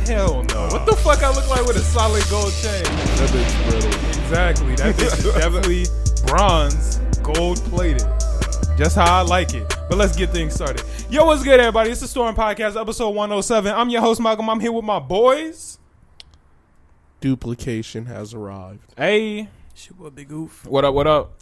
Hell no. What the fuck I look like with a solid gold chain? That bitch brittle. Exactly. That bitch is definitely bronze, gold plated. Just how I like it. But let's get things started. Yo, what's good, everybody? It's the Storm Podcast, episode 107. I'm your host, Malcolm. I'm here with my boys. Duplication has arrived. Hey. Shit, what big goof. What up, what up?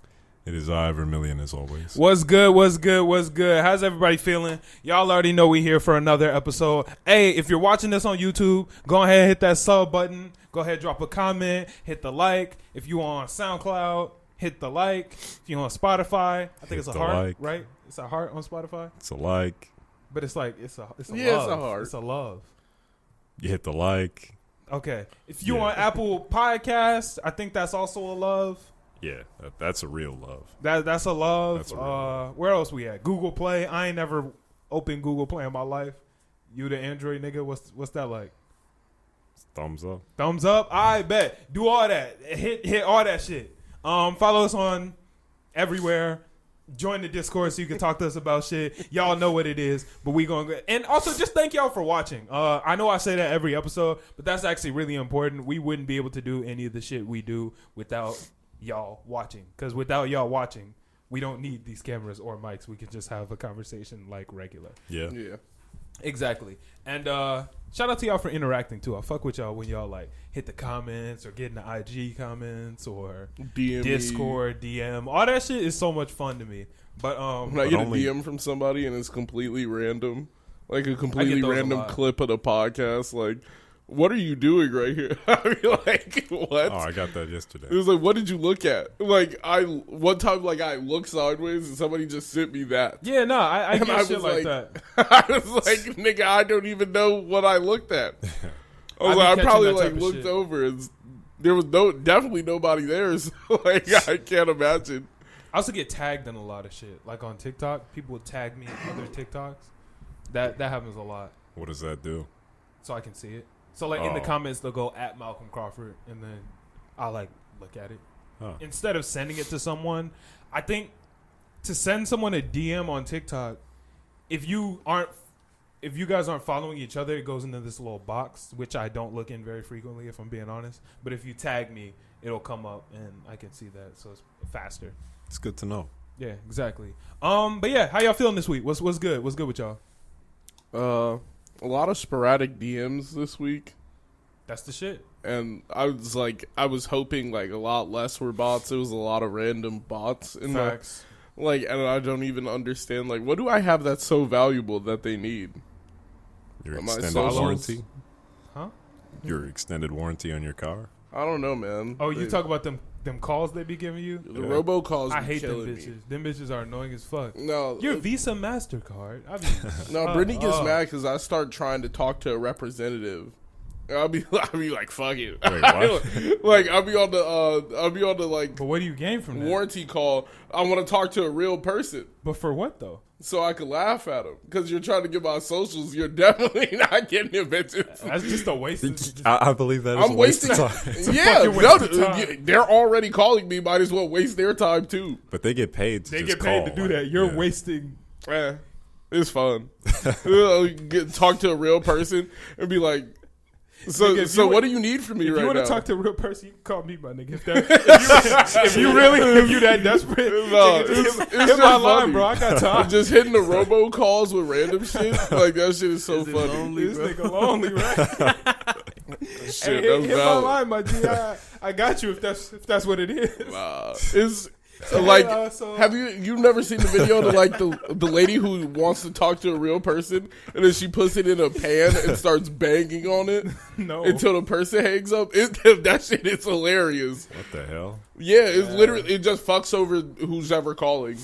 It is I, Vermilion, as always. What's good, what's good, what's good? How's everybody feeling? Y'all already know we here for another episode. Hey, if you're watching this on YouTube, go ahead and hit that sub button. Go ahead, drop a comment, hit the like. If you on SoundCloud, hit the like. If you on Spotify, I think it's a heart, like. Right? It's a heart on Spotify. It's a like. But it's like it's a love. It's a heart. It's a love. You hit the like. Okay. If you on Apple Podcasts, I think that's also a love. Yeah, that's a real love. That's a love. That's a real love. Where else we at? Google Play. I ain't never opened Google Play in my life. You the Android nigga? What's that like? Thumbs up. Thumbs up. I bet. Do all that. Hit all that shit. Follow us on everywhere. Join the Discord so you can talk to us about shit. Y'all know what it is, but we gonna and also just thank y'all for watching. I know I say that every episode, but that's actually really important. We wouldn't be able to do any of the shit we do without y'all watching. Because without y'all watching, we don't need these cameras or mics. We can just have a conversation like regular. Yeah. Exactly. And shout out to y'all for interacting too. I fuck with y'all when y'all like hit the comments or get in the IG comments or DM Discord, DM. All that shit is so much fun to me. But when I get a DM from somebody and it's completely random, like a completely random clip of the podcast, like, what are you doing right here? I mean, like, what? Oh, I got that yesterday. It was like, what did you look at? Like, one time, like, I looked sideways and somebody just sent me that. Yeah, no, I get shit like that. I was like, nigga, I don't even know what I looked at. I probably like looked over and there was definitely nobody there. So, like, I can't imagine. I also get tagged in a lot of shit. Like on TikTok, people would tag me in other TikToks. That happens a lot. What does that do? So I can see it. So, like, in the comments, they'll go at Malcolm Crawford, and then I'll, like, look at it. Huh. Instead of sending it to someone, I think to send someone a DM on TikTok, if you guys aren't following each other, it goes into this little box, which I don't look in very frequently, if I'm being honest. But if you tag me, it'll come up, and I can see that, so it's faster. It's good to know. Yeah, exactly. But, yeah, how y'all feeling this week? What's good? What's good with y'all? A lot of sporadic DMs this week. That's the shit. And I was hoping like a lot less were bots. It was a lot of random bots in Facts. and I don't even understand, like, what do I have that's so valuable that they need? Your Am I extended socials? warranty? Huh? Your extended warranty on your car? I don't know, man. Oh, you talk about them calls they be giving you? The robocalls. I hate them killing bitches. me. Them bitches are annoying as fuck. No, Your Visa MasterCard. no. Brittany gets mad because I start trying to talk to a representative. And I'll be like, fuck it. Wait, what? Like, I'll be on the like. But what do you gain from that? Warranty call. I want to talk to a real person. But for what though? So I could laugh at them because you're trying to get my socials. You're definitely not getting the bitches. That's just a waste. I believe that is I'm a waste wasting of time. Yeah, they're already calling me. Might as well waste their time too. But they get paid to They just get paid call, to do like, that. You're yeah. wasting. It's fun. Talk to a real person and be like, so what do you need from me right now? If you want to talk to a real person, you can call me, my nigga. If you that desperate, No, hit my line, bro. I got time. Just hitting the robocalls with random shit. Like, that shit is so funny. Lonely, This bro? nigga lonely, right? Shit, Hey, that's hit my valid. line, my G. I got you if that's what it is. It's like, so- have you've never seen the video of like the lady who wants to talk to a real person and then she puts it in a pan and starts banging on it No. until the person hangs up? That shit is hilarious. What the hell? Yeah, it's literally, it just fucks over who's ever calling.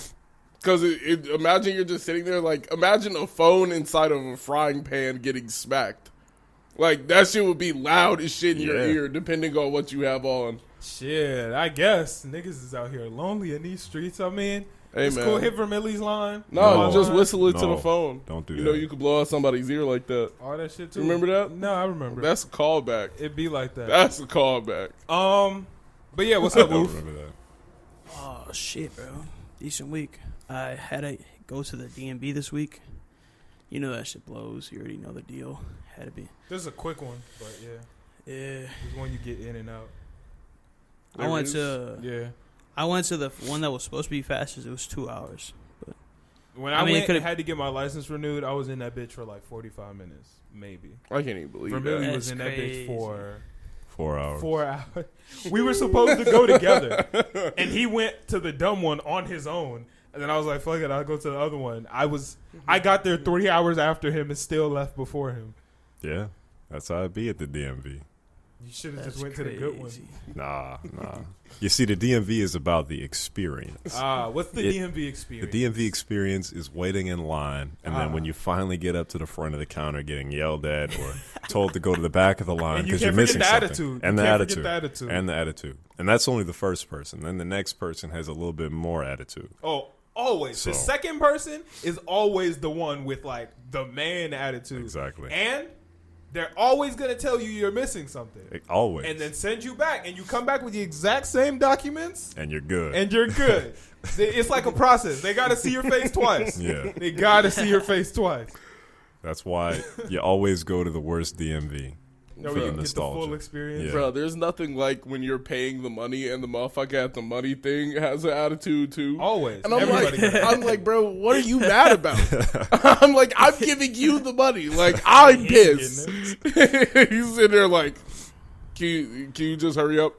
Because imagine you're just sitting there, like, imagine a phone inside of a frying pan getting smacked. Like, that shit would be loud as shit in your ear, depending on what you have on. Shit, I guess niggas is out here lonely in these streets. I mean, Hey, it's man. cool. Hit Vermilly's line. No, No. just whistle it to No. the phone. Don't do You that. know, you could blow out somebody's ear like that. All that shit too. Remember that? No, I remember. That's a callback. It'd be like that. That's a callback. But yeah, what's up, I don't Wolf? remember that. Oh shit, bro. Decent week. I had to go to the DMV this week. You know that shit blows. You already know the deal. Had to be. This is a quick one, but yeah. Yeah. It's one you get in and out. I went to the one that was supposed to be fastest. It was 2 hours. But When I mean, went and had to get my license renewed, I was in that bitch for like 45 minutes, maybe. I can't even believe Vermillion that. was in that bitch for 4 hours. 4 hours. We were supposed to go together, and he went to the dumb one on his own. And then I was like, "Fuck it, I'll go to the other one." I got there 3 hours after him and still left before him. Yeah, that's how it be at the DMV. You should have just went to the good one. Nah. You see, the DMV is about the experience. What's the DMV experience? The DMV experience is waiting in line, and then when you finally get up to the front of the counter, getting yelled at or told to go to the back of the line because you're missing something. And the attitude. And that's only the first person. Then the next person has a little bit more attitude. Oh, always. So. The second person is always the one with like the man attitude. Exactly. And they're always going to tell you you're missing something. Always. And then send you back. And you come back with the exact same documents. And you're good. It's like a process. They got to see your face twice. Yeah. They got to see your face twice. That's why you always go to the worst DMV. No, for you the get the nostalgia. full experience. Yeah. Bro, there's nothing like when you're paying the money and the motherfucker at the money thing has an attitude too. Always. And I'm like, bro, what are you mad about? I'm like, I'm giving you the money. Like, I'm pissed. He's sitting there like, can you just hurry up?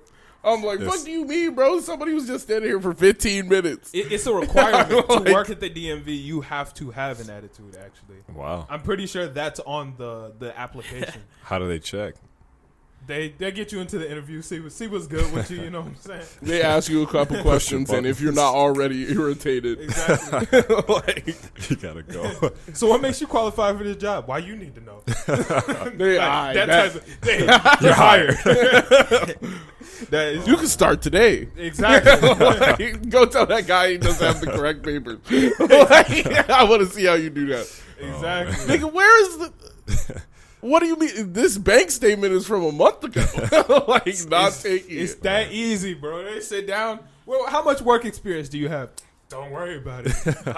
I'm like, what do you mean, bro? Somebody was just standing here for 15 minutes. It's a requirement to work at the DMV. You have to have an attitude, actually. Wow. I'm pretty sure that's on the application. How do they check? They get you into the interview, see what's good with you, you know what I'm saying? They ask you a couple questions, and if you're not already irritated, Exactly. like, You gotta go. So what makes you qualify for this job? Why you need to know? You're hired. That is, you can start today. exactly. Like, go tell that guy he doesn't have the correct papers. Like, I want to see how you do that. Exactly. Nigga, where is the... What do you mean? This bank statement is from a month ago. Like, taking It's it. that easy, bro. They sit down. Well, how much work experience do you have? Don't worry about it.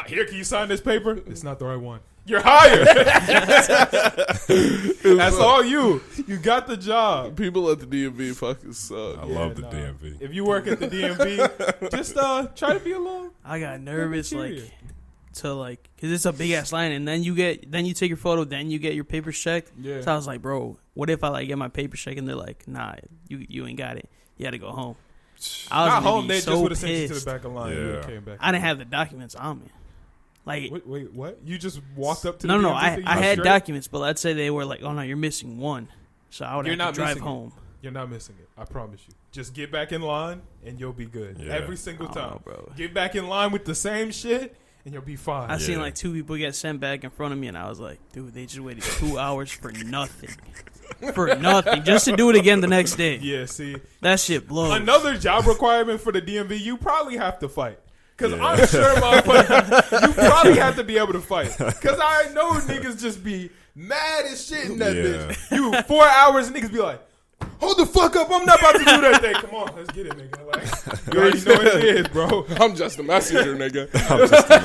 Here, can you sign this paper? It's not the right one. You're hired. That's all you. You got the job. People at the DMV fucking suck. I love the DMV. If you work at the DMV, just try to be a little. I got nervous, Period. because it's a big ass line, and then you take your photo, then you get your papers checked. Yeah. So I was like, bro, what if I get my papers checked and they're like, nah, you ain't got it. You got to go home. I was Not gonna home. be They so just would have sent you to pissed. the back of the line. You Yeah. would've came back. I didn't have the documents on me. Like, Wait, what? You just walked up to the no, DMV I thing, you had went straight? documents, but let's say they were like, oh no, you're missing one. So I would You're have not to drive missing it. home. You're not missing it. I promise you. Just get back in line and you'll be good. Yeah. Every single I time. don't know, bro. Get back in line with the same shit and you'll be fine. I seen Yeah. like 2 people get sent back in front of me, and I was like, dude, they just waited 2 hours for nothing. For nothing. Just to do it again the next day. Yeah, see. That shit blows. Another job requirement for the DMV, you probably have to fight. Because Yeah. I'm sure, motherfucker, you probably have to be able to fight. Because I know niggas just be mad as shit in that Yeah. bitch. You 4 hours, niggas be like, hold the fuck up, I'm not about to do that thing. Come on, let's get it, nigga. Like, you already know what it is, bro. I'm just a messenger, nigga.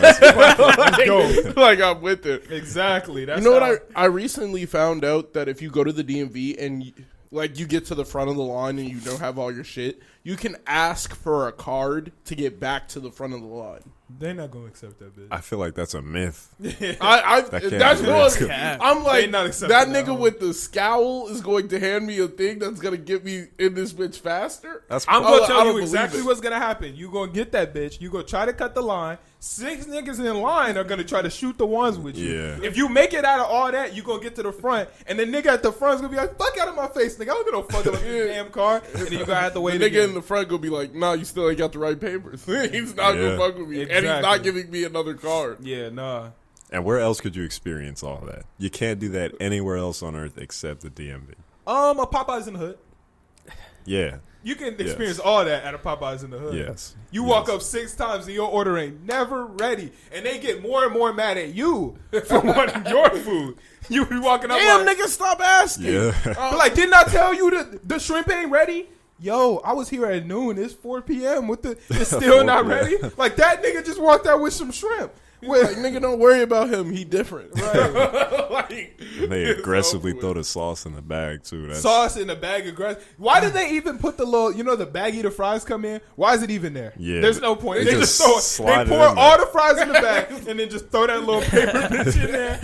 Let's go. Like, I'm with it. Exactly. That's You know how- what? I recently found out that if you go to the DMV and you get to the front of the line and you don't have all your shit, you can ask for a card to get back to the front of the line. They're not going to accept that bitch. I feel like that's a myth. That's can't be what real. I'm like. They not accepting That that, nigga huh? with the scowl is going to hand me a thing that's gonna get me in this bitch faster. That's I'm I going to tell don't you believe exactly it. what's going to happen. You going to get that bitch. You going to try to cut the line. 6 niggas in line are going to try to shoot the ones with you. Yeah. If you make it out of all that, you going to get to the front. And the nigga at the front is going to be like, fuck out of my face, nigga. I don't give no fuck about this damn car. And then you going to have to The wait nigga again. in the front gonna be like, "Nah, you still ain't got the right papers. He's not Yeah. gonna fuck with me, and he's Exactly. not giving me another card." Yeah, nah. And where else could you experience all that? You can't do that anywhere else on earth except the DMV. A Popeyes in the hood. Yeah. You can experience all that at a Popeyes in the hood. Yes. You walk up 6 times and your order ain't never ready. And they get more and more mad at you for wanting your food. You be walking up Damn, like, nigga, stop asking. Yeah. but like, didn't I tell you the shrimp ain't ready? Yo, I was here at noon. It's 4 p.m. It's still 4 not p.m. ready? Like, that nigga just walked out with some shrimp. Like, nigga, don't worry about him. He different. Right. Like, they aggressively throw the sauce in the bag too. That's, sauce in the bag aggressive. Why did they even put the little, the baggie the fries come in? Why is it even there? Yeah, there's no point. they They just just throw it. They pour all the fries in the bag and then just throw that little paper bitch in there.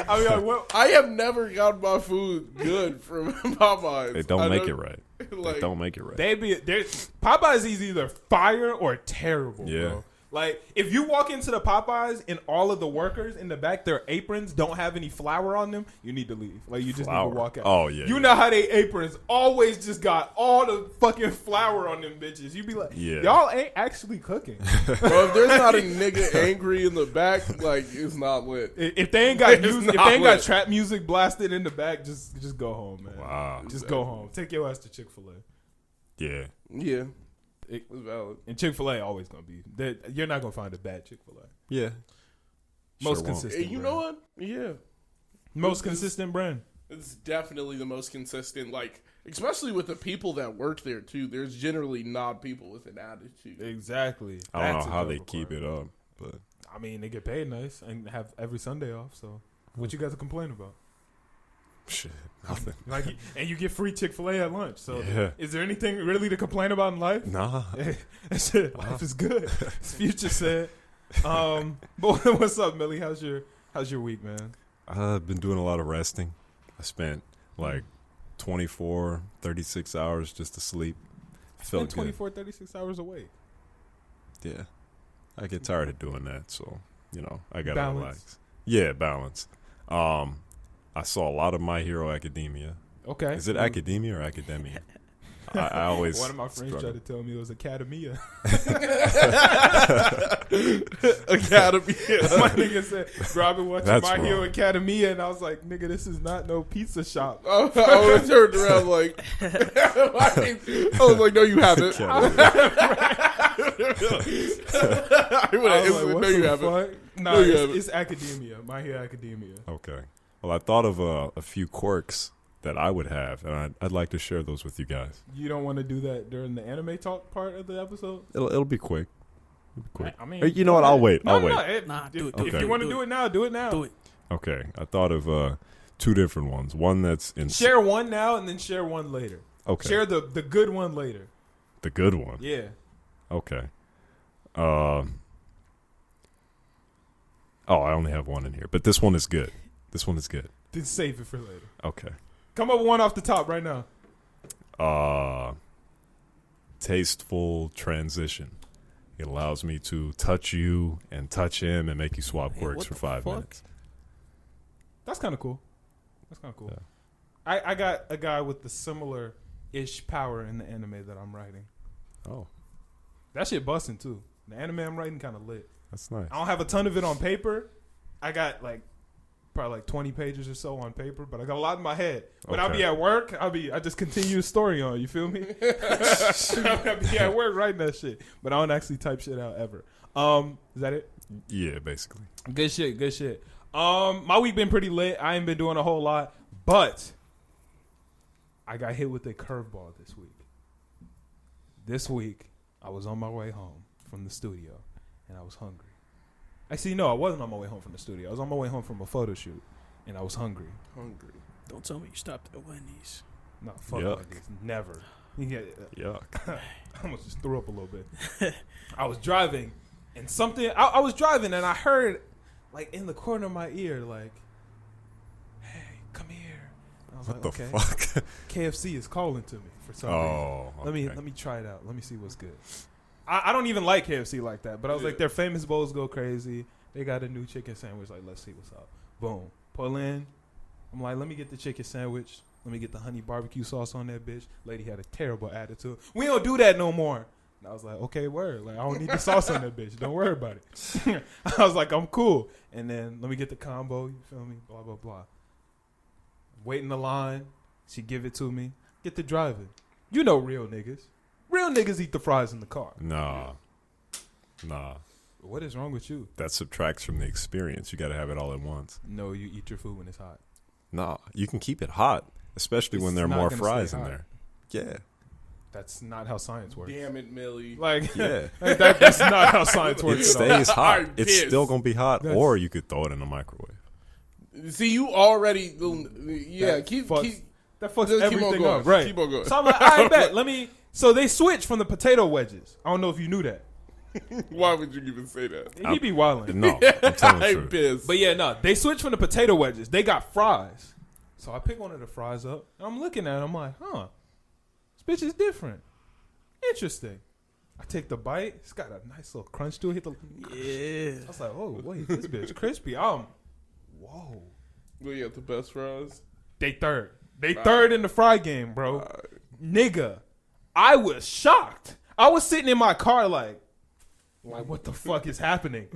I mean, like, well, I have never gotten my food good from Popeyes. They don't make it right. Like, They don't make it right. Popeyes is either fire or terrible. Yeah. Bro. Like, if you walk into the Popeyes and all of the workers in the back, their aprons don't have any flour on them, you need to leave. Like, you just need to walk out. Oh, yeah. You know how they aprons always just got all the fucking flour on them bitches. You be like, y'all ain't actually cooking. Bro, if there's not a nigga angry in the back, like, it's not lit. If they ain't got got trap music blasted in the back, just go home, man. Wow. Just go home. Take your ass to Chick-fil-A. Yeah. Yeah. It's valid. And Chick-fil-A always gonna be. You're not gonna find a bad Chick-fil-A. Yeah. Most consistent. You know what? Yeah. Most consistent brand. It's definitely the most consistent. Like, especially with the people that work there too. There's generally not people with an attitude. Exactly. I don't know how they keep it up, but I mean, they get paid nice and have every Sunday off. So, what you guys to complain about? shit, nothing. Like, and you get free Chick-fil-A at lunch. So, is there anything really to complain about in life? Nah. Shit, life is good. As Future said. But what's up, Millie? How's your week, man? I've been doing a lot of resting. I spent like 24, 36 hours just to sleep. Felt 24, 36 hours awake. Yeah. I get tired of doing that, so, I got to relax. Yeah, balance. I saw a lot of My Hero Academia. Okay. Is it Academia or Academia? I always... One of my friends tried to tell me it was Academia. Academia. My nigga said, bro, I've been watching My Hero Academia, and I was like, nigga, this is not no pizza shop. I was turned around like... I was like, no, you haven't. No, you haven't. No, it's Academia. My Hero Academia. Okay. Well, I thought of a few quirks that I would have, and I'd like to share those with you guys. You don't want to do that during the anime talk part of the episode? It'll be quick. I mean, you know what? I'll wait. I'll wait. If you want to do it now, do it now. Do it. Okay. I thought of two different ones. One that's in... Share one now and then share one later. Okay. Share the good one later. The good one? Yeah. Okay. I only have one in here, but this one is good. Then save it for later. Okay. Come up with one off the top right now. Tasteful transition. It allows me to touch you and touch him and make you swap quirks for 5 minutes. That's kind of cool. Yeah. I got a guy with the similar-ish power in the anime that I'm writing. Oh. That shit busting, too. The anime I'm writing kind of lit. That's nice. I don't have a ton of it on paper. I got, probably 20 pages or so on paper, but I got a lot in my head. When I'll be at work, I just continue the story on. You feel me? I'll be at work writing that shit, but I don't actually type shit out ever. Is that it? Yeah, basically. Good shit. My week been pretty lit. I ain't been doing a whole lot, but I got hit with a curveball this week. This week, I was on my way home from the studio, and I was hungry. Actually, no, I wasn't on my way home from the studio. I was on my way home from a photo shoot, and I was hungry. Don't tell me you stopped at Wendy's. No, fuck Wendy's. Never. Yuck. I almost just threw up a little bit. I was driving, and I was driving, and I heard, in the corner of my ear, hey, come here. And I was What like, the okay. fuck? KFC is calling to me for some reason. Okay. Let me try it out. Let me see what's good. I don't even like KFC like that, but I was like, their famous bowls go crazy. They got a new chicken sandwich. Let's see what's up. Boom. Pull in. I'm like, let me get the chicken sandwich. Let me get the honey barbecue sauce on that bitch. Lady had a terrible attitude. We don't do that no more. And I was like, okay, word. I don't need the sauce on that bitch. Don't worry about it. I was like, I'm cool. And then let me get the combo. You feel me? Blah, blah, blah. Wait in the line. She give it to me. Get to driving. You know real niggas. Real niggas eat the fries in the car. Nah. What is wrong with you? That subtracts from the experience. You got to have it all at once. No, you eat your food when it's hot. Nah. You can keep it hot, especially when there are more fries in there. Yeah. That's not how science works. Damn it, Millie. Like, Yeah. like that's not how science works. It stays hot. I'm It's pissed. still gonna be hot, or you could throw it in the microwave. See, you already, That keep that fucks just keep on everything going. up, right? Keep on going. So I'm like, I bet. So they switched from the potato wedges. I don't know if you knew that. Why would you even say that? He be wilding. No, I'm telling the I'm truth. pissed. But yeah, no, they switched from the potato wedges. They got fries. So I pick one of the fries up, and I'm looking at it. I'm like, this bitch is different. Interesting. I take the bite. It's got a nice little crunch to it. Hit the Yeah. I was like, oh, wait, this bitch crispy. Whoa. We got the best fries. They third. They third in the fry game, bro. Nigga, I was shocked. I was sitting in my car like what the fuck is happening?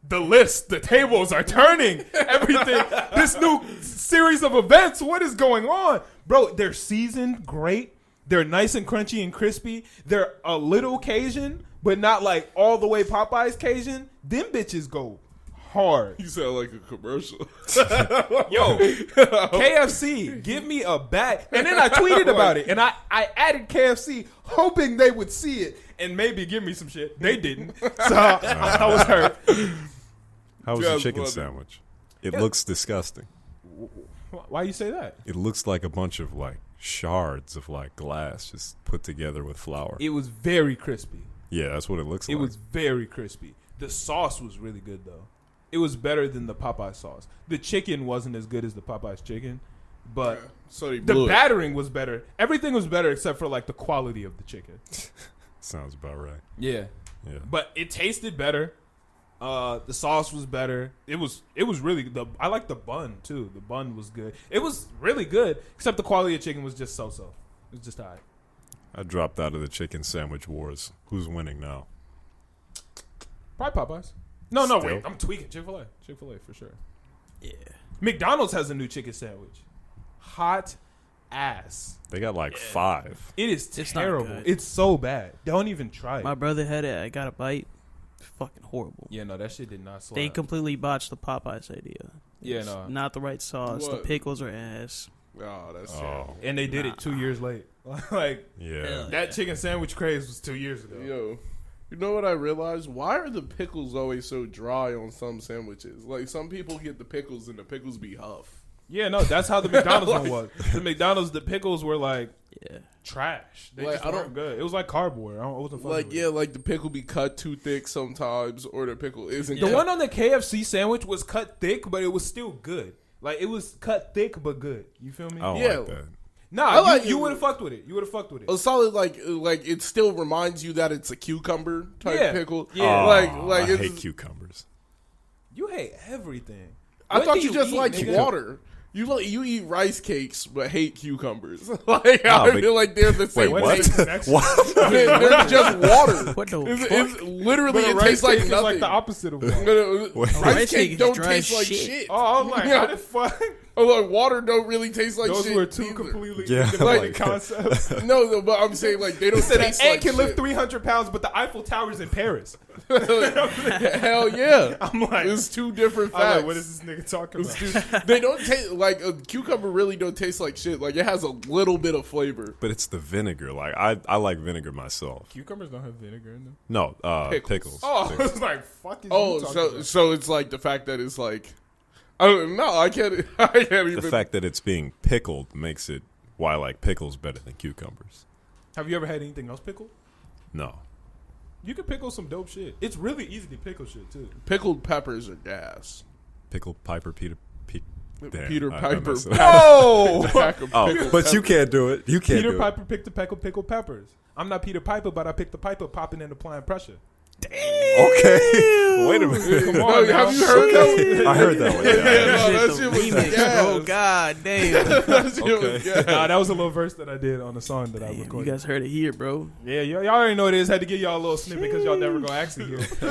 The list, the tables are turning. Everything. This new series of events. What is going on, bro? They're seasoned great. They're nice and crunchy and crispy. They're a little Cajun, but not like all the way Popeyes Cajun. Them bitches go hard. You sound like a commercial. Yo, KFC, give me a bag. And then I tweeted about it, and I added KFC hoping they would see it and maybe give me some shit. They didn't, so I was hurt. How was the Just chicken funny. sandwich? It looks disgusting. Why you say that? It looks like a bunch of like shards of like glass just put together with flour. It was very crispy. Yeah, that's what it looks like. It was very crispy. The sauce was really good, though. It was better than the Popeye sauce. The chicken wasn't as good as the Popeye's chicken, but So they the blew it. battering was better. Everything was better except for like the quality of the chicken. Sounds about right. Yeah. Yeah. But it tasted better. The sauce was better. It was really I like the bun too. The bun was good. It was really good, except the quality of chicken was just so. It was just alright. I dropped out of the chicken sandwich wars. Who's winning now? Probably Popeyes. No, Still? wait. I'm tweaking. Chick-fil-A for sure. Yeah. McDonald's has a new chicken sandwich. Hot ass. They got like 5. It is It's not terrible. good. It's so bad. Don't even try it. My brother had it. I got a bite. Fucking horrible. Yeah, no, that shit did not slap. They completely botched the Popeyes idea. Yeah, It's no. not the right sauce. The What? pickles are ass. Oh, that's Oh, terrible. And they did it 2 years late. Like, yeah. that chicken sandwich craze was 2 years ago. Yo, you know what I realized? Why are the pickles always so dry on some sandwiches? Like, some people get the pickles and the pickles be huff. Yeah, no, that's how the McDonald's one was. The McDonald's, the pickles were like Yeah. trash. They Like, just I weren't don't- good. It was like cardboard. I wasn't fucking Like, with yeah, it. like the pickle be cut too thick sometimes, or the pickle isn't. The cut. one on the KFC sandwich was cut thick, but it was still good. Like, it was cut thick, but good. You feel me? I don't Yeah. like that. Nah, I like you it. would have fucked with it. You would have fucked with it. A solid like it still reminds you that it's a cucumber type Yeah. pickle. Yeah. like I it's, hate cucumbers. You hate everything. I What thought do you just eat, liked nigga? water. You eat rice cakes but hate cucumbers. Like I but- feel like they're the same. Wait, What is thing. the connection? What? They're just water. What the It's literally But a it rice tastes like cake is nothing. like the opposite of water. Rice Rice cake cake don't is dry taste as like shit. shit. Oh, I'm like, how the fuck? Oh, like water don't really taste like Those shit. were two either. completely Yeah. independent Like- concepts. No, but I'm saying like they don't Said an taste ant like can lift shit. 300 pounds, but the Eiffel Tower's in Paris. Hell yeah! I'm like, It's two different I'm facts. like, what is this nigga talking about? They don't taste like a cucumber. Really don't taste like shit. Like it has a little bit of flavor. But it's the vinegar. Like I like vinegar myself. Cucumbers don't have vinegar in them. No, Pickles. pickles. Oh, I Pickles. was like, fuck is Oh, you talking so about? so it's like the fact that it's like, I don't know. I can't. I can't even. The fact that it's being pickled makes it why I like pickles better than cucumbers. Have you ever had anything else pickled? No. You can pickle some dope shit. It's really easy to pickle shit too. Pickled peppers are gas. Pickled Piper Peter Damn, Peter I Piper. messed up. Oh, Pack of Oh, pickled but you peppers. can't do it. You can't Peter do Piper picked the pickled peppers. I'm not Peter Piper, but I picked the piper, popping and applying pressure. it. Okay. Wait a minute. Come No, on, now. have you heard that? I heard that one. Yeah, Yeah. no, that the shit was remix, gas. bro. God damn. That shit was Okay. gas. Nah, that was a little verse that I did on a song that I Damn, you recorded. guys heard it here, bro. Yeah, y'all already know what it is. Had to give y'all a little snippet because y'all never gonna actually hear it.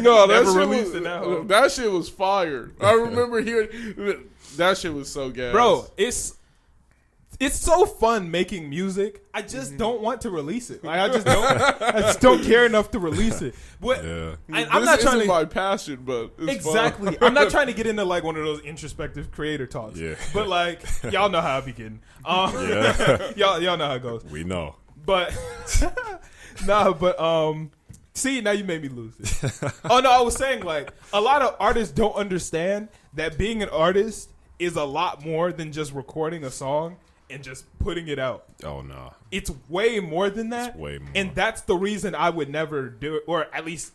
No, that Never shit released was, it now. that shit was fire. I remember hearing that shit was so gas. Bro, it's It's so fun making music. I just don't want to release it. Like I just don't care enough to release it. But I'm not trying to my passion, but it's exactly. I'm not trying to get into like one of those introspective creator talks. Yeah. But like y'all know how I begin. Y'all know how it goes. We know. But see, now you made me lose it. Oh no, I was saying like a lot of artists don't understand that being an artist is a lot more than just recording a song and just putting it out. Oh no. It's way more than that. It's way more. And that's the reason I would never do it, or at least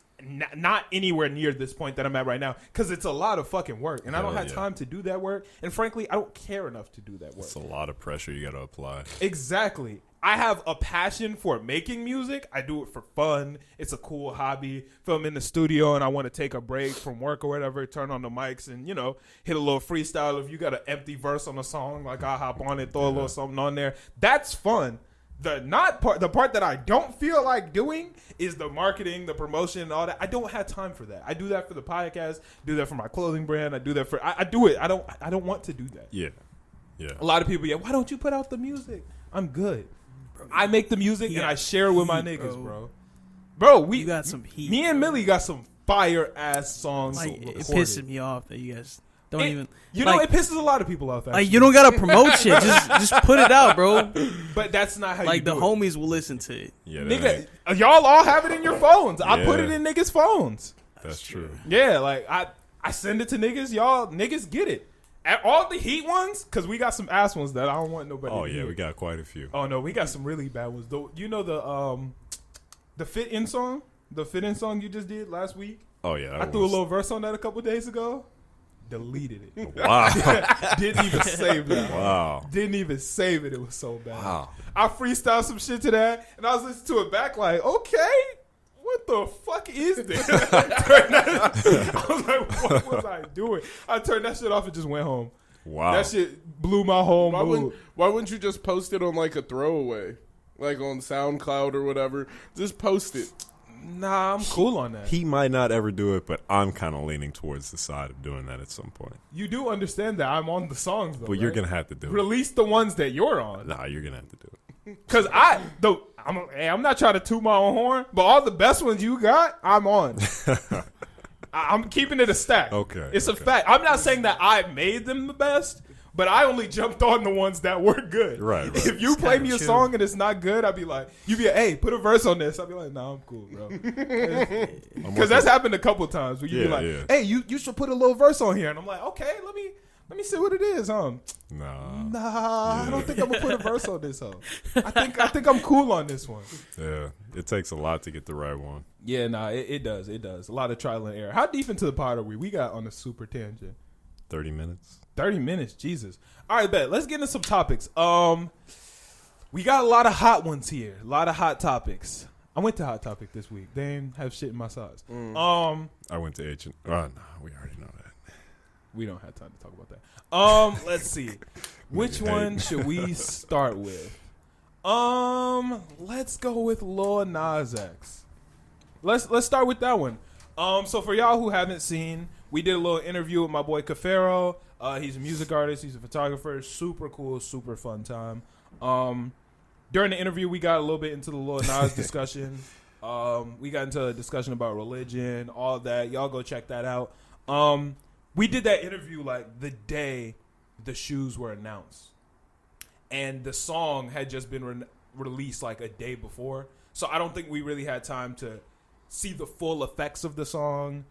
not anywhere near this point that I'm at right now, because it's a lot of fucking work, and I don't have time to do that work, and frankly, I don't care enough to do that work. It's a lot of pressure you got to apply. Exactly. I have a passion for making music. I do it for fun. It's a cool hobby. If I'm in the studio and I want to take a break from work or whatever, turn on the mics and, hit a little freestyle. If you got an empty verse on a song, like I'll hop on it, throw a little something on there. That's fun. The part that I don't feel like doing is the marketing, the promotion, and all that. I don't have time for that. I do that for the podcast, do that for my clothing brand. I do that I do it. I don't want to do that. Yeah. Yeah. A lot of people, why don't you put out the music? I'm good. I make the music and I share it with my niggas, bro. Bro, you got some heat. Me and Millie got some fire ass songs. Like, it pisses me off that you guys don't even. It pisses a lot of people off. Actually. Like, you don't gotta promote shit. Just put it out, bro. But that's not how you do it. Like, the homies will listen to it. Yeah, nigga, y'all all have it in your phones. I put it in niggas' phones. That's true. Yeah, like I send it to niggas. Y'all niggas get it. At all the heat ones, because we got some ass ones that I don't want nobody to hear. We got quite a few. Oh, no, we got some really bad ones. The fit-in song? The fit-in song you just did last week? Oh, yeah. I threw a little verse on that a couple days ago. Deleted it. Wow. Didn't even save that. Wow. Didn't even save it. It was so bad. Wow. I freestyled some shit to that, and I was listening to it back like, okay, what the fuck is this? I was like, what was I doing? I turned that shit off and just went home. Wow. That shit blew my whole mood. Why wouldn't you just post it on like a throwaway? Like on SoundCloud or whatever? Just post it. Nah, I'm cool on that. He might not ever do it, but I'm kind of leaning towards the side of doing that at some point. You do understand that I'm on the songs, though, But you're going to have to do it. Release the ones that you're on. Nah, you're going to have to do it. Because I'm not trying to toot my own horn, but all the best ones you got, I'm on. I'm keeping it a stack. Okay. It's a fact. I'm not saying that I made them the best, but I only jumped on the ones that were good. Right. If you play me a song and it's not good, I'd be like, hey, put a verse on this. I'd be like, nah, I'm cool, bro. Because that's happened a couple times where you be like, hey, you should put a little verse on here. And I'm like, okay, let me see what it is, huh? Nah, I don't think I'm gonna put a verse on this, huh? I think I'm cool on this one. Yeah, it takes a lot to get the right one. Yeah, nah, it does. It does. A lot of trial and error. How deep into the pod are we? We got on a super tangent. 30 minutes. 30 minutes, Jesus. All right, bet. Let's get into some topics. We got a lot of hot ones here. A lot of hot topics. I went to Hot Topic this week. They didn't have shit in my size. I went to H&M. Oh, no, we already know that. We don't have time to talk about that. Let's see. Which one should we start with? Let's go with Lil Nas X. Let's start with that one. So for y'all who haven't seen, we did a little interview with my boy Qa-wavo. He's a music artist. He's a photographer. Super cool, super fun time. During the interview, we got a little bit into the Lil Nas discussion. We got into a discussion about religion, all that. Y'all go check that out. We did that interview like the day the shoes were announced. And the song had just been released like a day before. So I don't think we really had time to see the full effects of the song,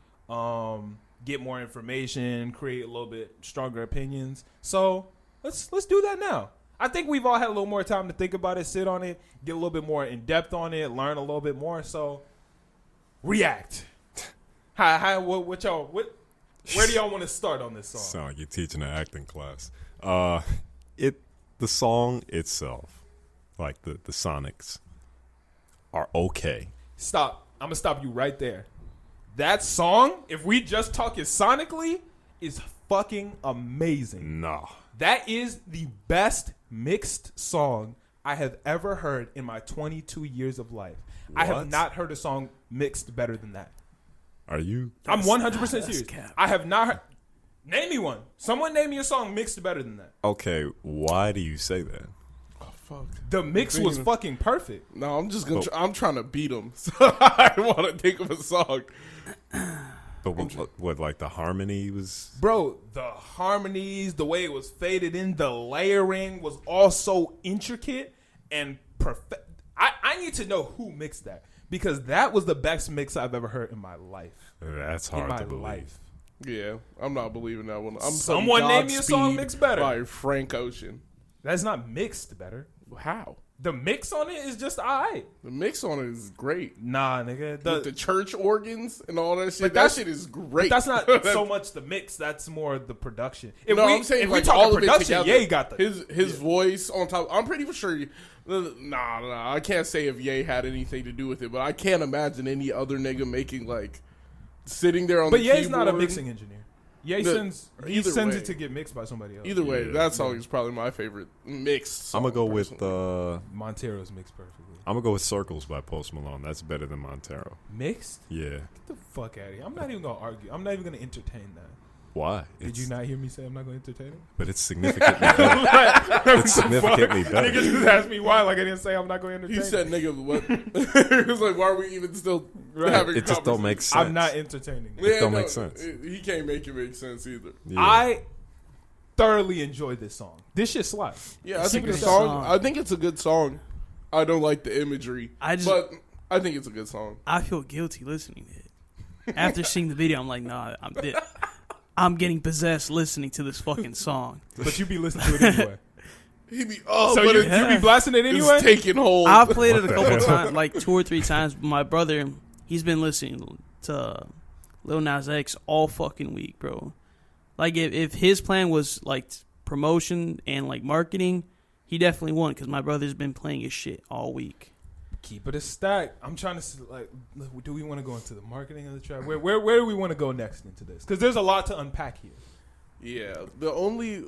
get more information, create a little bit stronger opinions. So let's do that now. I think we've all had a little more time to think about it, sit on it, get a little bit more in depth on it, learn a little bit more. So react. What y'all? Where do y'all want to start on this song? Sound like you're teaching an acting class. The song itself, like the sonics, are okay. Stop. I'm gonna stop you right there. That song, if we just talk it sonically, is fucking amazing. Nah. That is the best mixed song I have ever heard in my 22 years of life. What? I have not heard a song mixed better than that. Are you? I'm 100% serious. I have not heard. Name me one. Someone name me a song mixed better than that. Okay, why do you say that? fuck? The mix was fucking perfect. No, I'm just gonna. I'm trying to beat him. So I want to think of a song. But what, like the harmony was... Bro, the harmonies, the way it was faded in, the layering was all so intricate and perfect. I need to know who mixed that, because that was the best mix I've ever heard in my life. That's hard to believe. Yeah, I'm not believing that one. Someone name me a song mixed better. By Frank Ocean. That's not mixed better. How? The mix on it is just alright. The mix on it is great. Nah, nigga. With the church organs and all that shit. That shit is great. But that's not so much the mix. That's more the production. I'm saying if like all of it together. Ye got his voice on top. I'm pretty sure. Nah. I can't say if Ye had anything to do with it, but I can't imagine any other nigga making like sitting there on. But the Ye's keyboard. not a mixing engineer. Ye sends it to get mixed by somebody else. Either way, that song is probably my favorite mixed. I'm gonna go with Montero's mixed perfectly. I'm gonna go with Circles by Post Malone. That's better than Montero. Mixed? Yeah. Get the fuck out of here. I'm not even gonna argue. I'm not even gonna entertain that. Why? Did you not hear me say I'm not gonna entertain it? But it's significantly better. It's significantly better. Niggas just asked me why, like I didn't say I'm not gonna entertain it. He said, "Nigga, what?" It was like, why are we even still having? It just don't make sense. I'm not entertaining it. It don't make sense. He can't make it make sense either. Yeah. I thoroughly enjoyed this song. This shit slaps. Yeah, I think the song. I think it's a good song. I don't like the imagery, but I think it's a good song. I feel guilty listening to it. After seeing the video, I'm like, nah, I'm getting possessed listening to this fucking song. But you be listening to it anyway. You be blasting it anyway? It's taking hold. I've played it a couple times, like 2 or 3 times. My brother, he's been listening to Lil Nas X all fucking week, bro. Like, if his plan was, like, promotion and, like, marketing, he definitely won, because my brother's been playing his shit all week. Keep it a stack. I'm trying to, like, do we want to go into the marketing of the track? Where do we want to go next into this? Because there's a lot to unpack here. Yeah. The only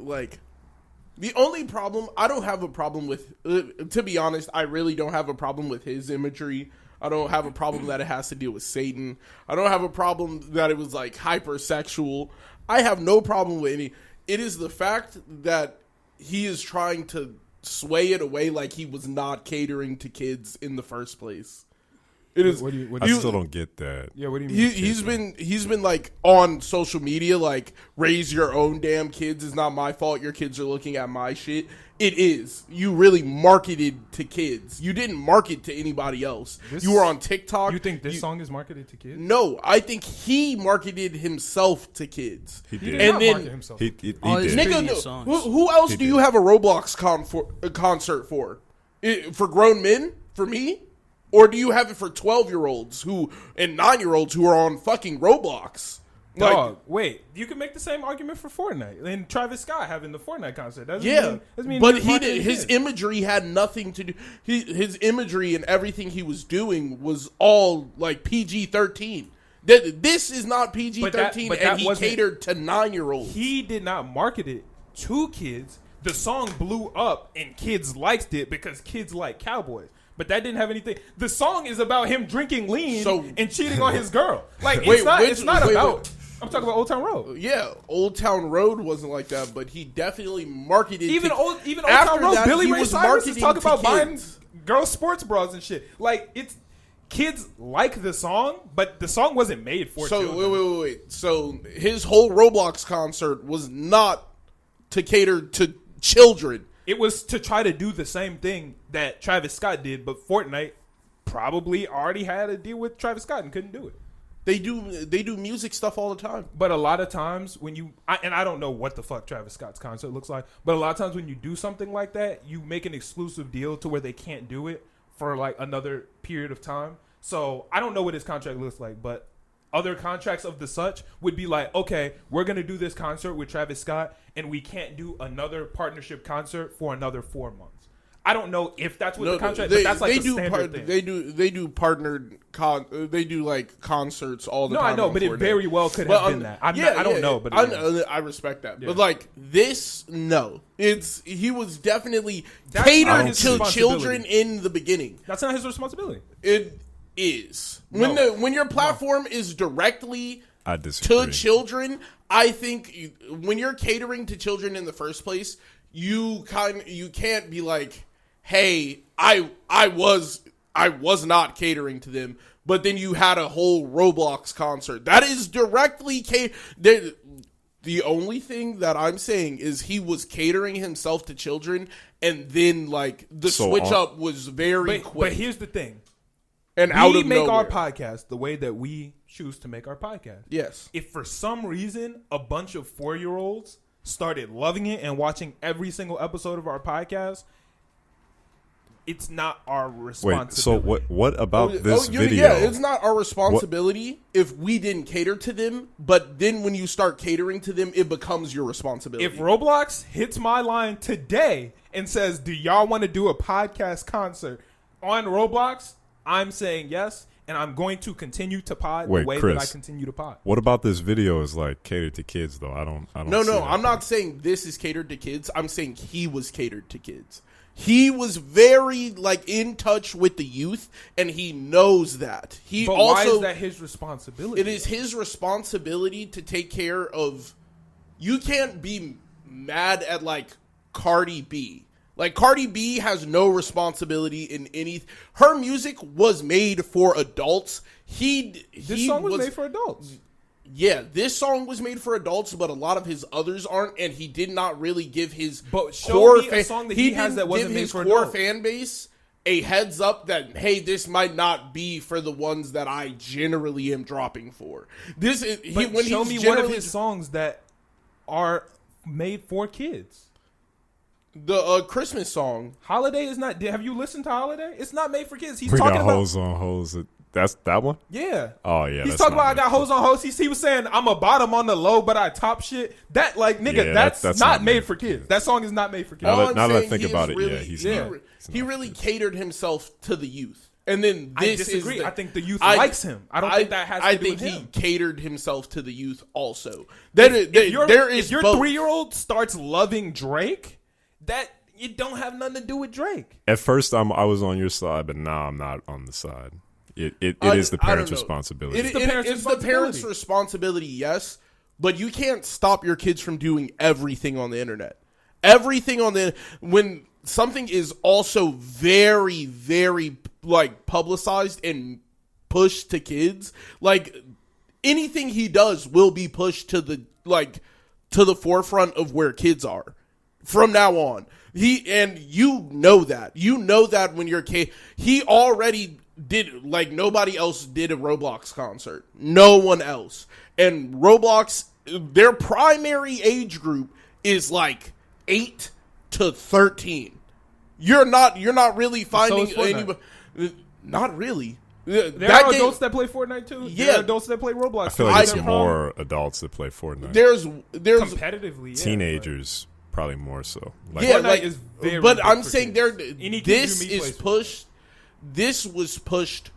problem, I don't have a problem with, to be honest, I really don't have a problem with his imagery. I don't have a problem that it has to deal with Satan. I don't have a problem that it was, like, hypersexual. I have no problem with any. It is the fact that he is trying to sway it away like he was not catering to kids in the first place. It is. I still don't get that. Yeah, what do you mean? He's been like on social media, like, raise your own damn kids. It's not my fault your kids are looking at my shit. It is. You really marketed to kids. You didn't market to anybody else. You were on TikTok. You think this song is marketed to kids? No, I think he marketed himself to kids. He did. And then market himself. He did. Nigga, who else do you have a Roblox concert for? For grown men? For me? Or do you have it for 12-year-olds and 9-year-olds who are on fucking Roblox? Dog, wait. You can make the same argument for Fortnite and Travis Scott having the Fortnite concert. But his imagery had nothing to do. His imagery and everything he was doing was all like PG-13. This is not PG-13, and he catered to 9-year-olds. He did not market it to kids. The song blew up, and kids liked it because kids like cowboys. But that didn't have anything. The song is about him drinking lean and cheating on his girl. Like, it's not about. I'm talking about Old Town Road. Yeah, Old Town Road wasn't like that, but he definitely marketed. Even Old Town Road, Billy Ray Cyrus is talking about buying girls' sports bras and shit. Like, it's kids like the song, but the song wasn't made for children. Wait. So his whole Roblox concert was not to cater to children. It was to try to do the same thing that Travis Scott did, but Fortnite probably already had a deal with Travis Scott and couldn't do it. They do music stuff all the time. But a lot of times when I don't know what the fuck Travis Scott's concert looks like, but a lot of times when you do something like that, you make an exclusive deal to where they can't do it for like another period of time. So I don't know what his contract looks like, but other contracts of the such would be like, okay, we're going to do this concert with Travis Scott and we can't do another partnership concert for another 4 months. I don't know if that's what the contract is, but that's like the standard thing. They do partnered they do like concerts all the time. No, I know, but it very well could have been that. I don't know, but I respect that. Yeah. But like this, no. He was definitely that's catered to children in the beginning. That's not his responsibility. It is. When your platform is directly to children, I think when you're catering to children in the first place, you can't be like, hey, I was not catering to them, but then you had a whole Roblox concert. That is directly the only thing that I'm saying is he was catering himself to children, and then like the switch up was very quick. But here's the thing. And we make our podcast the way that we choose to make our podcast. Yes. If for some reason a bunch of 4-year-olds started loving it and watching every single episode of our podcast, it's not our responsibility. Wait, so what about this video? Yeah, it's not our responsibility if we didn't cater to them, but then when you start catering to them, it becomes your responsibility. If Roblox hits my line today and says, do y'all want to do a podcast concert on Roblox? I'm saying yes, and I'm going to continue to pod the way that I continue to pod. What about this video is like catered to kids though? I don't. No, I'm not saying this is catered to kids. I'm saying he was catered to kids. He was very like in touch with the youth, and he knows that. Why is that his responsibility? It is his responsibility to take care of. You can't be mad at like Cardi B. Like, Cardi B has no responsibility in any. Her music was made for adults. This song was made for adults. Yeah, this song was made for adults, but a lot of his others aren't, and he did not really give his core a song that he has that wasn't made for adults. Fan base a heads up that, hey, this might not be for the ones that I generally am dropping for. Show me one of his songs that are made for kids. The Christmas song, Holiday is not. Have you listened to Holiday? It's not made for kids. He's we talking got about hoes on hoes. That's that one. Yeah. Oh yeah. He's talking about I got hoes on hoes. He was saying I'm a bottom on the low, but I top shit. That like nigga, yeah, that's not made for kids. That song is not made for kids. Now that I think about it, he really catered himself to the youth. And then this I disagree. I think the youth likes him. I don't think that has to do with him. I think he catered himself to the youth also. If your 3-year-old starts loving Drake, that it don't have nothing to do with Drake. At first, I was on your side, but now I'm not on the side. It is the parents' responsibility. It's the parents' responsibility, yes, but you can't stop your kids from doing everything on the internet. When something is also very, very like publicized and pushed to kids, like anything he does will be pushed to the forefront of where kids are from now on. You know that when you're a kid, he already did, like, nobody else did a Roblox concert. No one else. And Roblox, their primary age group is like 8 to 13. You're not really finding anybody. Not really. There are adults that play Fortnite too. Yeah, there are adults that play Roblox. I feel like it's more adults that play Fortnite. There's competitively teenagers. Probably more so. Fortnite is very but I'm saying pushed. This was pushed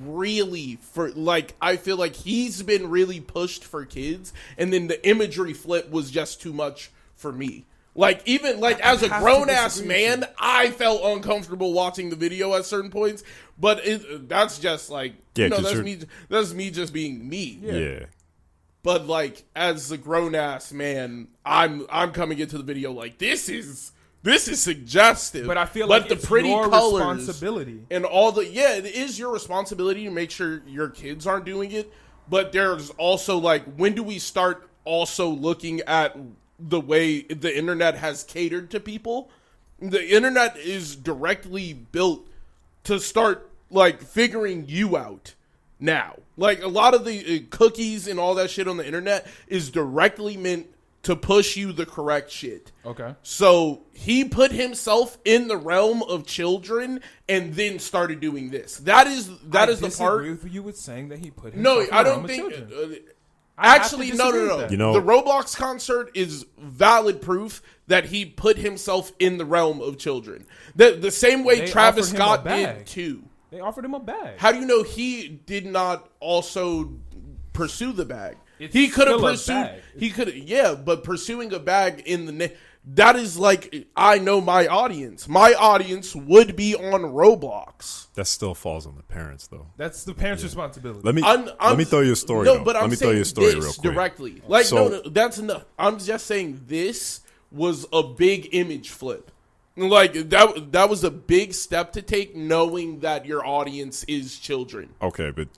really for, like, I feel like he's been really pushed for kids, and then the imagery flip was just too much for me. Like, even like as a grown ass man, I felt uncomfortable watching the video at certain points. But that's just like that's me just being me. Yeah. But like as a grown ass man, I'm coming into the video like this is suggestive. But I feel like the pretty your colors responsibility and it is your responsibility to make sure your kids aren't doing it. But there's also like, when do we start also looking at the way the internet has catered to people? The internet is directly built to start like figuring you out. Now, like a lot of the cookies and all that shit on the internet is directly meant to push you the correct shit. Okay. So he put himself in the realm of children and then started doing this. That is the part. I disagree with you with saying that he put himself in the realm of children. Actually, no. You know, the Roblox concert is valid proof that he put himself in the realm of children. The same way Travis Scott did too. They offered him a bag. How do you know he did not also pursue the bag? He could have pursued. He could, but pursuing a bag in the that is like, I know my audience. My audience would be on Roblox. That still falls on the parents, though. That's the parents' responsibility. Let me tell you a story. No, but let me tell you a story real quick. Directly. Like, that's enough. I'm just saying this was a big image flip. Like that was a big step to take, knowing that your audience is children. Okay, but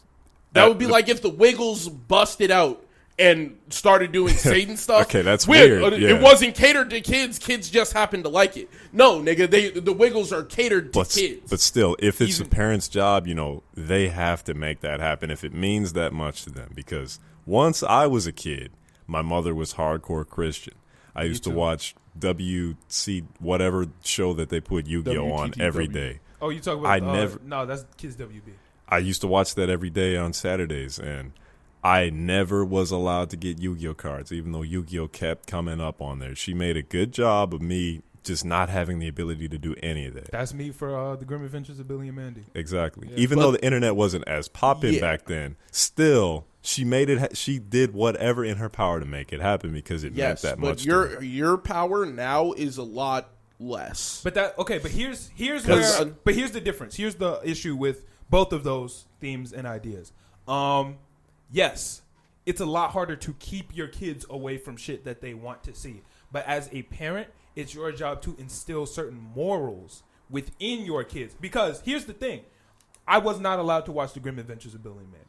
that would be like if the Wiggles busted out and started doing Satan stuff. Okay, that's weird. Yeah. It wasn't catered to kids. Kids just happened to like it. No, nigga, the Wiggles are catered to kids. But still, if it's a parent's job, they have to make that happen if it means that much to them. Because once I was a kid, my mother was hardcore Christian. I used to watch WC whatever show that they put Yu-Gi-Oh on every day. Oh, you talk about? No, that's Kids WB. I used to watch that every day on Saturdays, and I never was allowed to get Yu-Gi-Oh cards, even though Yu-Gi-Oh kept coming up on there. She made a good job of me just not having the ability to do any of that. That's me for the Grim Adventures of Billy and Mandy. Exactly. Yeah. Even though the internet wasn't as poppin' back then, still she made it. She did whatever in her power to make it happen because it meant that much. But your power now is a lot less. But here's the difference. Here's the issue with both of those themes and ideas. Yes, it's a lot harder to keep your kids away from shit that they want to see. But as a parent, it's your job to instill certain morals within your kids. Because here's the thing. I was not allowed to watch The Grim Adventures of Billy and Mandy.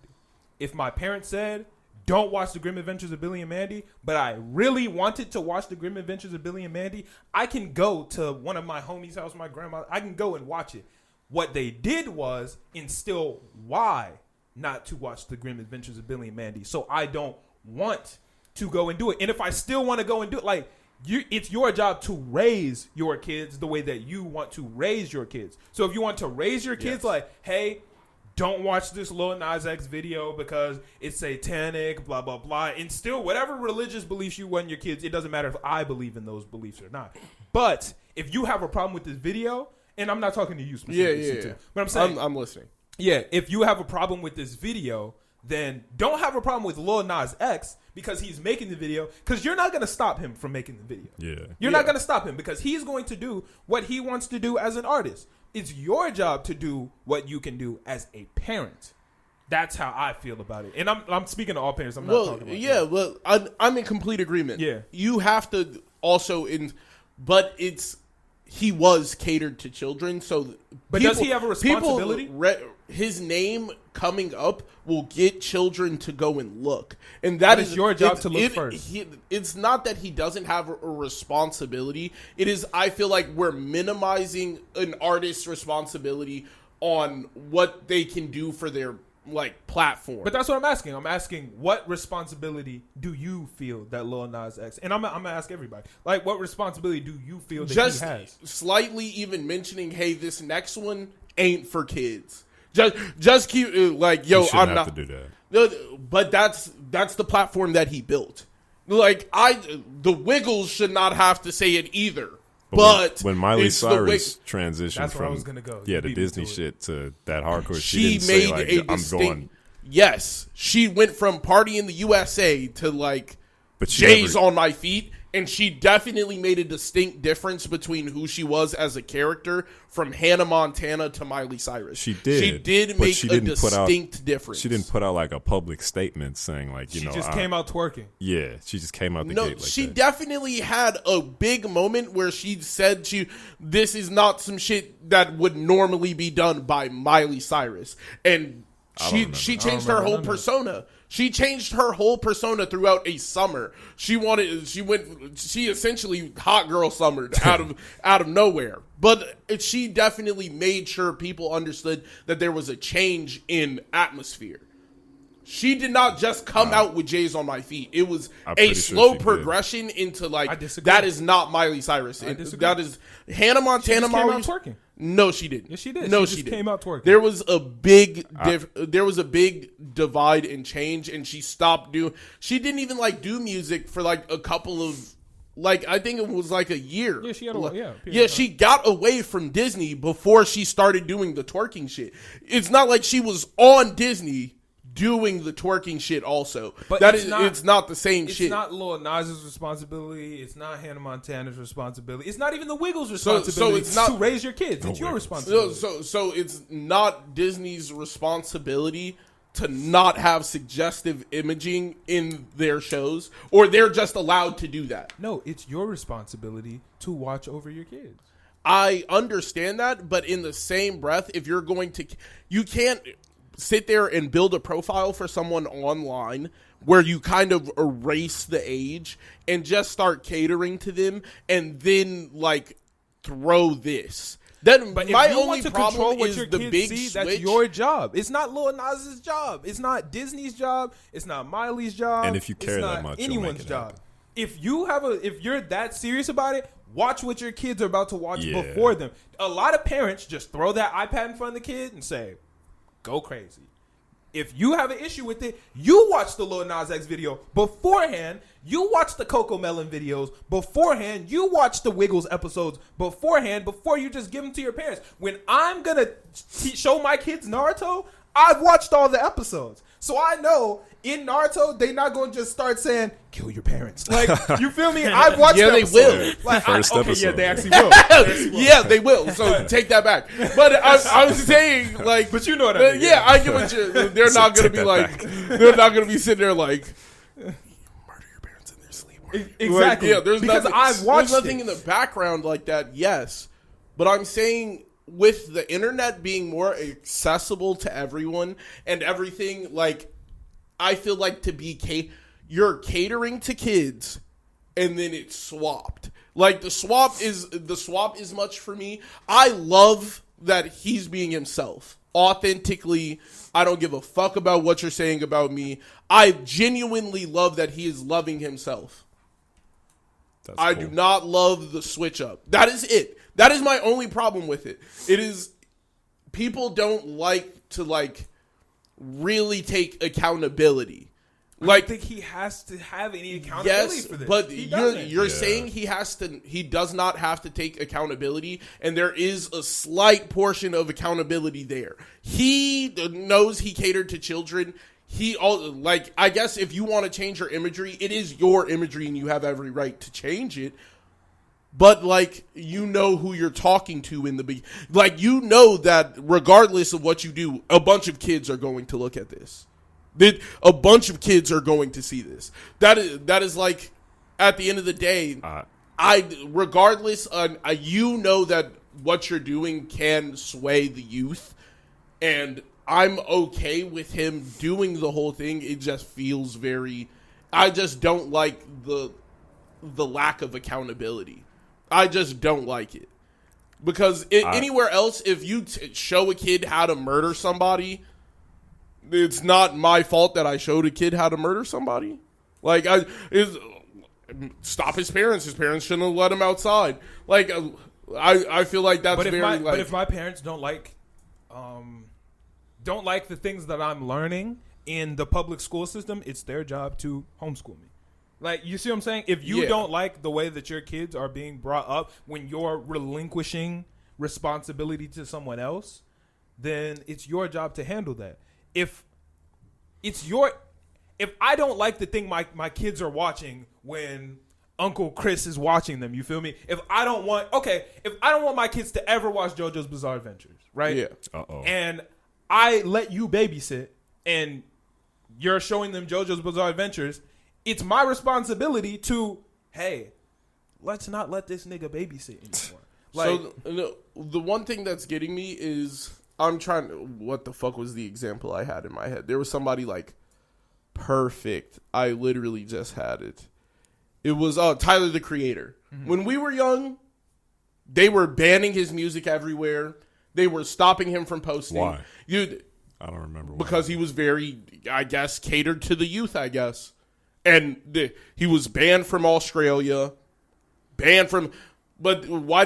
If my parents said, don't watch The Grim Adventures of Billy and Mandy, but I really wanted to watch The Grim Adventures of Billy and Mandy, I can go to one of my homies' house, my grandma. I can go and watch it. What they did was instill why not to watch The Grim Adventures of Billy and Mandy. So I don't want to go and do it. And if I still want to go and do it, it's your job to raise your kids the way that you want to raise your kids. So if you want to raise your kids hey, don't watch this Lil Nas X video because it's satanic, blah, blah, blah. Instill whatever religious beliefs you want in your kids. It doesn't matter if I believe in those beliefs or not. But if you have a problem with this video, and I'm not talking to you specifically, too, but I'm saying I'm listening. Yeah, if you have a problem with this video, then don't have a problem with Lil Nas X because he's making the video, because you're not going to stop him from making the video. Yeah. You're not going to stop him because he's going to do what he wants to do as an artist. It's your job to do what you can do as a parent. That's how I feel about it. And I'm speaking to all parents. I'm not talking about well, I'm in complete agreement. Yeah. You have to also but he was catered to children, so but does he have a responsibility? His name coming up will get children to go and look, and that is your job to look first. It's not that he doesn't have a responsibility. It is, I feel like we're minimizing an artist's responsibility on what they can do for their platform. But that's what I'm asking. I'm asking, what responsibility do you feel that Lil Nas X, and I'm gonna ask everybody, what responsibility do you feel that he has? Just slightly even mentioning, hey, this next one ain't for kids. Just keep I'm not to do that. But that's the platform that he built. The Wiggles should not have to say it either. But when Miley Cyrus transitioned from the Disney shit to that hardcore, she made I'm going. Yes, she went from Party in the USA to Jay's on my feet, and she definitely made a distinct difference between who she was as a character from Hannah Montana to Miley Cyrus. She did. She did make a distinct difference. She didn't put out a public statement saying she just came out twerking. Yeah, she just came out the gate she definitely had a big moment where she said this is not some shit that would normally be done by Miley Cyrus, and she changed her whole persona. She changed her whole persona throughout a summer. She essentially hot girl summered out of nowhere. But she definitely made sure people understood that there was a change in atmosphere. She did not just come out with Jay's on my feet. It was a slow progression into that is not Miley Cyrus. That is Hannah Montana. She came out twerking. No, she didn't. Yes, she did. No, she didn't. Came out twerking. There was a big divide and change, and she stopped doing. She didn't even do music for a couple of I think it was a year. Yeah, she had she got away from Disney before she started doing the twerking shit. It's not like she was on Disney doing the twerking shit also. But it's not the same shit. It's not Lil Nas' responsibility. It's not Hannah Montana's responsibility. It's not even the Wiggles' responsibility. So it's not to raise your kids. It's your responsibility. So it's not Disney's responsibility to not have suggestive imaging in their shows, or they're just allowed to do that. No, it's your responsibility to watch over your kids. I understand that, but in the same breath, if you're going to, you can't sit there and build a profile for someone online where you kind of erase the age and just start catering to them and then like throw this. Then but my if you only want to problem control what is your the kids big see, switch. that's your job. It's not Lil Nas's job. It's not Disney's job. It's not Miley's job. And if you care it's that not much, you'll anyone's make it job. happen. If you're that serious about it, watch what your kids are about to watch Yeah. before them. A lot of parents just throw that iPad in front of the kid and say, "Go crazy." If you have an issue with it, you watch the Lil Nas X video beforehand. You watch the Coco Melon videos beforehand. You watch the Wiggles episodes beforehand before you just give them to your parents. When I'm going to show my kids Naruto, I've watched all the episodes. So I know in Naruto, they're not going to just start saying, "Kill your parents." Like, you feel me? I've watched Yeah, they episodes. will. Like, First okay, episode. yeah, they actually will. Yeah, they will. So take that back. But I was saying, like, But you know what I mean. Yeah, I get what you. They're So not gonna take be that like. back. They're not gonna be sitting there like. Murder your parents in their sleep. Exactly. Yeah, there's because nothing, I've watched there's nothing it. in the background like that. Yes, but I'm saying with the internet being more accessible to everyone and everything, like I feel like to be you're catering to kids, and then it's swapped. Like the swap is much for me. I love that he's being himself. Authentically, I don't give a fuck about what you're saying about me. I genuinely love that he is loving himself. That's I cool. do not love the switch up. That is it. That is my only problem with it. It is people don't like to like really take accountability. I think he has to have any accountability Yes, for this. but He you're doesn't. saying he does not have to take accountability, and there is a slight portion of accountability there. He knows he catered to children. I guess if you want to change your imagery, it is your imagery and you have every right to change it. But like, you know who you're talking to in the beginning. Like, you know that regardless of what you do, a bunch of kids are going to look at this. A bunch of kids are going to see this. That is like, at the end of the day, regardless, you know that what you're doing can sway the youth, and I'm okay with him doing the whole thing. It just feels I just don't like the lack of accountability. I just don't like it. Because anywhere else, if you show a kid how to murder somebody, it's not my fault that I showed a kid how to murder somebody. Like, stop his parents. His parents shouldn't have let him outside. Like, I feel like that's but if my parents don't like the things that I'm learning in the public school system, it's their job to homeschool me. Like, you see what I'm saying? If you don't like the way that your kids are being brought up when you're relinquishing responsibility to someone else, then it's your job to handle that. If I don't like the thing my kids are watching when Uncle Chris is watching them, you feel me? If I don't want my kids to ever watch JoJo's Bizarre Adventures, right? Yeah. Uh-oh. And I let you babysit and you're showing them JoJo's Bizarre Adventures, it's my responsibility to, hey, let's not let this nigga babysit anymore. Like, so the one thing that's getting me is what the fuck was the example I had in my head? There was somebody like perfect. I literally just had it. It was Tyler, the Creator. Mm-hmm. When we were young, they were banning his music everywhere. They were stopping him from posting. Why? I don't remember. Because he was very, I guess, catered to the youth, I guess. And he was banned from Australia. But when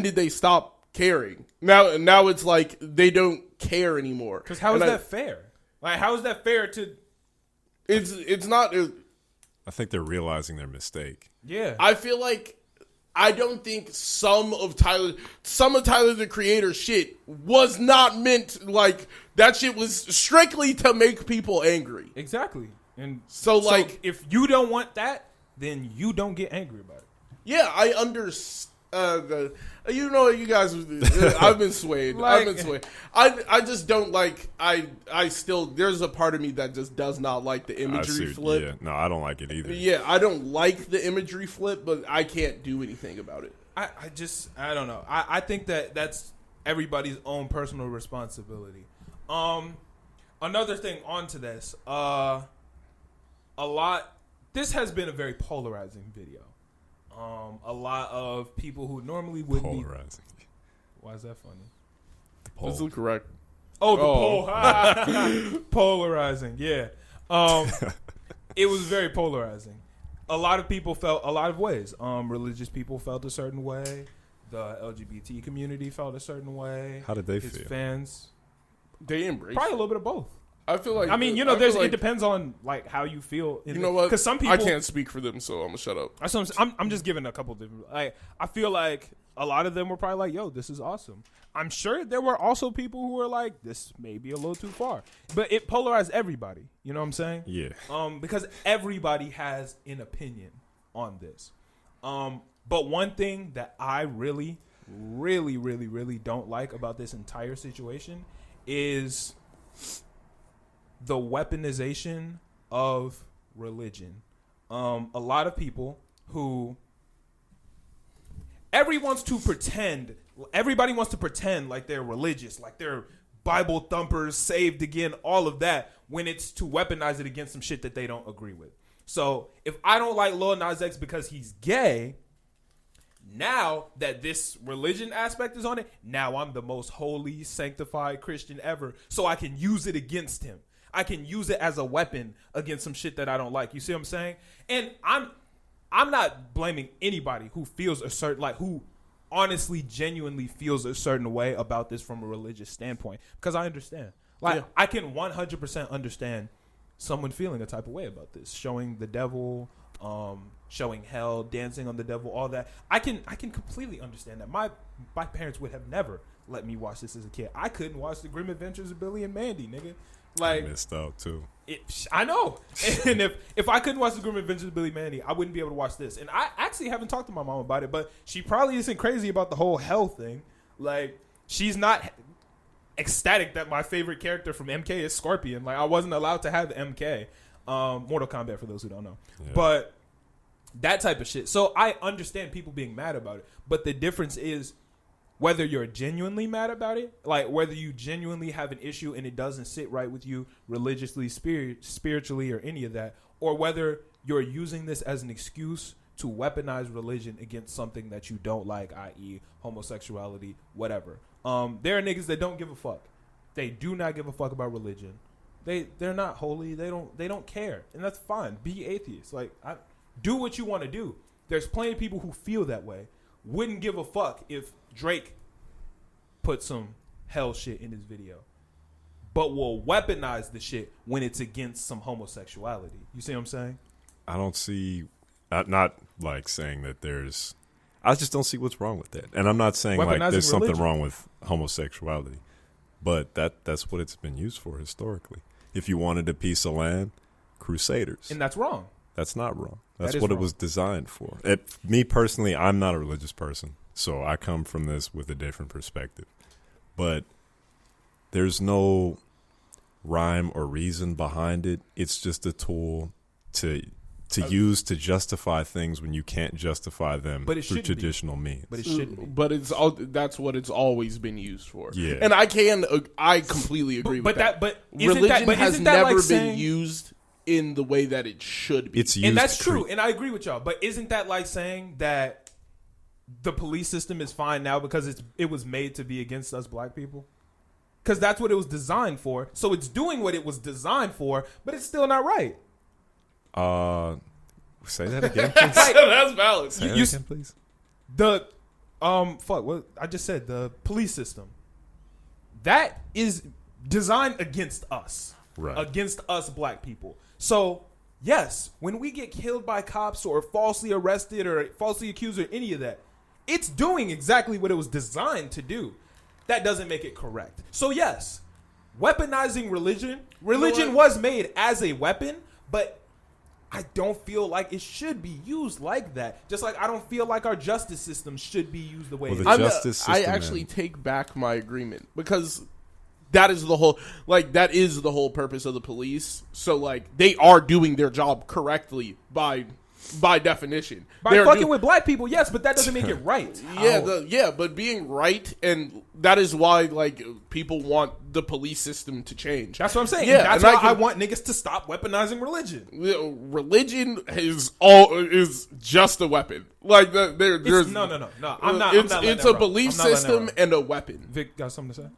did they stop caring? Now it's like they don't care anymore. Because how is that fair? Like, how is that fair to... It's not... I think they're realizing their mistake. Yeah. I feel like I don't think some of Tyler the Creator shit was not meant, like, that shit was strictly to make people angry. Exactly. And so like, if you don't want that, then you don't get angry about it. Yeah, I understand. You guys, I've been swayed. I just don't like, I still, there's a part of me that just does not like the imagery flip. Yeah, no, I don't like it either. Yeah, I don't like the imagery flip, but I can't do anything about it. I don't know. I think that's everybody's own personal responsibility. Another thing onto this. This has been a very polarizing video. A lot of people who normally would be polarizing. Why is that funny? This is correct. Poll. Polarizing. Yeah. It was very polarizing. A lot of people felt a lot of ways. Religious people felt a certain way. The LGBT community felt a certain way. How did they His feel? Fans, they embrace probably a little bit of both. I feel like. It depends on like how you feel. You know what? Because some people, I can't speak for them, so I'm gonna shut up. I'm just giving a couple different. Like, I feel like a lot of them were probably like, "Yo, this is awesome." I'm sure there were also people who were like, "This may be a little too far," but it polarized everybody. You know what I'm saying? Yeah. Because everybody has an opinion on this. But one thing that I really, really, really, really don't like about this entire situation is the weaponization of religion. A lot of people who everybody wants to pretend like they're religious, like they're Bible thumpers, saved again, all of that, when it's to weaponize it against some shit that they don't agree with. So if I don't like Lil Nas X because he's gay, now that this religion aspect is on it, now I'm the most holy, sanctified Christian ever, so I can use it against him. I can use it as a weapon against some shit that I don't like. You see what I'm saying? And I'm not blaming anybody who feels a certain, like, who honestly, genuinely feels a certain way about this from a religious standpoint, because I understand. Like, I can 100% understand someone feeling a type of way about this, showing the devil, showing hell, dancing on the devil, all that. I can completely understand that. My parents would have never let me watch this as a kid. I couldn't watch The Grim Adventures of Billy and Mandy, nigga. Like, I missed out too. I know. And if I couldn't watch The Grim Adventures of Billy and Mandy, I wouldn't be able to watch this. And I actually haven't talked to my mom about it, but she probably isn't crazy about the whole hell thing. Like, she's not ecstatic that my favorite character from MK is Scorpion. Like, I wasn't allowed to have the MK. Mortal Kombat, for those who don't know. Yeah. But that type of shit. So I understand people being mad about it. But the difference is whether you're genuinely mad about it, like whether you genuinely have an issue and it doesn't sit right with you religiously, spiritually, or any of that, or whether you're using this as an excuse to weaponize religion against something that you don't like, i.e. homosexuality, whatever. There are niggas that don't give a fuck. They do not give a fuck about religion. They're not holy. They don't care, and that's fine. Be atheist. Like, do what you want to do. There's plenty of people who feel that way. Wouldn't give a fuck if Drake put some hell shit in his video, but will weaponize the shit when it's against some homosexuality. You see what I'm saying? I don't see, not like saying that there's, I just don't see what's wrong with that. And I'm not saying like there's something wrong with homosexuality, but that's what it's been used for historically. If you wanted a piece of land, Crusaders. And that's wrong. That's not wrong. That's what it was designed for. Me personally, I'm not a religious person, so I come from this with a different perspective. But there's no rhyme or reason behind it. It's just a tool to use to justify things when you can't justify them through traditional means. But it shouldn't be. But that's what it's always been used for. Yeah. And I completely agree with that. But religion has never like been used in the way that it should be. It's used, and that's true, and I agree with y'all. But isn't that like saying that the police system is fine now because it was made to be against us black people? Because that's what it was designed for. So it's doing what it was designed for, but it's still not right. Say that again, please. That's valid. Say that again, please. What I just said, the police system, that is designed against us, right? Against us black people. So yes, when we get killed by cops or falsely arrested or falsely accused or any of that, it's doing exactly what it was designed to do. That doesn't make it correct. So yes, weaponizing religion was made as a weapon, but I don't feel like it should be used like that. Just like I don't feel like our justice system should be used the way it is. I actually take back my agreement, because that is the whole purpose of the police. So like they are doing their job correctly by by definition. By fucking with black people, yes, but that doesn't make it right. Yeah, but being right, and that is why like people want the police system to change. That's what I'm saying. Yeah, that's why I want niggas to stop weaponizing religion. Religion is just a weapon. Like there's no. I'm not. It's a belief system and a weapon. Vic got something to say?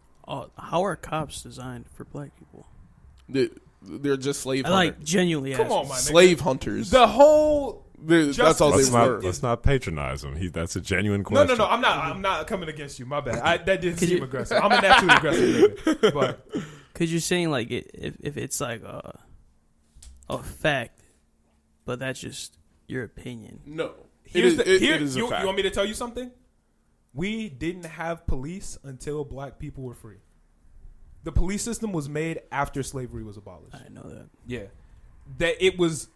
How are cops designed for black people? They're just slave hunters. Like genuinely, come on, my nigga. Slave hunters. The whole that's all they were. Let's not patronize him. That's a genuine question. No. I'm not coming against you. My bad. That didn't seem aggressive. I'm a naturally aggressive nigga. But because you're saying like if it's like a fact, but that's just your opinion. No, it is a fact. You want me to tell you something? We didn't have police until black people were free. The police system was made after slavery was abolished. I know that. Yeah. That it was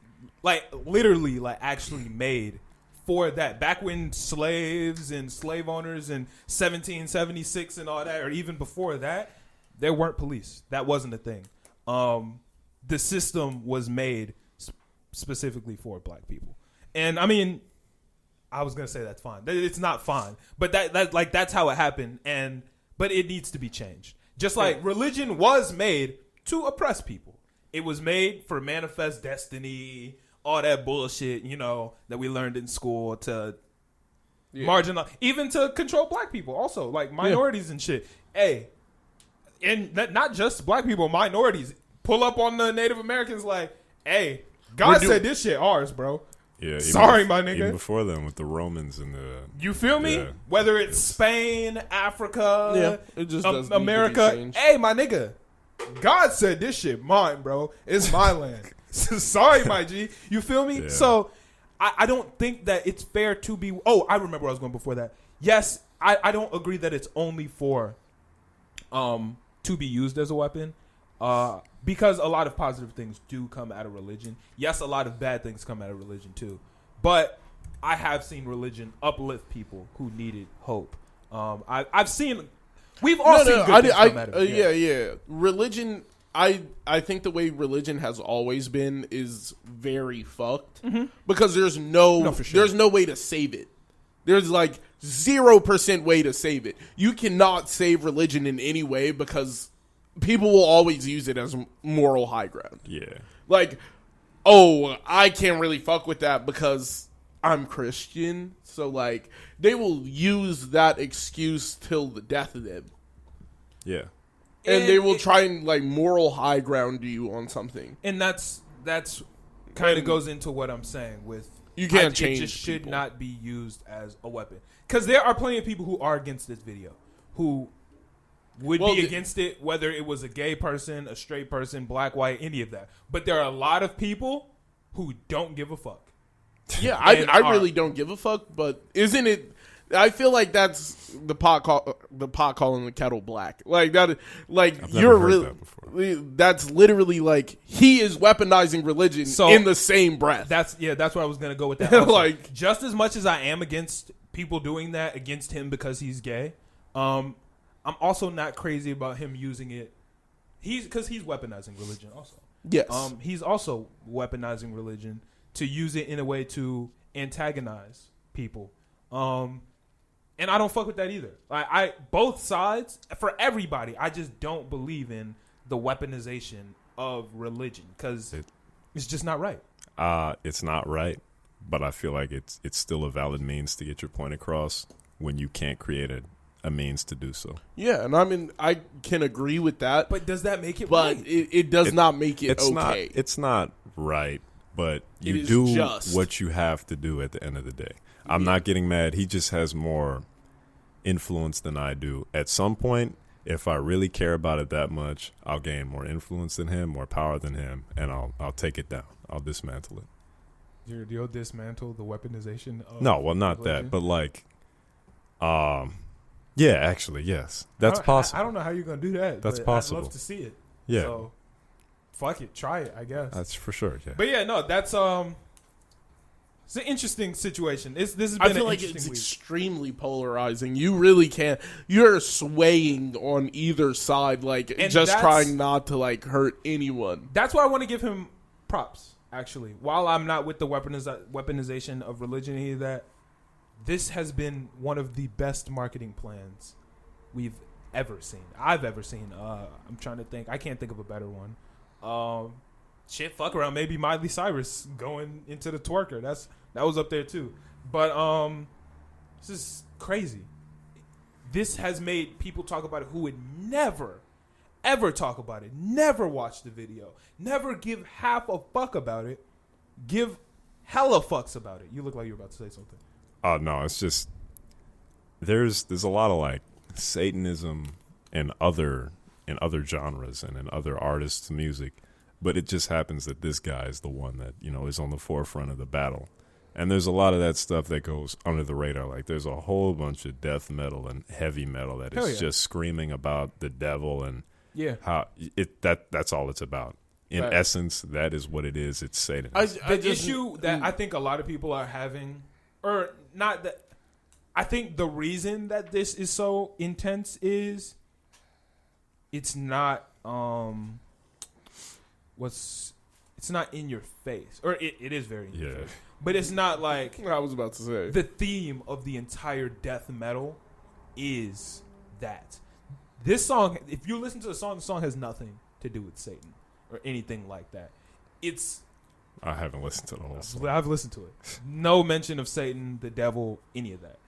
like literally like actually made for that. Back when slaves and slave owners in 1776 and all that, or even before that, there weren't police. That wasn't a thing. The system was made specifically for black people. And I mean, I was gonna say that's fine. It's not fine, but that's how it happened. But it needs to be changed. Just like religion was made to oppress people. It was made for manifest destiny, all that bullshit, that we learned in school to marginalize, even to control black people also, like minorities and shit. Hey, and not just black people, minorities. Pull up on the Native Americans like, hey, God said this shit ours, bro. Yeah, sorry, my nigga. Even before then, with the Romans and the... You feel me? Yeah. Whether it's Spain, Africa, it just America. Hey, my nigga. God said this shit mine, bro. It's my land. Sorry, my G. You feel me? Yeah. So, I don't think that it's fair to be... Oh, I remember where I was going before that. Yes, I don't agree that it's only for... to be used as a weapon. Because a lot of positive things do come out of religion. Yes, a lot of bad things come out of religion too. But I have seen religion uplift people who needed hope. I've seen... We've all seen good things come out of it. Yeah. Religion... I think the way religion has always been is very fucked. Mm-hmm. Because there's no way to save it. There's like 0% way to save it. You cannot save religion in any way because... people will always use it as moral high ground. Yeah. Like, oh, I can't really fuck with that because I'm Christian. So, like, they will use that excuse till the death of them. Yeah. And they will try and, like, moral high ground you on something. And that's kind of goes into what I'm saying with... You can't change it just should not be used as a weapon. Because there are plenty of people who are against this video. Who... would be against it, whether it was a gay person, a straight person, black, white, any of that. But there are a lot of people who don't give a fuck. Yeah, I really don't give a fuck, but isn't it... I feel like that's the pot calling the kettle black. Like that, like I've you're never heard that before. That's literally like he is weaponizing religion in the same breath. That's where I was gonna go with that. Like just as much as I am against people doing that against him because he's gay, I'm also not crazy about him using it. Because he's weaponizing religion also. Yes. He's also weaponizing religion to use it in a way to antagonize people. And I don't fuck with that either. Both sides, for everybody, I just don't believe in the weaponization of religion because it's just not right. It's not right, but I feel like it's still a valid means to get your point across when you can't create a means to do so. Yeah, and I mean, I can agree with that. But does that make it right? But it does not make it it's okay. It's not right, but you do what you have to do at the end of the day. I'm not getting mad. He just has more influence than I do. At some point, if I really care about it that much, I'll gain more influence than him, more power than him, and I'll take it down. I'll dismantle it. You'll dismantle the weaponization of not religion? That, but like, yeah, actually, yes. That's possible. I don't know how you're going to do that. That's possible. I'd love to see it. Yeah. So, fuck it. Try it, I guess. That's for sure, yeah. But yeah, no, that's, it's an interesting situation. This has been I feel like it's extremely polarizing. You really can't. You're swaying on either side, like, and just trying not to, like, hurt anyone. That's why I want to give him props. actually. While I'm not with the weaponization of religion, any of that, this has been one of the best marketing plans we've ever seen. I've ever seen. I'm trying to think. I can't think of a better one. Fuck around. Maybe Miley Cyrus going into the twerker. That was up there too. But this is crazy. This has made people talk about it who would never, ever talk about it. Never watch the video. Never give half a fuck about it. Give hella fucks about it. You look like you're about to say something. Oh no, it's just there's a lot of like Satanism in other genres and in other artists' music, but it just happens that this guy is the one that, you know, is on the forefront of the battle. And there's a lot of that stuff that goes under the radar. Like there's a whole bunch of death metal and heavy metal that is just screaming about the devil and how that's all it's about. In essence, that is what it is. It's Satanism. The issue that I think a lot of people are having, or not that, I think the reason that this is so intense is it's not it's not in your face, or it is very in your face. But it's not like I was about to say. The theme of the entire death metal is that. This song, if you listen to the song has nothing to do with Satan or anything like that. I haven't listened to the whole song. I've listened to it. No mention of Satan, the devil, any of that.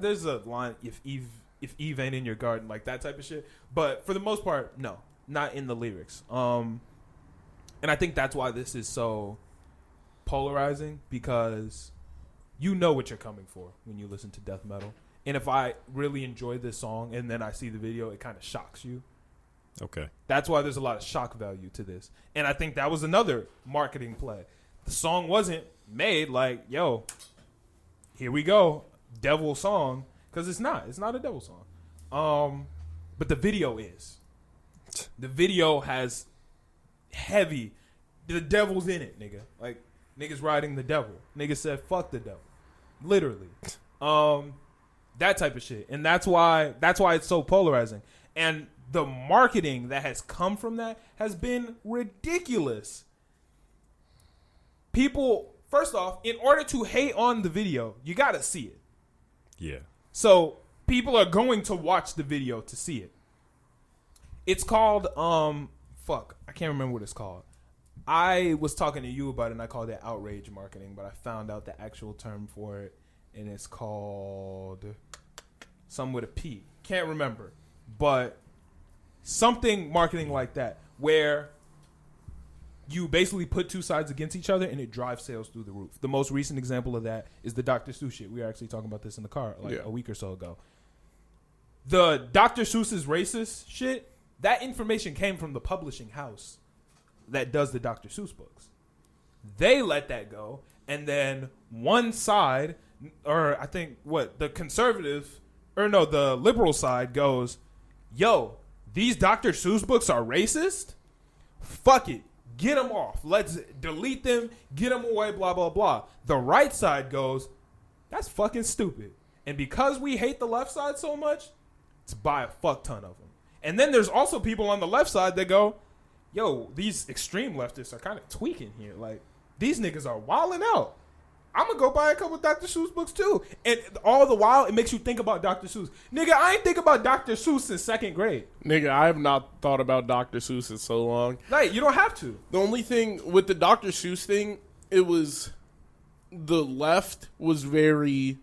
There's a line, if Eve ain't in your garden, like that type of shit. But for the most part, no, not in the lyrics. And I think that's why this is so polarizing, because you know what you're coming for when you listen to death metal. And if I really enjoy this song and then I see the video, it kind of shocks you. Okay. That's why there's a lot of shock value to this. And I think that was another marketing play. The song wasn't made like, yo, here we go, devil song, because it's not a devil song. But the video is. The video has heavy, the devil's in it, nigga. Like, niggas riding the devil. Niggas said, fuck the devil. Literally. That type of shit. And that's why it's so polarizing. And the marketing that has come from that has been ridiculous. People, first off, in order to hate on the video, you got to see it. Yeah. So people are going to watch the video to see it. It's called, I can't remember what it's called. I was talking to you about it, and I called it outrage marketing, but I found out the actual term for it, and it's called something with a P. Can't remember. But something marketing like that, where you basically put two sides against each other and it drives sales through the roof. The most recent example of that is the Dr. Seuss shit. We were actually talking about this in the car a week or so ago. The Dr. Seuss's racist shit, that information came from the publishing house that does the Dr. Seuss books. They let that go, and then one side, or I think the liberal side goes, yo, these Dr. Seuss books are racist? Fuck it. Get them off. Let's delete them. Get them away, blah, blah, blah. The right side goes, that's fucking stupid. And because we hate the left side so much, let's buy a fuck ton of them. And then there's also people on the left side that go, yo, these extreme leftists are kind of tweaking here. Like, these niggas are wilding out. I'm going to go buy a couple Dr. Seuss books too. And all the while, it makes you think about Dr. Seuss. Nigga, I ain't think about Dr. Seuss since second grade. Nigga, I have not thought about Dr. Seuss in so long. Like, you don't have to. The only thing with the Dr. Seuss thing, it was the left was very,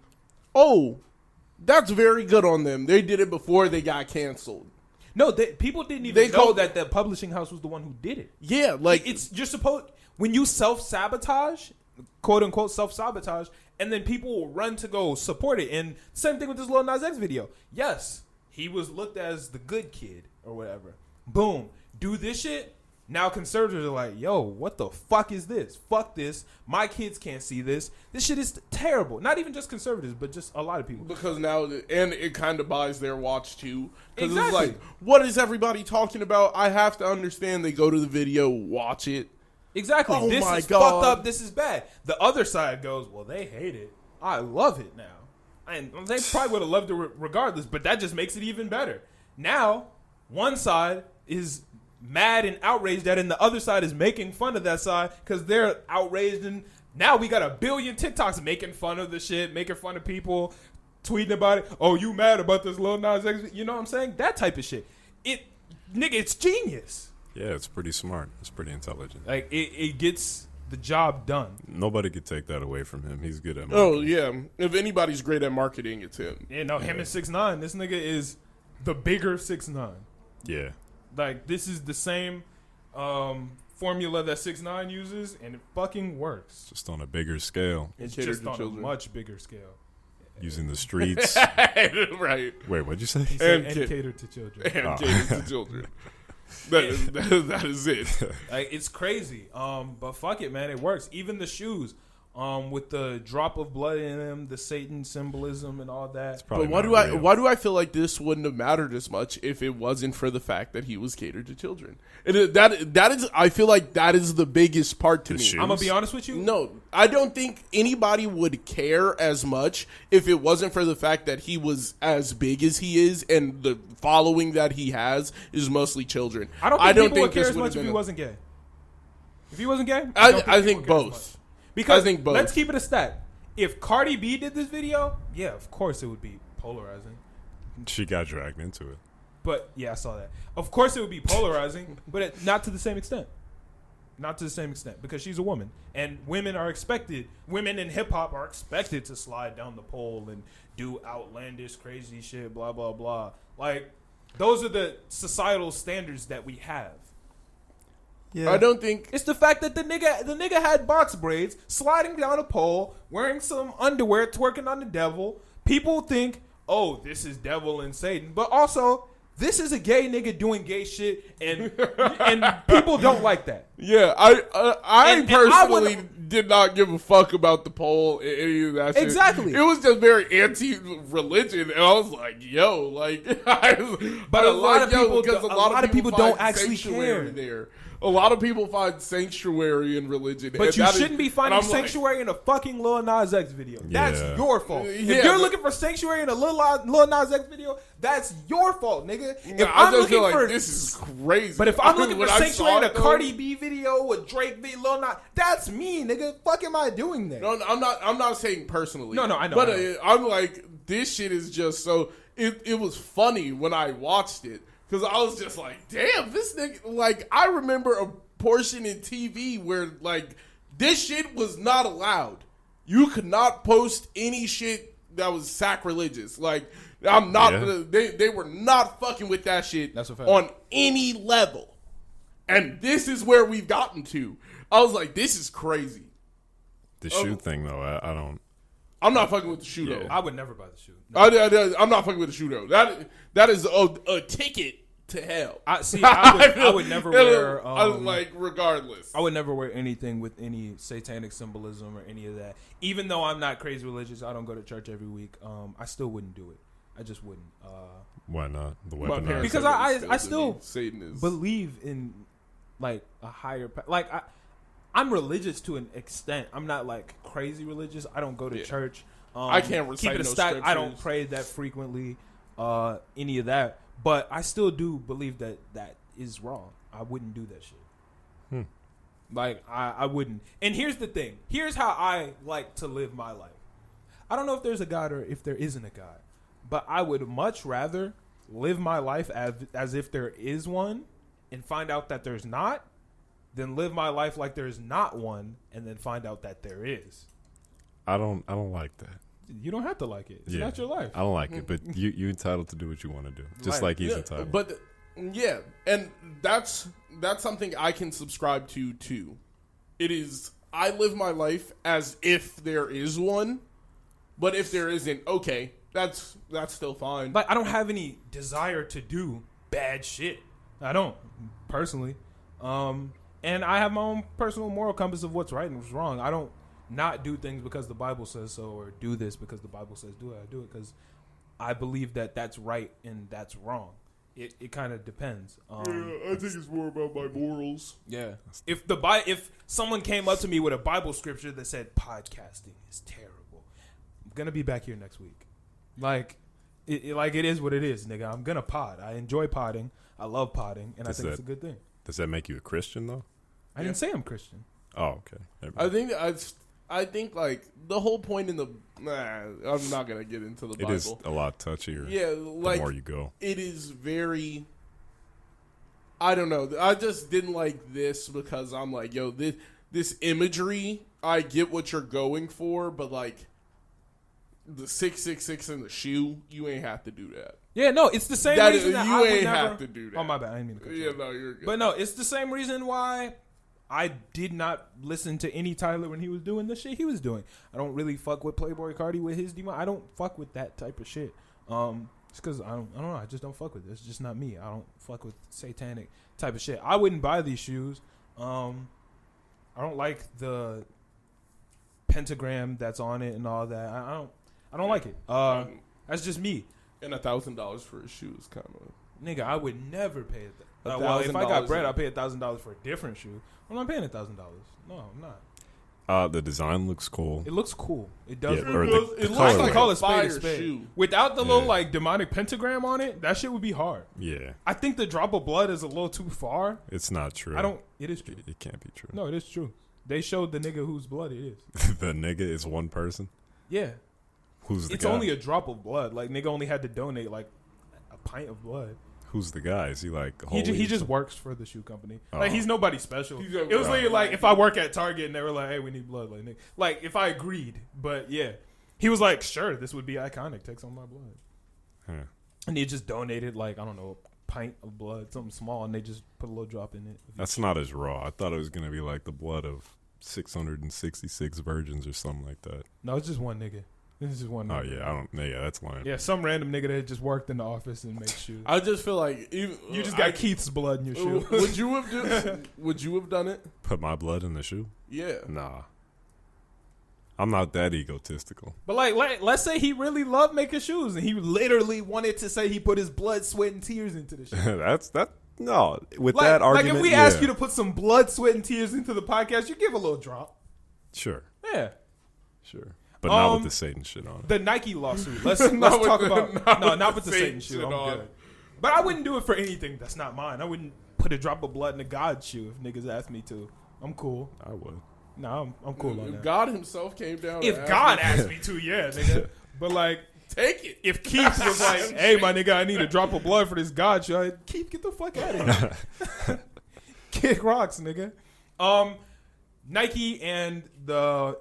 that's very good on them. They did it before they got canceled. No, people didn't even know that the publishing house was the one who did it. Yeah, like you're supposed, when you self-sabotage, quote unquote self-sabotage, and then people will run to go support it. And same thing with this Lil Nas X video. Yes, he was looked as the good kid or whatever. Boom, do this shit. Now conservatives are like, yo, what the fuck is this? Fuck this. My kids can't see this. This shit is terrible. Not even just conservatives, but just a lot of people. Because now, and it kind of buys their watch too. Because exactly. It's like, what is everybody talking about? I have to understand. They go to the video, watch it. Exactly. Oh this my is God. fucked up. This is bad. The other side goes, well, they hate it. I love it now. And they probably would have loved it regardless, but that just makes it even better. Now, one side is mad and outraged at it, and the other side is making fun of that side because they're outraged. And now we got 1 billion TikToks making fun of the shit, making fun of people, tweeting about it. Oh, you mad about this Lil Nas X? You know what I'm saying? That type of shit. Nigga, it's genius. Yeah, it's pretty smart. It's pretty intelligent. Like, it gets the job done. Nobody could take that away from him. He's good at marketing. Oh, yeah. If anybody's great at marketing, it's him. Yeah, no, him and 6ix9ine. This nigga is the bigger 6ix9ine. Yeah. Like, this is the same formula that 6ix9ine uses, and it fucking works. Just on a bigger scale. It's just on a much bigger scale. Using the streets. Right. Wait, what'd you say? And cater to children. And cater to children. That is it. Like, it's crazy. But fuck it, man. It works. Even the shoes. With the drop of blood in them, the Satan symbolism and all that. But why do I feel like this wouldn't have mattered as much if it wasn't for the fact that he was catered to children? That is, I feel like that is the biggest part to me. I'm gonna be honest with you. No, I don't think anybody would care as much if it wasn't for the fact that he was as big as he is, and the following that he has is mostly children. I don't think people would care as much if he wasn't gay. If he wasn't gay, I think both. Because let's keep it a stat. If Cardi B did this video, yeah, of course it would be polarizing. She got dragged into it. But, yeah, I saw that. Of course it would be polarizing, but not to the same extent. Not to the same extent, because she's a woman. And women in hip-hop are expected to slide down the pole and do outlandish, crazy shit, blah, blah, blah. Like, those are the societal standards that we have. Yeah. I don't think it's the fact that the nigga had box braids, sliding down a pole, wearing some underwear, twerking on the devil. People think, oh, this is devil and Satan, but also this is a gay nigga doing gay shit, and people don't like that. Yeah, I personally did not give a fuck about the pole, any of that shit. Exactly. It was just very anti-religion, and I was like, yo, like, but a lot of people don't actually care. There. A lot of people find sanctuary in religion. But you shouldn't be finding sanctuary in a fucking Lil Nas X video. Yeah. That's your fault. Yeah, if you're looking for sanctuary in a Lil Nas X video, that's your fault, nigga. I just feel like this is crazy. But if I'm looking for sanctuary in a Cardi B video, a Drake video, Lil Nas, that's me, nigga. Fuck am I doing there? No, I'm not saying personally. No, I know. But I'm like, this shit is just so... It was funny when I watched it. Because I was just like, damn, this nigga, like, I remember a portion in TV where, like, this shit was not allowed. You could not post any shit that was sacrilegious. Like, I'm not, they were not fucking with that shit on any level. And this is where we've gotten to. I was like, this is crazy. The shoe thing, though, I don't. I'm not fucking with the shoe, though. I would never buy the shoe. No. I'm not fucking with the shoe, though. That is a ticket to hell. I would never wear. Like, regardless, I would never wear anything with any satanic symbolism or any of that. Even though I'm not crazy religious, I don't go to church every week. I still wouldn't do it. I just wouldn't. Why not? The weaponized. Because I still believe in like a higher. Like I'm religious to an extent. I'm not like crazy religious. I don't go to church. I can't recite no scriptures. I don't pray that frequently. Any of that. But I still do believe that is wrong. I wouldn't do that shit. Like, I wouldn't. And here's the thing. Here's how I like to live my life. I don't know if there's a God or if there isn't a God. But I would much rather live my life as if there is one and find out that there's not than live my life like there's not one and then find out that there is. I don't like that. You don't have to like it. It's not your life. I don't like it, but you're entitled to do what you want to do, just like he's entitled. But and that's something I can subscribe to too. It is I live my life as if there is one, but if there isn't, okay, that's still fine. Like I don't have any desire to do bad shit. I don't personally, and I have my own personal moral compass of what's right and what's wrong. I don't. Not do things because the Bible says so, or do this because the Bible says do it. I do it because I believe that that's right and that's wrong. It kind of depends. I think it's more about my morals. Yeah. If someone came up to me with a Bible scripture that said podcasting is terrible, I'm gonna be back here next week. Like it is what it is, nigga. I'm gonna pod. I enjoy podding. I love podding, and I think it's a good thing. Does that make you a Christian though? I didn't say I'm Christian. Oh, okay. I think like the whole point in the I'm not gonna get into the Bible. It is a lot touchier. Yeah, like the more you go, it is very. I don't know. I just didn't like this because I'm like, yo, this imagery. I get what you're going for, but like the 666 in the shoe, you ain't have to do that. Yeah, no, it's the same reason that you I ain't would never have to do that. Oh my bad, I didn't mean to cut you off. No, you're good. But no, it's the same reason why I did not listen to any Tyler when he was doing the shit he was doing. I don't really fuck with Playboi Carti with his demon. I don't fuck with that type of shit. It's because I don't know. I just don't fuck with it. It's just not me. I don't fuck with satanic type of shit. I wouldn't buy these shoes. I don't like the pentagram that's on it and all that. I don't like it. That's just me. And $1,000 for a shoe is kind of nigga. I would never pay it. Well, if I got bread, I'll pay $1,000 for a different shoe. I'm not paying $1,000. No, I'm not. The design looks cool. It looks cool. It does. Yeah, it looks like call a spade. Shoe. Without the little like demonic pentagram on it, that shit would be hard. Yeah. I think the drop of blood is a little too far. It's not true. It is true. It can't be true. No, it is true. They showed the nigga whose blood it is. The nigga is one person. Yeah. Who's the guy? It's only a drop of blood. Like nigga only had to donate like a pint of blood. Who's the guy? Is he like he just works for the shoe company. Like he's nobody special. It was like if I work at Target and they were like, "Hey, we need blood," like if I agreed. But yeah, he was like, "Sure, this would be iconic. Take some of my blood." Huh. And he just donated like I don't know a pint of blood, something small, and they just put a little drop in it. That's not as raw. I thought it was gonna be like the blood of 666 virgins or something like that. No, it's just one nigga. This is just one. Oh yeah, that's lame. Yeah, some random nigga that just worked in the office and made shoes. I just feel like you just got Keith's blood in your shoe. Would you have done it? Put my blood in the shoe? Yeah. Nah. I'm not that egotistical. But like let's say he really loved making shoes and he literally wanted to say he put his blood, sweat, and tears into the shoe. No. With that argument, like if we ask you to put some blood, sweat, and tears into the podcast, you give a little drop. Sure. Yeah. Sure. But not with the Satan shit on it. The Nike lawsuit. Let's talk about not with the Satan shit. I'm good. But I wouldn't do it for anything that's not mine. I wouldn't put a drop of blood in a God shoe if niggas asked me to. I'm cool. I would. No, I'm cool on that. If God himself came down. If God asked me to, yeah, nigga. But like, take it. If Keith was like, "Hey, my nigga, I need a drop of blood for this God shoe," I'd, Keith, get the fuck out of here. Kick rocks, nigga. Nike and the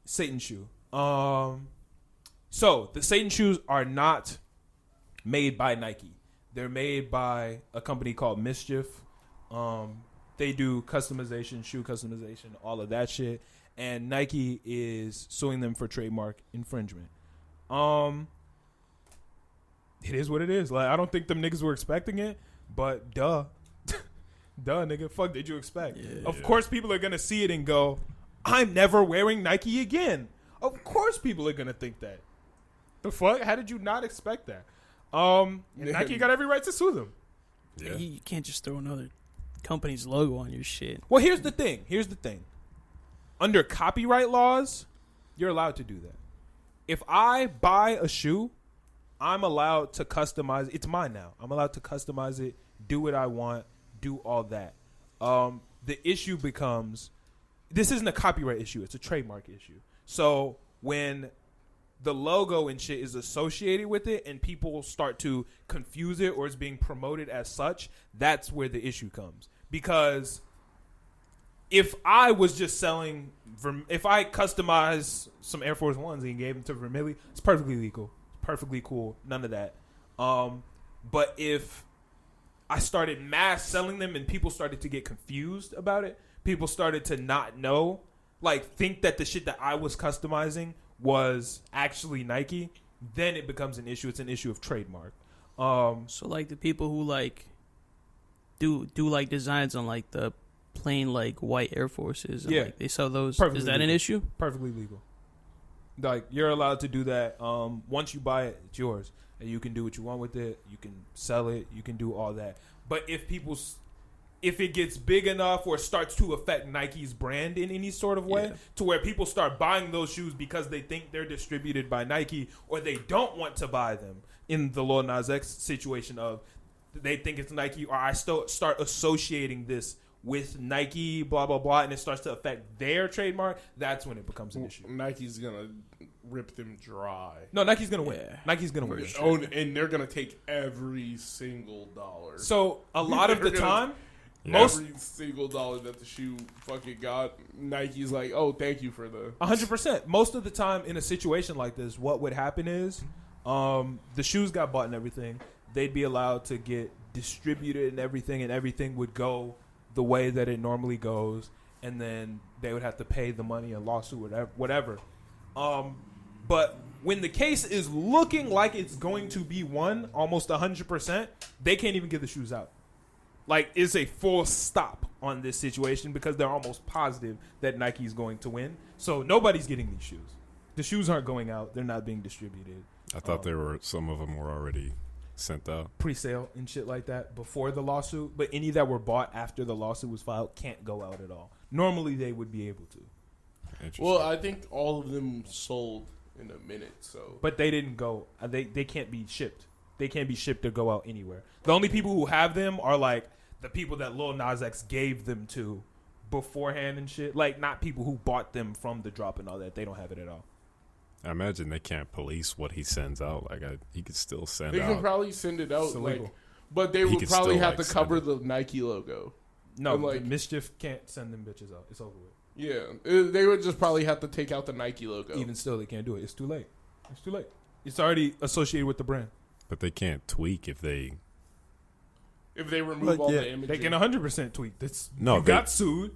Satan shoe. So the Satan shoes are not made by Nike. They're made by a company called Mischief. They do customization, shoe customization, all of that shit. And Nike is suing them for trademark infringement. It is what it is. Like I don't think them niggas were expecting it, but duh, nigga, fuck did you expect? Yeah. Of course, people are gonna see it and go, "I'm never wearing Nike again." Of course people are going to think that. The fuck? How did you not expect that? And Nike got every right to sue them. Yeah. You can't just throw another company's logo on your shit. Well, here's the thing. Under copyright laws, you're allowed to do that. If I buy a shoe, I'm allowed to customize it. It's mine now. I'm allowed to customize it, do what I want, do all that. The issue becomes, this isn't a copyright issue. It's a trademark issue. So when the logo and shit is associated with it and people start to confuse it or it's being promoted as such, that's where the issue comes. Because if I was just selling, if I customized some Air Force Ones and gave them to Vermilly, it's perfectly legal. Perfectly cool. None of that. But if I started mass selling them and people started to get confused about it, people started to not know, like think that the shit that I was customizing was actually Nike, then it becomes an issue. It's an issue of trademark. So like the people who like do like designs on like the plain like white Air Forces, and, like, they sell those. Perfectly is that legal. An issue? Perfectly legal. Like you're allowed to do that. Once you buy it, it's yours, and you can do what you want with it. You can sell it. You can do all that. But if it gets big enough or starts to affect Nike's brand in any sort of way, to where people start buying those shoes because they think they're distributed by Nike or they don't want to buy them, in the Lil Nas X situation of they think it's Nike, or I still start associating this with Nike, blah, blah, blah, and it starts to affect their trademark, that's when it becomes an issue. Nike's going to rip them dry. No, Nike's going to win. Nike's going to win. And they're going to take every single dollar. So a lot of the time, every single dollar that the shoe fucking got, Nike's like, oh, thank you for the 100%. Most of the time in a situation like this, what would happen is the shoes got bought and everything. They'd be allowed to get distributed and everything would go the way that it normally goes, and then they would have to pay the money and lawsuit, whatever. But when the case is looking like it's going to be won almost 100%, they can't even get the shoes out. Like, it's a full stop on this situation because they're almost positive that Nike's going to win. So nobody's getting these shoes. The shoes aren't going out. They're not being distributed. I thought some of them were already sent out. Pre-sale and shit like that before the lawsuit. But any that were bought after the lawsuit was filed can't go out at all. Normally they would be able to. Well, I think all of them sold in a minute. So, but they didn't go. They can't be shipped. They can't be shipped or go out anywhere. The only people who have them are like the people that Lil Nas X gave them to beforehand and shit. Like, not people who bought them from the drop and all that. They don't have it at all. I imagine they can't police what he sends out. Like, he could still send out. They can probably send it out, but they would probably have to cover the Nike logo. No, Mischief can't send them bitches out. It's over with. Yeah, they would just probably have to take out the Nike logo. Even still, they can't do it. It's too late. It's already associated with the brand. But they can't tweak if they remove all the images. They can 100% tweak. You got sued.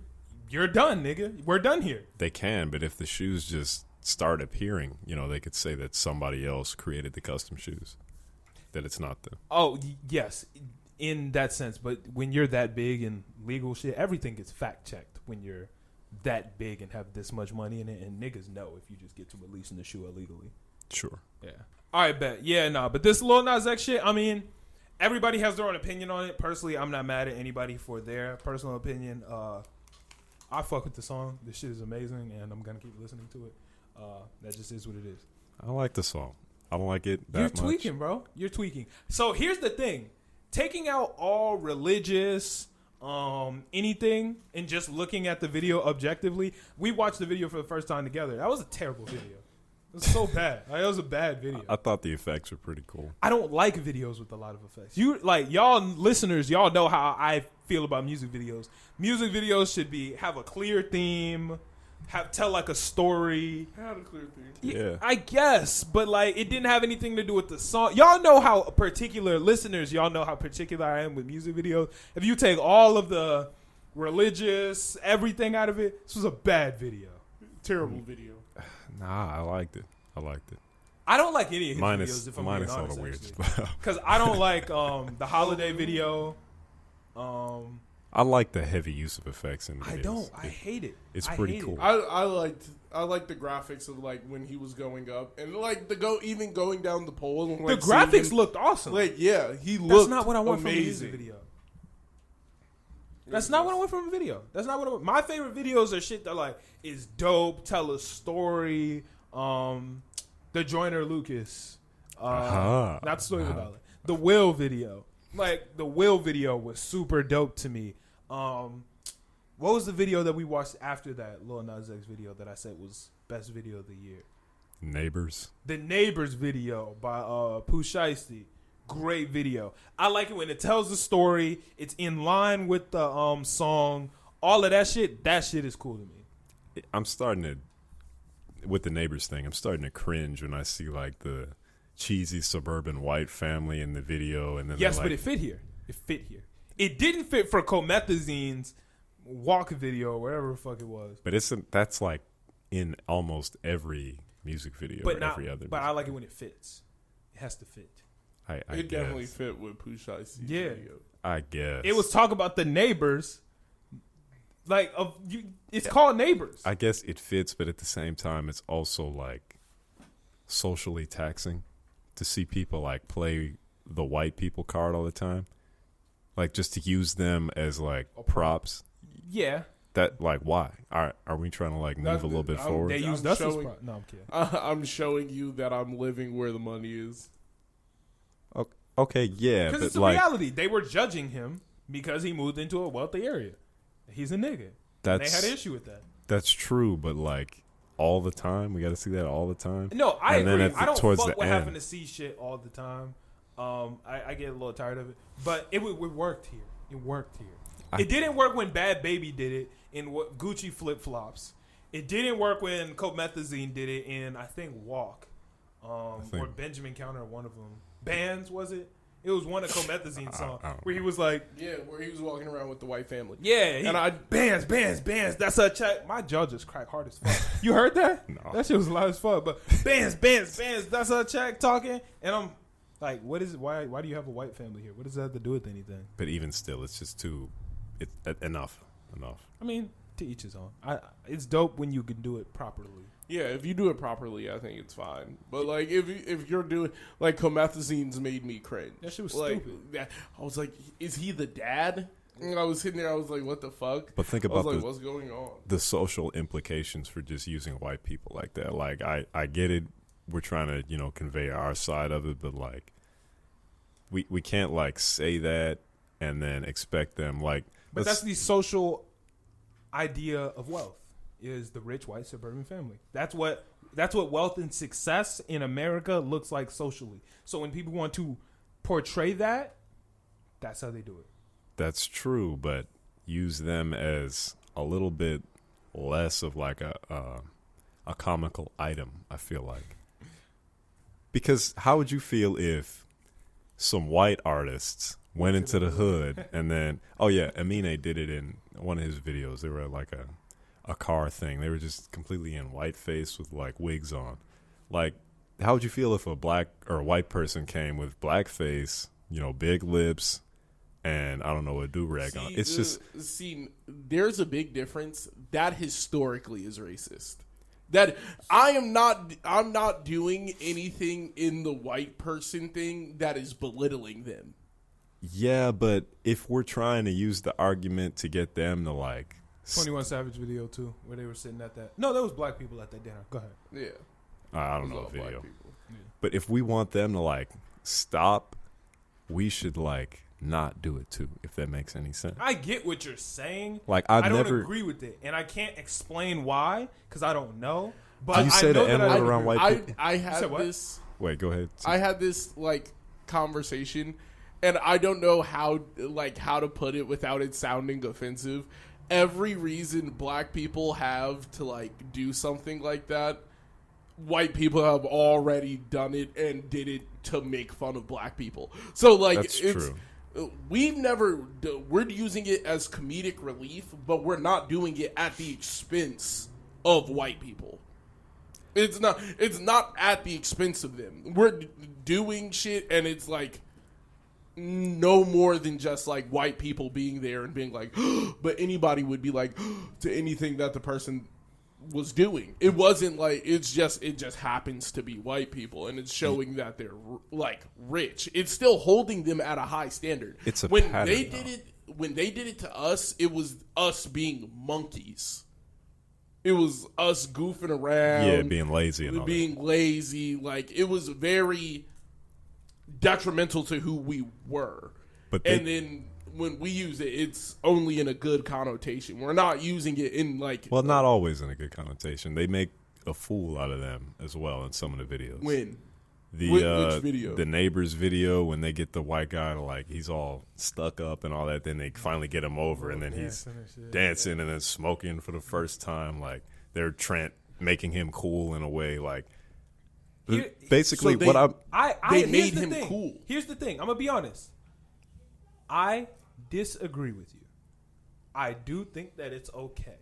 You're done, nigga. We're done here. They can, but if the shoes just start appearing, they could say that somebody else created the custom shoes, that it's not them. Oh, yes, in that sense. But when you're that big and legal shit, everything gets fact-checked when you're that big and have this much money in it, and niggas know if you just get to releasing the shoe illegally. Sure. Yeah. All right, bet. Yeah, nah. But this Lil Nas X shit, I mean, everybody has their own opinion on it. Personally, I'm not mad at anybody for their personal opinion. I fuck with the song. This shit is amazing, and I'm going to keep listening to it. That just is what it is. I like the song. I don't like it that much. You're tweaking, bro. You're tweaking. So here's the thing. Taking out all religious, anything, and just looking at the video objectively, we watched the video for the first time together. That was a terrible video. It was so bad. It was a bad video. I thought the effects were pretty cool. I don't like videos with a lot of effects. Y'all listeners, y'all know how I feel about music videos. Music videos should have a clear theme, tell like a story. It had a clear theme. Yeah. I guess, but it didn't have anything to do with the song. Y'all know how particular I am with music videos. If you take all of the religious, everything out of it, this was a bad video. Terrible video. Nah, I liked it. I don't like any of his videos, if I'm mine being is a honest, little weird. Because I don't like the holiday video. I like the heavy use of effects in videos. I don't. I hate it. It's pretty cool. I liked the graphics of when he was going up and even going down the pole. And, the graphics looked awesome. He looked. That's not what I want amazing. from a music video. That's not what I want from a video. That's not what I want. My favorite videos are shit that is dope, tell a story. The Joyner Lucas, not the story of the dollar. The Will video, the Will video was super dope to me. What was the video that we watched after that Lil Nas X video that I said was best video of the year? Neighbors. The Neighbors video by Pooh Shiesty. Great video. I like it when it tells the story. It's in line with the song. All of that shit. That shit is cool to me. I'm starting to, with the Neighbors thing, I'm starting to cringe when I see the cheesy suburban white family in the video, and then but it fit here. It didn't fit for Comethazine's walk video or whatever the fuck it was. But that's in almost every music video or every other. But I like it when it fits. It has to fit. It definitely fit with Pooh Shiesty's video. I guess it was talk about the neighbors. It's called Neighbors. I guess it fits, but at the same time, it's also socially taxing to see people play the white people card all the time, just to use them as props. Yeah. That why? Are we trying to move a little bit forward? They used us as props. No, I'm kidding. I'm showing you that I'm living where the money is. Okay, yeah, because it's a reality. They were judging him because he moved into a wealthy area. He's a nigga. They had an issue with that. That's true, but like all the time, we got to see that all the time. No, I agree. I don't fuck with having to see shit all the time. I get a little tired of it, but it worked here. It worked here. It didn't work when Bad Baby did it in Gucci flip flops. It didn't work when Comethazine did it in, I think, Walk. Or Benjamin Counter, one of them. Bands, was it? It was one of Comethazine's songs where he was like... Yeah, where he was walking around with the white family. Yeah. Bands, that's a check. My jaw just cracked hard as fuck. You heard that? No. That shit was loud as fuck. But bands, that's a check talking. And I'm like, what is it? Why do you have a white family here? What does that have to do with anything? But even still, it's just too... enough. I mean, to each his own. It's dope when you can do it properly. Yeah, if you do it properly, I think it's fine. But like, if you're doing like Comethazine's made me cringe. That shit was like, stupid. I was like, is he the dad? And I was sitting there, I was like, what the fuck? But think about what's going on? The social implications for just using white people like that. Like, I get it. We're trying to convey our side of it, but like, we can't like say that and then expect them like. But that's the social idea of wealth. Is the rich white suburban family. That's what wealth and success in America looks like socially. So when people want to portray that, that's how they do it. That's true, but use them as a little bit less of like a comical item, I feel like. Because how would you feel if some white artists went into the hood and then Amine did it in one of his videos. They were like a car thing. They were just completely in whiteface with like wigs on. Like, how would you feel if a black or a white person came with blackface, big lips, and I don't know, a do-rag on? It's there's a big difference. That historically is racist. That I'm not doing anything in the white person thing that is belittling them. Yeah, but if we're trying to use the argument to get them to like 21 Savage video too, where they were sitting at that. No, there was black people at that dinner. Go ahead. Yeah, I don't know the video. Yeah. But if we want them to like stop, we should like not do it too. If that makes any sense. I get what you're saying. Like I don't agree with it, and I can't explain why because I don't know. But you say the N-word around white people? I had this. Wait, go ahead. I had this like conversation, and I don't know how to put it without it sounding offensive. Every reason black people have to like do something like that, white people have already done it and did it to make fun of black people. So like that's true. We're using it as comedic relief, but we're not doing it at the expense of white people. It's not at the expense of them. We're doing shit and it's like no more than just like white people being there and being like, but anybody would be like to anything that the person was doing. It wasn't like it just happens to be white people and it's showing that they're like rich. It's still holding them at a high standard. It's a when pattern, when they did it to us, it was us being monkeys. It was us goofing around, being lazy and all being lazy. Like it was very detrimental to who we were. And then when we use it, it's only in a good connotation. We're not using it in like... Well, not always in a good connotation. They make a fool out of them as well in some of the videos. When? Which video? The Neighbors video, when they get the white guy to like, he's all stuck up and all that, then they finally get him over and then he's dancing and then smoking for the first time. Like, they're making him cool in a way like... Basically, so they made him cool. Here's the thing. I'm going to be honest. I disagree with you. I do think that it's okay.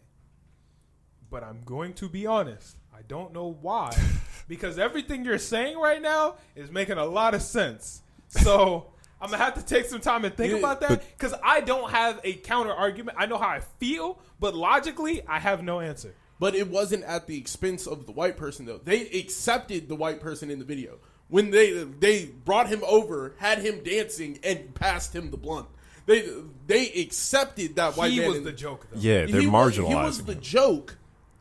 But I'm going to be honest. I don't know why. Because everything you're saying right now is making a lot of sense. So I'm going to have to take some time and think about that. Because I don't have a counter argument. I know how I feel. But logically, I have no answer. But it wasn't at the expense of the white person, though. They accepted the white person in the video. When they brought him over, had him dancing, and passed him the blunt. They accepted that white man. He was the joke, though. Yeah, they're marginalizing He was the joke,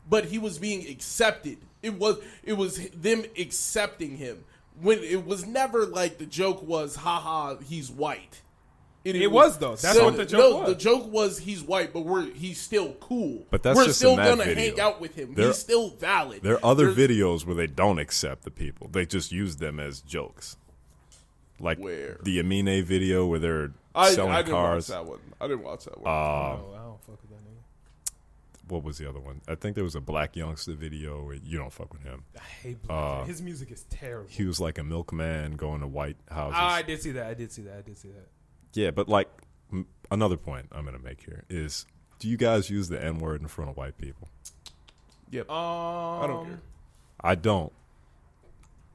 but he was being accepted. It was them accepting him. when it was never like the joke was, haha, he's white. It was though. That's what the joke was. The joke was he's white, but he's still cool. But that's we're just still in that gonna video. hang out with him. He's still valid. There are other videos where they don't accept the people. They just use them as jokes. Like the Amine video where they're selling cars. I didn't watch that one. I don't fuck with that nigga. What was the other one? I think there was a Black Youngster video where you don't fuck with him. I hate Black. His music is terrible. He was like a milkman going to white houses. I did see that. Yeah, but like another point I'm going to make here is, do you guys use the N-word in front of white people? Yep. I don't care. I don't,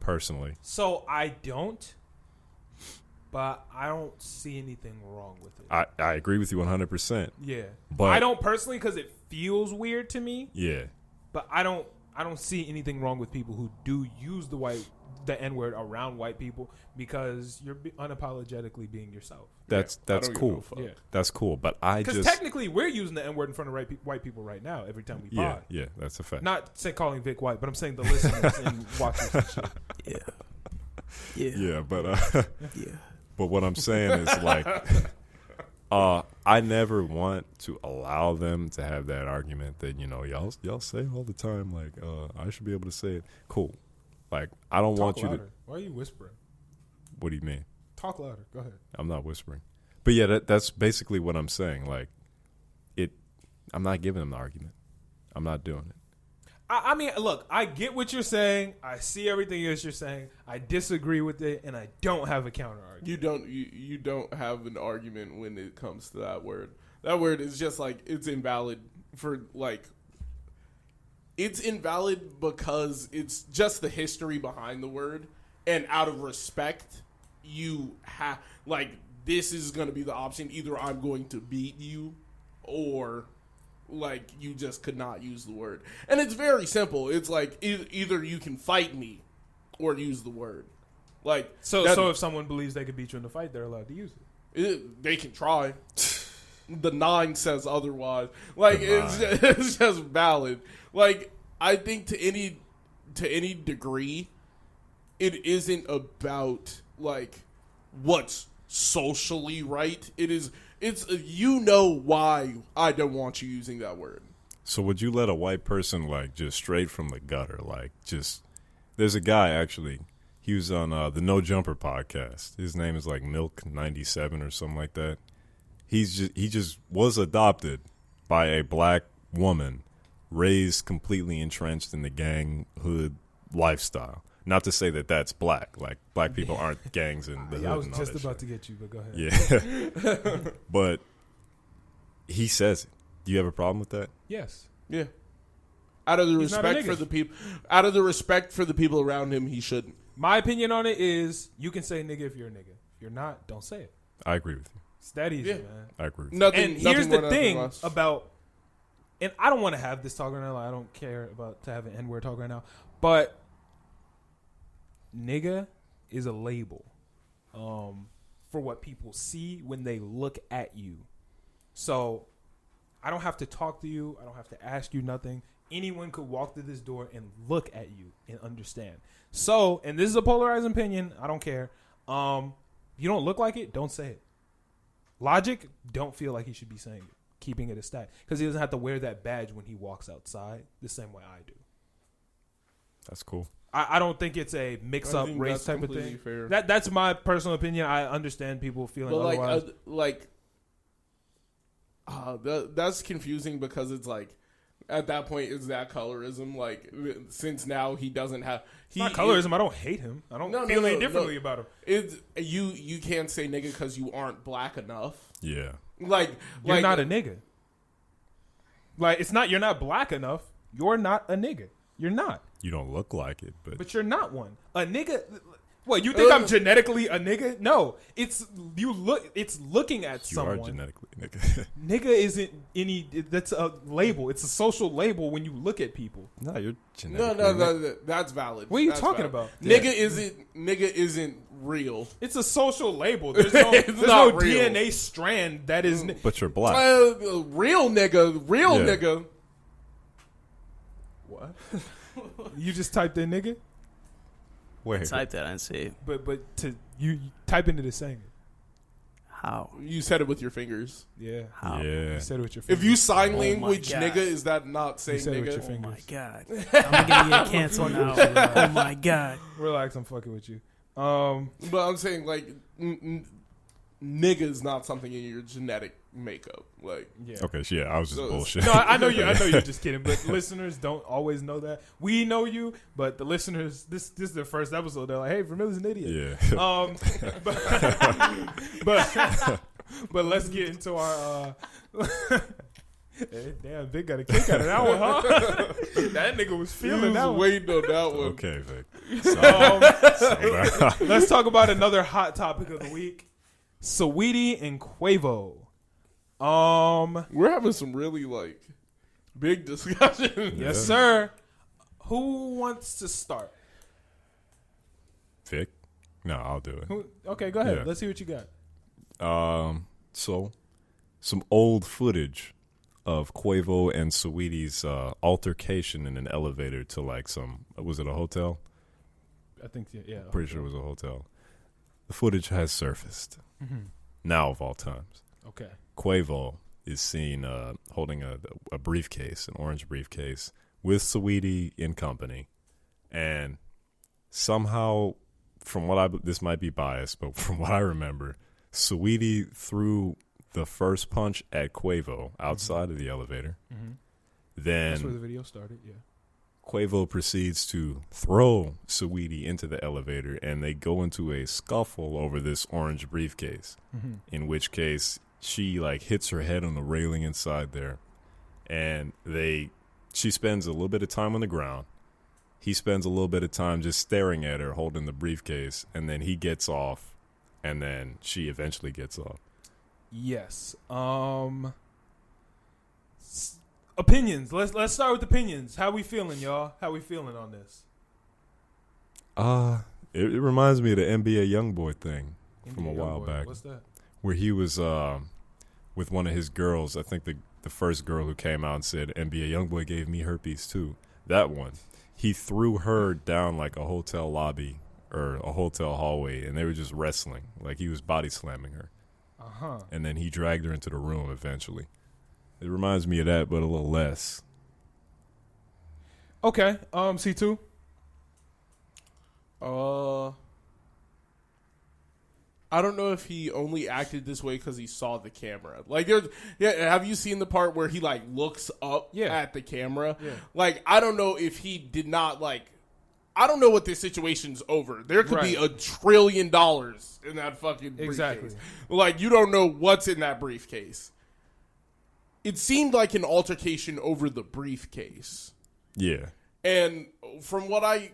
personally. So I don't, but I don't see anything wrong with it. I agree with you 100%. Yeah. But I don't personally because it feels weird to me. Yeah. But I don't see anything wrong with people who do use the N-word around white people because you're unapologetically being yourself. That's cool. Yeah. That's cool. But because technically we're using the N-word in front of white people right now every time we pod. Yeah, that's a fact. Not calling Vic white, but I'm saying the listeners and watchers and shit. Yeah, but but what I'm saying is like I never want to allow them to have that argument that, y'all say all the time like I should be able to say it. Cool. Like I don't want you to. Why are you whispering? What do you mean? Talk louder. Go ahead. I'm not whispering. But yeah, that's basically what I'm saying. Like I'm not giving them the argument. I'm not doing it. I mean, look, I get what you're saying. I see everything else you're saying. I disagree with it, and I don't have a counter argument. You don't have an argument when it comes to that word. That word is just like it's invalid for like. It's invalid because it's just the history behind the word, and out of respect, you have like this is going to be the option. Either I'm going to beat you, or like you just could not use the word. And it's very simple. It's like either you can fight me or use the word. Like so if someone believes they could beat you in a fight, they're allowed to use it. They can try. The 9 says otherwise. Like it's just valid. Like I think to any degree, it isn't about like what's socially right. It's why I don't want you using that word. So would you let a white person like just straight from the gutter, like just there's a guy actually, he was on the No Jumper podcast. His name is like Milk 97 or something like that. He just was adopted by a black woman, raised completely entrenched in the gang hood lifestyle. Not to say that that's black. Like, black people aren't gangs in the hood. I was and all just that about shit. to get you, but go ahead. Yeah. But he says it. Do you have a problem with that? Yes. Yeah. Out of the respect for the people, around him, he shouldn't. My opinion on it is you can say nigga if you're a nigga. If you're not, don't say it. I agree with you. It's that easy, man. I agree with you. Nothing, and here's nothing the thing about, and I don't want to have this talk right now. I don't care about to have an N-word talk right now. But nigga is a label for what people see when they look at you. So I don't have to talk to you. I don't have to ask you nothing. Anyone could walk through this door and look at you and understand. So, and this is a polarizing opinion. I don't care. You don't look like it, don't say it. Logic, don't feel like he should be saying it, keeping it a stat. Because he doesn't have to wear that badge when he walks outside the same way I do. That's cool. I don't think it's a mix-up race type of thing. Fair. That's my personal opinion. I understand people feeling otherwise. That's confusing because it's like, at that point, is that colorism? Like, since now he doesn't have... It's not colorism. I don't hate him. I don't feel any differently about him. You can't say nigga because you aren't black enough. Yeah. You're not a nigga. Like, it's not you're not black enough. You're not a nigga. You're not. You don't look like it, but you're not one. A nigga... What, you think I'm genetically a nigga? No. It's looking at someone. You are genetically a nigga. Nigga isn't any... That's a label. It's a social label when you look at people. No, you're genetically No, that's valid. What are you talking about? Yeah. Nigga isn't real. It's a social label. There's no DNA strand that is... But you're black. Real nigga. What? You just typed in nigga? Wait. I typed that and say it. But to you type into the saying it. How? You said it with your fingers. Yeah. How? Yeah. You said it with your fingers. If you sign language, God. nigga, is that not saying You said it with nigga? your Oh fingers. my god. I'm gonna get canceled now. Oh my god. Relax, I'm fucking with you. But I'm saying like nigga is not something in your genetic makeup. Like Yeah. Okay, yeah, I was just So- bullshit. No, I know you. I know you're just kidding, but listeners don't always know that. We know you, but the listeners, this is their first episode. They're like, "Hey, Vermil's an idiot." Yeah. But let's get into our. Damn, Vic got a kick out of that one, huh? That nigga was he feeling that was one. waiting on that one. Okay, Vic. Let's talk about another hot topic of the week: Saweetie and Quavo. We're having some really like big discussion. Yes, sir. Who wants to start? Vic? No, I'll do it. Okay, go ahead. Yeah. Let's see what you got. So some old footage of Quavo and Saweetie's altercation in an elevator to like was it a hotel? I think yeah. Pretty sure it was a hotel. The footage has surfaced. Mm-hmm. Now of all times. Okay. Quavo is seen holding a briefcase, an orange briefcase, with Saweetie in company. And somehow, this might be biased, but from what I remember, Saweetie threw the first punch at Quavo outside of the elevator. Mm-hmm. Then That's where the video started, yeah. Quavo proceeds to throw Saweetie into the elevator, and they go into a scuffle over this orange briefcase, in which case she like hits her head on the railing inside there, and she spends a little bit of time on the ground. He spends a little bit of time just staring at her holding the briefcase, and then he gets off, and then she eventually gets off. Yes. Opinions. Let's start with opinions. How we feeling, y'all? How we feeling on this? It reminds me of the NBA YoungBoy thing from a while back. What's that? Where he was with one of his girls. I think the first girl who came out and said, NBA YoungBoy gave me herpes too. That one. He threw her down like a hotel lobby or a hotel hallway, and they were just wrestling. Like he was body slamming her. Uh-huh. And then he dragged her into the room eventually. It reminds me of that, but a little less. Okay. C2? I don't know if he only acted this way because he saw the camera. Like, have you seen the part where he like looks up at the camera? Yeah. Like, I don't know if he did not like. I don't know what this situation's over. There could be $1 trillion in that fucking briefcase. Exactly. Like, you don't know what's in that briefcase. It seemed like an altercation over the briefcase. Yeah. And from what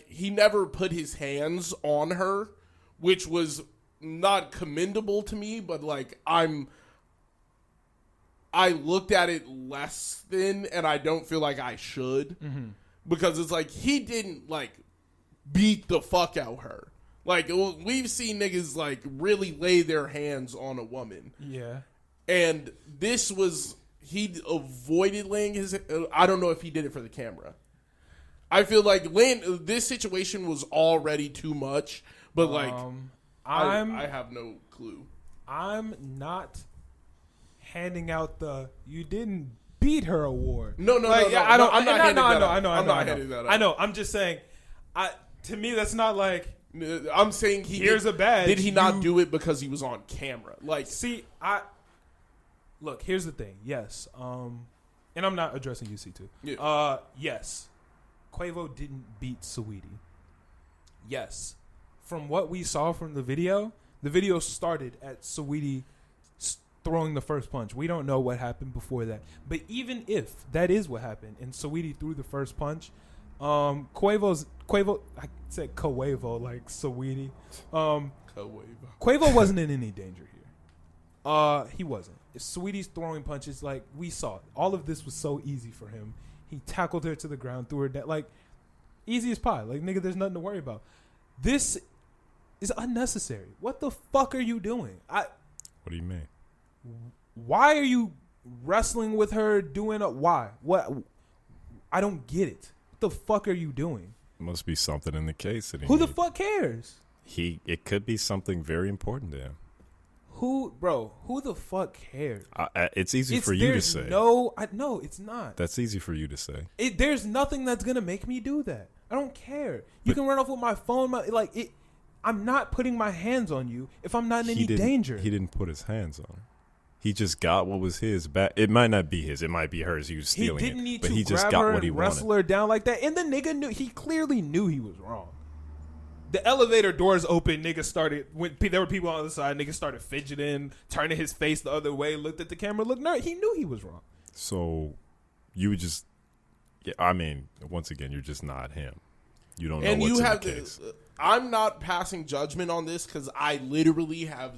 he never put his hands on her, which was not commendable to me, but like I looked at it less than, and I don't feel like I should, because it's like he didn't like beat the fuck out her. Like we've seen niggas like really lay their hands on a woman. Yeah. And this was, he avoided laying his, I don't know if he did it for the camera. I feel like this situation was already too much, but like, I have no clue. I'm not handing out the "you didn't beat her" award. No, I'm not handing that out. I'm not handing that out. I know. I'm just saying. To me, that's not like. I'm saying here's a badge. Did he not do it because he was on camera? Like, see, look. Here's the thing. Yes. And I'm not addressing UC2. Yeah. Yes. Quavo didn't beat Saweetie. Yes. From what we saw from the video started at Saweetie throwing the first punch. We don't know what happened before that. But even if that is what happened and Saweetie threw the first punch, Quavo, I said Qa-wavo like Saweetie. Quavo wasn't in any danger here. He wasn't. If Saweetie's throwing punches, like we saw, all of this was so easy for him. He tackled her to the ground, threw her down, like easy as pie. Like nigga, there's nothing to worry about. This is unnecessary. What the fuck are you doing? What do you mean? Why are you wrestling with her? Why? What? I don't get it. What the fuck are you doing? Must be something in the case. That Who the fuck cares? It could be something very important to him. Who the fuck cares? It's easy for you to say. No, it's not. That's easy for you to say. There's nothing that's gonna make me do that. I don't care. You can run off with my phone. I'm not putting my hands on you if I'm not in any danger. He didn't put his hands on her. He just got what was his back. It might not be his. It might be hers. He was stealing it. He didn't need but to he just grab got her what he and wanted. wrestle her down like that. And the nigga knew. He clearly knew he was wrong. The elevator doors open. Nigga started. When there were people on the other side, nigga started fidgeting, turning his face the other way, looked at the camera, looked nervous. He knew he was wrong. So you would just. Yeah, I mean, once again, you're just not him. You don't know what's in the case. I'm not passing judgment on this because I literally have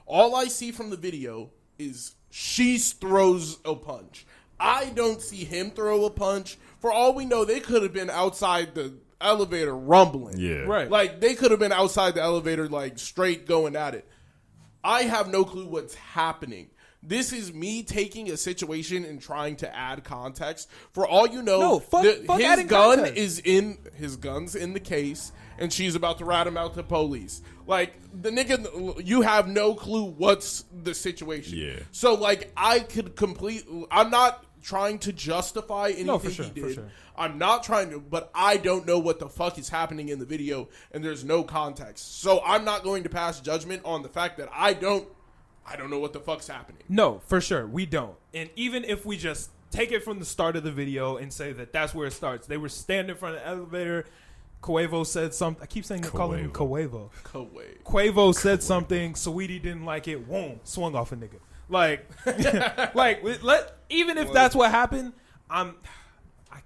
all I see from the video is she throws a punch. I don't see him throw a punch. For all we know, they could have been outside the elevator rumbling. Yeah. Right. Like, they could have been outside the elevator, like, straight going at it. I have no clue what's happening. This is me taking a situation and trying to add context. For all you know, his gun's in the case, and she's about to rat him out to police. Like, the nigga, you have no clue what's the situation. Yeah. So, like, I'm not trying to justify anything he did. For sure. I'm not trying to, but I don't know what the fuck is happening in the video, and there's no context. So I'm not going to pass judgment on the fact that I don't know what the fuck's happening. No, for sure. We don't. And even if we just take it from the start of the video and say that that's where it starts. They were standing in front of the elevator. Qa-wavo said something. I keep saying calling him Qa-wavo. Quavo said something. Saweetie didn't like it. Whoom, swung off a nigga. Like, even if that's what happened, I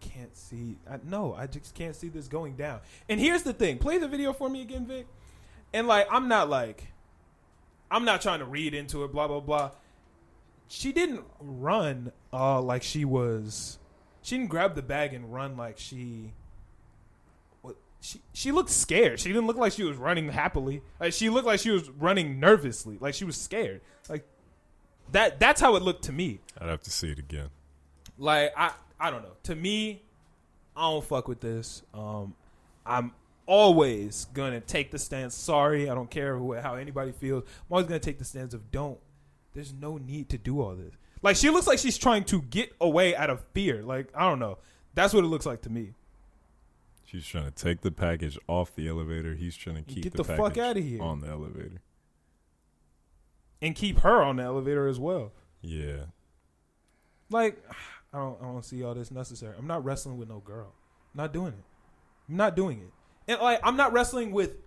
can't see. I just can't see this going down. And here's the thing. Play the video for me again, Vic. And I'm not trying to read into it, blah, blah, blah. She didn't run like she was. She didn't grab the bag and run like she. She looked scared. She didn't look like she was running happily. Like, she looked like she was running nervously. Like, she was scared. Like, that's how it looked to me. I'd have to see it again. Like, I don't know. To me, I don't fuck with this. I'm always going to take the stance. Sorry, I don't care how anybody feels. I'm always going to take the stance of don't. There's no need to do all this. Like, she looks like she's trying to get away out of fear. Like, I don't know. That's what it looks like to me. She's trying to take the package off the elevator. He's trying to keep the package fuck out of here on the elevator. And keep her on the elevator as well. Yeah. Like, I don't see all this necessary. I'm not wrestling with no girl. I'm not doing it. I'm not doing it. And I'm not wrestling with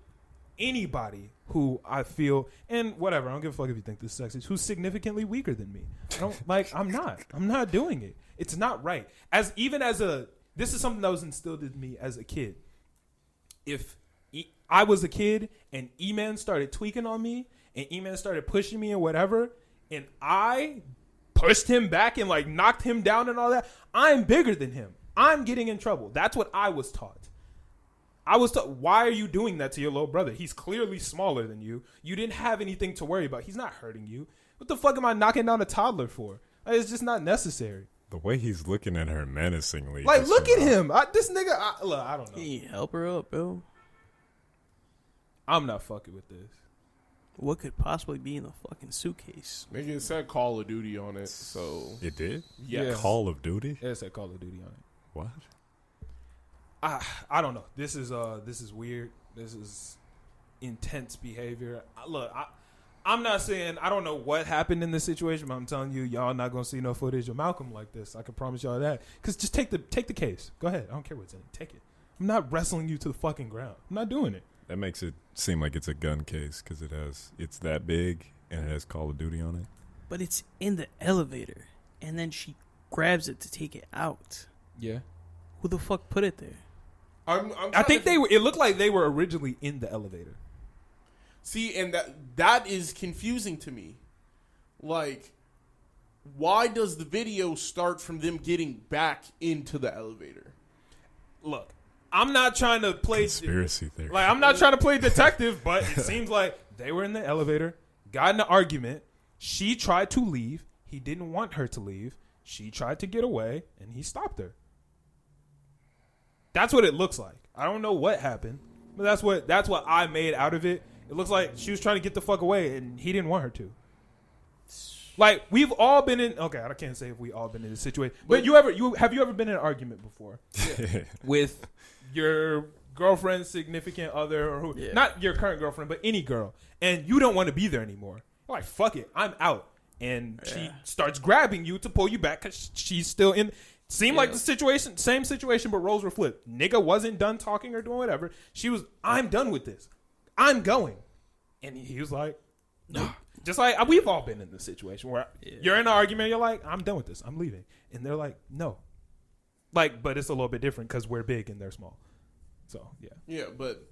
anybody who I feel, and whatever, I don't give a fuck if you think this is sexist, who's significantly weaker than me. I'm not doing it. It's not right. This is something that was instilled in me as a kid. If I was a kid and E-Man started tweaking on me and E-Man started pushing me and whatever, and I pushed him back and knocked him down and all that, I'm bigger than him. I'm getting in trouble. That's what I was taught. Why are you doing that to your little brother? He's clearly smaller than you. You didn't have anything to worry about. He's not hurting you. What the fuck am I knocking down a toddler for? It's just not necessary. The way he's looking at her menacingly. Look at him. This nigga, I don't know. Can you help her up, bro? I'm not fucking with this. What could possibly be in the fucking suitcase? Nigga, it said Call of Duty on it, so. It did? Yeah. Call of Duty? Yeah, it said Call of Duty on it. What? I don't know. This is weird. This is intense behavior. I'm not saying I don't know what happened in this situation, but I'm telling you, y'all not gonna see no footage of Malcolm like this. I can promise y'all that. Cause just take the case. Go ahead. I don't care what's in it. Take it. I'm not wrestling you to the fucking ground. I'm not doing it. That makes it seem like it's a gun case because it's that big and it has Call of Duty on it. But it's in the elevator, and then she grabs it to take it out. Yeah. Who the fuck put it there? I think they were. It looked like they were originally in the elevator. See, and that is confusing to me. Like, why does the video start from them getting back into the elevator? Look, I'm not trying to play conspiracy theory. I'm not trying to play detective, but it seems like they were in the elevator, got in an argument. She tried to leave. He didn't want her to leave. She tried to get away, and he stopped her. That's what it looks like. I don't know what happened, but that's what I made out of it. It looks like she was trying to get the fuck away, and he didn't want her to. Like, we've all been in. Okay, I can't say if we all been in this situation, but have you ever been in an argument before with your girlfriend, significant other, or not your current girlfriend, but any girl, and you don't want to be there anymore? You're like, fuck it, I'm out, and she starts grabbing you to pull you back because she's still in. Seemed like the same situation, but roles were flipped. Nigga wasn't done talking or doing whatever. She was, I'm done with this. I'm going. And he was like, no. Just like, we've all been in this situation where you're in an argument, you're like, I'm done with this. I'm leaving. And they're like, no. Like, but it's a little bit different because we're big and they're small. So, yeah. Yeah, but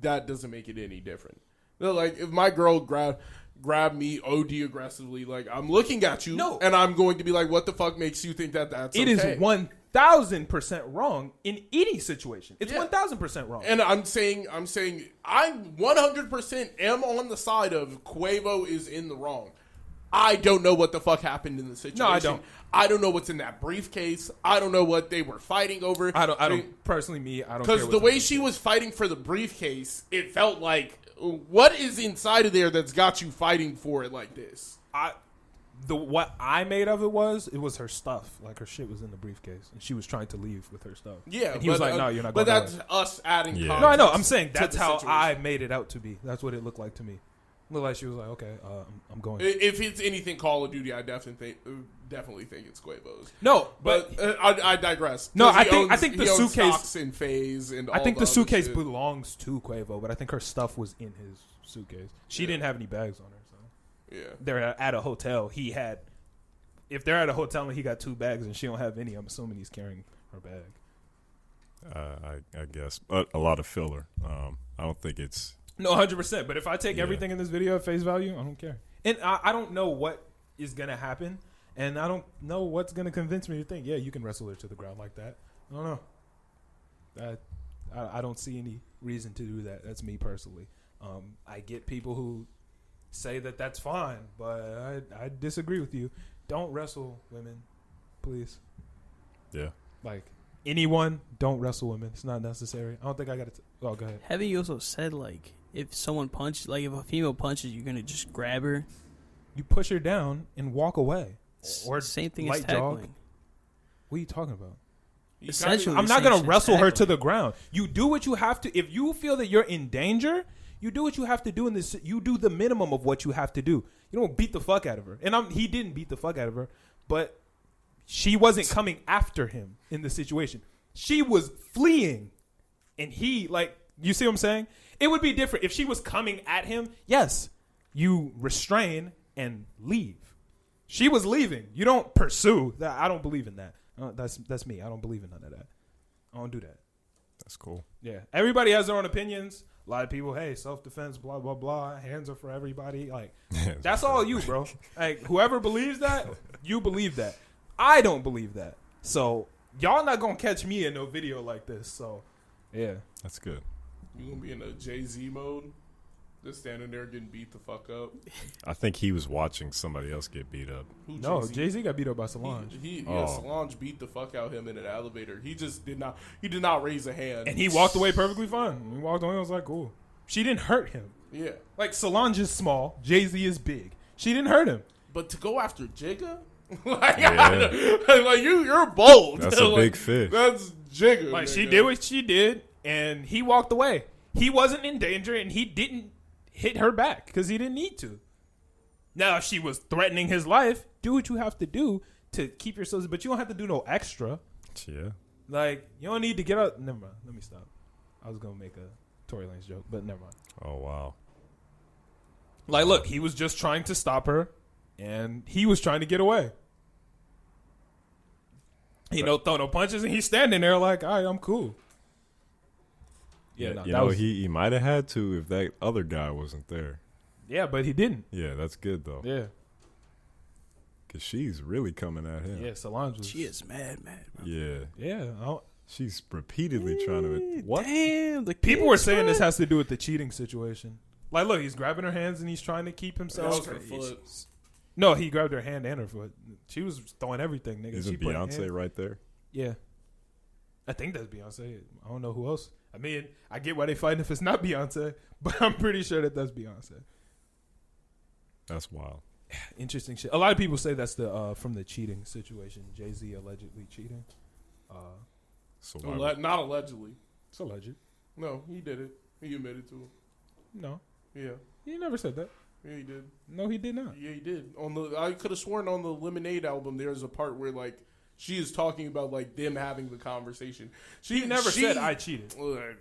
that doesn't make it any different. Like, if my girl grab me OD aggressively, like, I'm looking at you, and I'm going to be like, what the fuck makes you think that's okay? It is 1,000% wrong in any situation. It's 1,000% wrong. And I'm saying I 100% am on the side of Quavo is in the wrong. I don't know what the fuck happened in the situation. No, I don't. I don't know what's in that briefcase. I don't know what they were fighting over. I don't personally, I don't care. Because the way she was fighting for the briefcase, it felt like, what is inside of there that's got you fighting for it like this? What I made of it was her stuff. Like, her shit was in the briefcase, and she was trying to leave with her stuff. Yeah, and he was like, "No, you're not going." But that's us adding. No, I know. I'm saying that's how I made it out to be. That's what it looked like to me. It looked like she was like, "Okay, I'm going." If it's anything Call of Duty, I definitely think it's Quavo's. No, but I digress. No, I think the suitcase stocks in Phase and all I think the suitcase shit. belongs to Quavo, but I think her stuff was in his suitcase. She didn't have any bags on her, so they're at a hotel. If they're at a hotel and he got 2 bags and she don't have any, I'm assuming he's carrying her bag. I guess, but a lot of filler. I don't think it's 100%. But if I take everything in this video at face value, I don't care. And I don't know what is gonna happen, and I don't know what's gonna convince me to think, you can wrestle her to the ground like that. I don't know. I don't see any reason to do that. That's me personally. I get people who say that that's fine, but I disagree with you. Don't wrestle women, please. Yeah. Like, anyone, don't wrestle women. It's not necessary. I don't think I got to. Oh, go ahead. Haven't you also said, like, if someone punches, like, if a female punches, you're going to just grab her? You push her down and walk away. Or same thing as tackling. Jog. What are you talking about? Essentially, I'm not going to wrestle her to the ground. You do what you have to. If you feel that you're in danger, you do what you have to do in this. You do the minimum of what you have to do. You don't beat the fuck out of her. And he didn't beat the fuck out of her, but she wasn't coming after him in the situation. She was fleeing. And he, like, you see what I'm saying? It would be different if she was coming at him. Yes, you restrain and leave. She was leaving. You don't pursue. I don't believe in that. That's me. I don't believe in none of that. I don't do that. That's cool. Yeah. Everybody has their own opinions. A lot of people, hey, self-defense, blah, blah, blah. Hands are for everybody. Like, that's all you, bro. Like, whoever believes that, you believe that. I don't believe that. So, y'all not going to catch me in no video like this. So, yeah. That's good. You going to be in a Jay-Z mode? Just standing there getting beat the fuck up? I think he was watching somebody else get beat up. No, Jay-Z got beat up by Solange. Solange beat the fuck out of him in an elevator. He just did not raise a hand. And he walked away perfectly fine. He walked away and was like, cool. She didn't hurt him. Yeah. Like, Solange is small. Jay-Z is big. She didn't hurt him. But to go after Jigga? Like you're bold. That's a big fish. That's Jigga. Like, she did what she did, and he walked away. He wasn't in danger, and he didn't hit her back because he didn't need to. Now, if she was threatening his life, do what you have to do to keep yourselves, but you don't have to do no extra. Yeah. Like, you don't need to get up. Never mind. Let me stop. I was going to make a Tory Lanez joke, but never mind. Oh, wow. Like, look, he was just trying to stop her, and he was trying to get away. He don't throw no punches, and he's standing there like, all right, I'm cool. Yeah, he might have had to if that other guy wasn't there. Yeah, but he didn't. Yeah, that's good, though. Yeah. Because she's really coming at him. Yeah, Solange was. She is mad. Bro. Yeah. Yeah. She's repeatedly trying to. What? Damn. People were saying this has to do with the cheating situation. Like, look, he's grabbing her hands and he's trying to keep himself. Her foot. No, he grabbed her hand and her foot. She was throwing everything, nigga. Isn't Beyonce right there? Yeah. I think that's Beyonce. I don't know who else. I mean, I get why they fighting if it's not Beyonce, but I'm pretty sure that's Beyonce. That's wild. Interesting shit. A lot of people say that's the from the cheating situation. Jay-Z allegedly cheating. So not allegedly. It's alleged. No, he did it. He admitted to it. No. Yeah. He never said that. Yeah, he did. No, he did not. Yeah, he did. I could have sworn on the Lemonade album there's a part where like she is talking about like them having the conversation. She never said I cheated.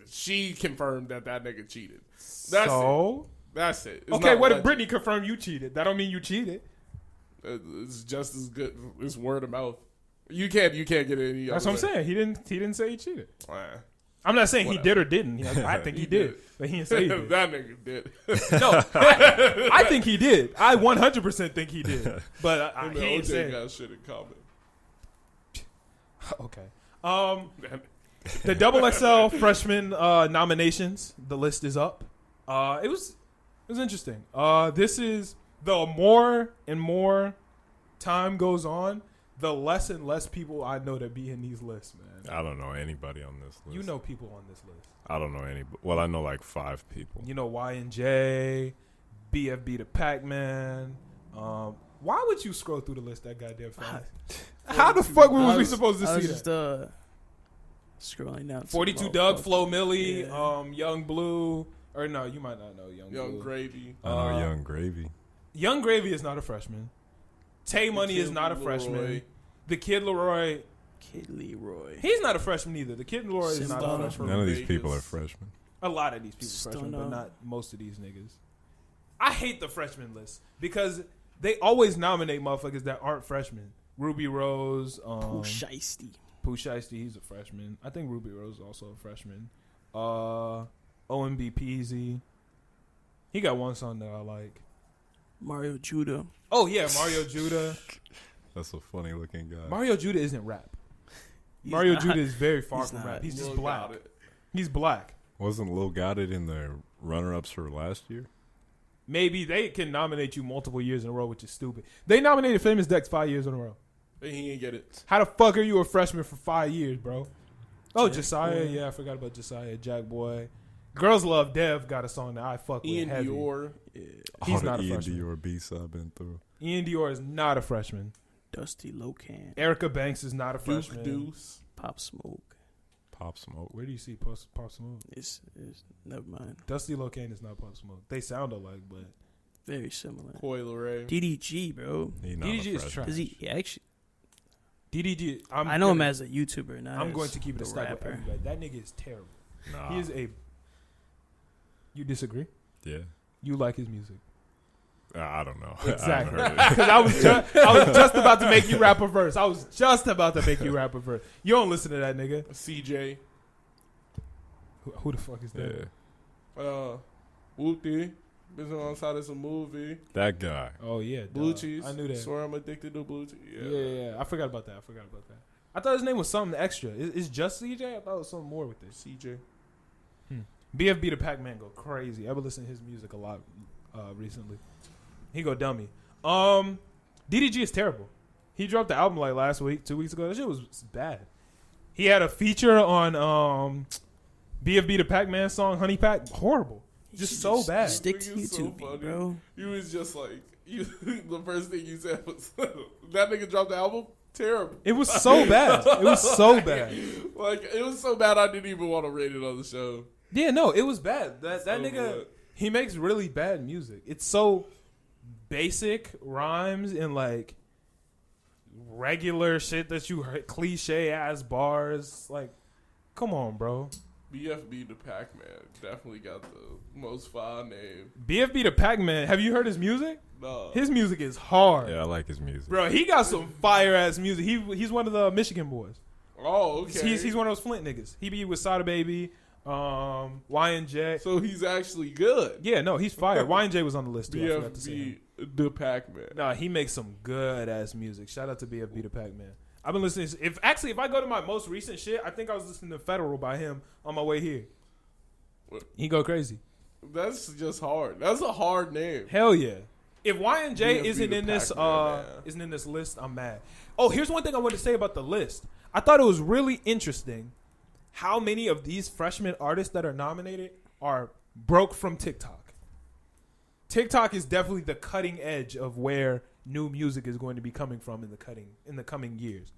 She confirmed that nigga cheated. That's it. It's okay, what if Brittany confirmed you cheated? That don't mean you cheated. It's just as good. It's word of mouth. You can't get any. That's what I'm saying. He didn't say he cheated. Nah. I'm not saying he did or didn't. I think he did. But he didn't say he did. That nigga did. No, I think he did. I 100% think he did. But he ain't saying. Got shit in common. Okay. The XXL Freshman nominations. The list is up. It was interesting. This is the more and more time goes on, the less and less people I know that be in these lists, man. I don't know anybody on this list. You know people on this list. I don't know anybody. Well, I know like 5 people. You know Y&J, BFB the Pac-Man. Why would you scroll through the list that goddamn fast? How the fuck was we supposed to see that? Just scrolling down. 42 Doug, Flo Milli, Young Blue. Or no, you might not know Young Blue. Gravy. I know Young Gravy. Young Gravy is not a freshman. Tay Money is not a freshman. The Kid Leroy. He's not a freshman either. The Kid Leroy is not a freshman. None of these people are freshmen. A lot of these people are freshmen, but not most of these niggas. I hate the freshman list because they always nominate motherfuckers that aren't freshmen. Ruby Rose. Pooh Shiesty, he's a freshman. I think Ruby Rose is also a freshman. OMB Peasy. He got one song that I like. Mario Judah. Oh, yeah, Mario Judah. That's a funny looking guy. Mario Judah isn't rap. Mario Judah is very far from rap. He's just black. He's black. Wasn't Lil Gotit in the runner-ups for last year? Maybe they can nominate you multiple years in a row, which is stupid. They nominated Famous Dex 5 years in a row. He ain't get it. How the fuck are you a freshman for 5 years, bro? Oh, Josiah. Yeah, I forgot about Josiah. Jack Boy. Girls Love Dev got a song that I fuck with. Ian heavy. Dior. Yeah. He's not a Ian freshman. Dior beats I've been through. Ian Dior is not a freshman. Dusty Locan. Erica Banks is not a freshman. Deuce. Pop Smoke. Where do you see Pop Smoke? It's never mind. Dusty Locan is not Pop Smoke. They sound alike, but very similar. Coil Ray. DDG, bro. DDG is trash. Because he actually. DDG. I know him as a YouTuber, not I'm as going to keep it a stack with rapper. everybody. That nigga is terrible. Nah. He is a. You disagree? Yeah. You like his music? I don't know. Exactly. Because I was just about to make you rap a verse. You don't listen to that nigga. CJ. Who the fuck is that? Yeah. Whoopty. Been on side of some movie. That guy. Oh yeah. Blue cheese. I knew that. Swear I'm addicted to blue cheese. Yeah. I forgot about that. I thought his name was something extra. Is just CJ? I thought it was something more with this. CJ. BFB the Pac-Man go crazy. I've been listening to his music a lot recently. He go dummy. DDG is terrible. He dropped the album like last week, 2 weeks ago. That shit was bad. He had a feature on BFB the Pac-Man song Honey Pack. Horrible. Just so bad. Stick to YouTube, so bro. You was just like, the first thing you said was, that nigga dropped the album? Terrible. It was so bad. Like, it was so bad I didn't even want to rate it on the show. Yeah, no, it was bad. That nigga, he makes really bad music. It's so basic rhymes and like regular shit that you heard, cliche ass bars. Like, come on, bro. BFB the Pac-Man definitely got the most fine name. BFB the Pac-Man. Have you heard his music? No. His music is hard. Yeah, I like his music. Bro, he got some fire ass music. He's one of the Michigan boys. Oh, okay. He's one of those Flint niggas. He be with Sada Baby, Y&J. So he's actually good. Yeah, no, he's fire. Y&J was on the list too. BFB the Pac-Man. Nah, he makes some good ass music. Shout out to BFB the Pac-Man. I've been listening. If I go to my most recent shit, I think I was listening to Federal by him on my way here. What? He go crazy. That's just hard. That's a hard name. Hell yeah. If Y&J isn't in this list, I'm mad. Oh, here's one thing I wanted to say about the list. I thought it was really interesting how many of these freshman artists that are nominated are broke from TikTok. TikTok is definitely the cutting edge of where new music is going to be coming from in the coming years.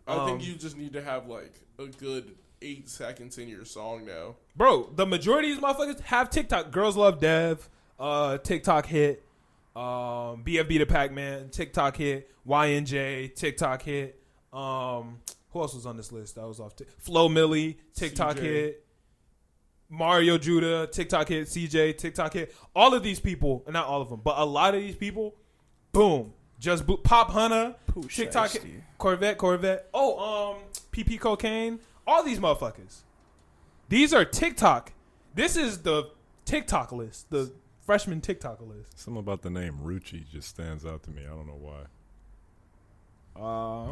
I think you just need to have like a good 8 seconds in your song now. Bro, the majority of these motherfuckers have TikTok. Girls Love Dev, TikTok hit. BFB the Pac-Man, TikTok hit. YNJ, TikTok hit. Who else was on this list? That was off. Flo Milli, TikTok hit. Mario Judah, TikTok hit. CJ, TikTok hit. All of these people, not all of them, but a lot of these people, boom. Pop Hunter, TikTok hit. Corvette. PP Cocaine. All these motherfuckers. These are TikTok. This is the TikTok list. The freshman TikTok list. Something about the name Rucci just stands out to me. I don't know why.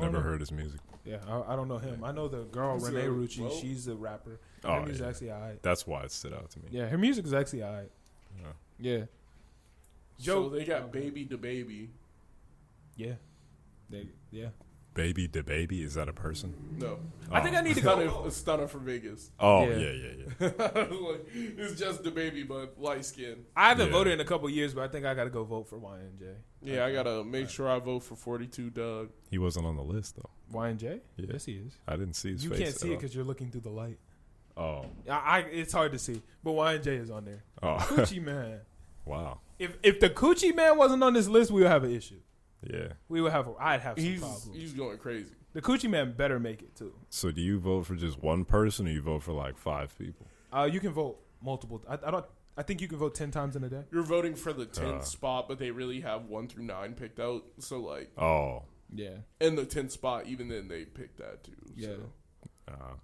Never heard his music. Yeah, I don't know him. I know the girl Renee Rucci. Well, she's a rapper. Her music's actually alright. That's why it stood out to me. Yeah, her music is actually alright. Yeah. So they got Baby the Baby. Yeah. Baby the Baby, is that a person? No. I think I need to go. A stunner from Vegas. Oh, yeah. It's just the baby, but light skin. I haven't voted in a couple years, but I think I got to go vote for YNJ. Yeah, I got to make sure I vote for 42 Doug. He wasn't on the list, though. YNJ? Yeah. Yes, he is. I didn't see his face. You can't see it because you're looking through the light. Oh. It's hard to see, but YNJ is on there. Oh. Coochie Man. Wow. If the Coochie Man wasn't on this list, we would have an issue. Yeah. I'd have some problems. He's going crazy. The Coochie Man better make it too. So do you vote for just one person, or you vote for like 5 people? You can vote multiple. I think you can vote 10 times in a day. You're voting for the 10th spot, but they really have 1 through 9 picked out. So like, yeah. And the 10th spot, even then they picked that too. Yeah. So.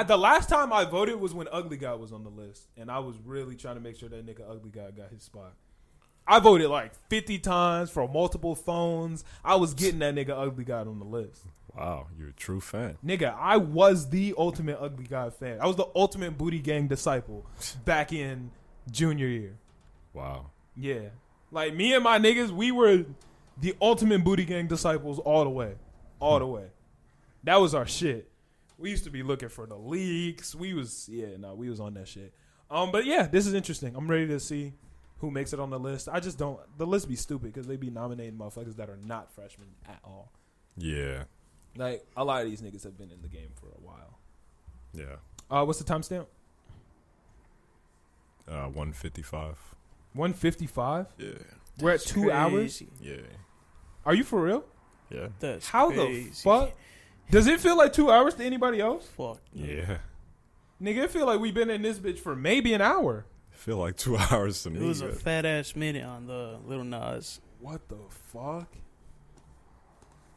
The last time I voted was when Ugly Guy was on the list, and I was really trying to make sure that nigga Ugly Guy got his spot. I voted like 50 times for multiple phones. I was getting that nigga Ugly Guy on the list. Wow, you're a true fan. Nigga, I was the ultimate Ugly Guy fan. I was the ultimate Booty Gang disciple back in junior year. Wow. Yeah. Like, me and my niggas, we were the ultimate Booty Gang disciples all the way. All the way. That was our shit. We used to be looking for the leaks. We was on that shit. But yeah, this is interesting. I'm ready to see who makes it on the list. I just don't. The list be stupid because they be nominating motherfuckers that are not freshmen at all. Yeah. Like, a lot of these niggas have been in the game for a while. Yeah. What's the timestamp? 1:55. 1:55? Yeah. We're at 2 hours? Yeah. Are you for real? Yeah. That's How crazy. the fuck? Does it feel like 2 hours to anybody else? Fuck. Yeah. Nigga, it feel like we've been in this bitch for maybe an hour. I feel like 2 hours to me. It was a fat ass minute on the Lil Nas. What the fuck?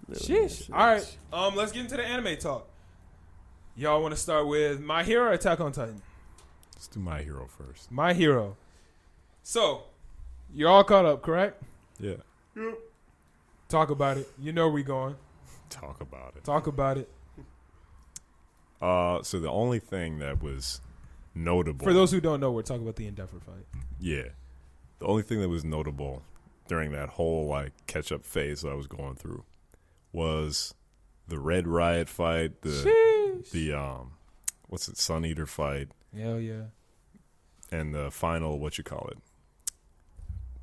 Lil Sheesh. Nas. All right. Let's get into the anime talk. Y'all want to start with My Hero or Attack on Titan? Let's do My Hero first. My Hero. So, you're all caught up, correct? Yeah. Yep. Talk about it. You know where we going. Talk about it. Talk about it. So the only thing that was notable, for those who don't know, we're talking about the Endeavor fight. Yeah. The only thing that was notable during that whole like catch up phase that I was going through was the Red Riot fight, the what's it, Sun Eater fight. Hell yeah. And the final, what you call it?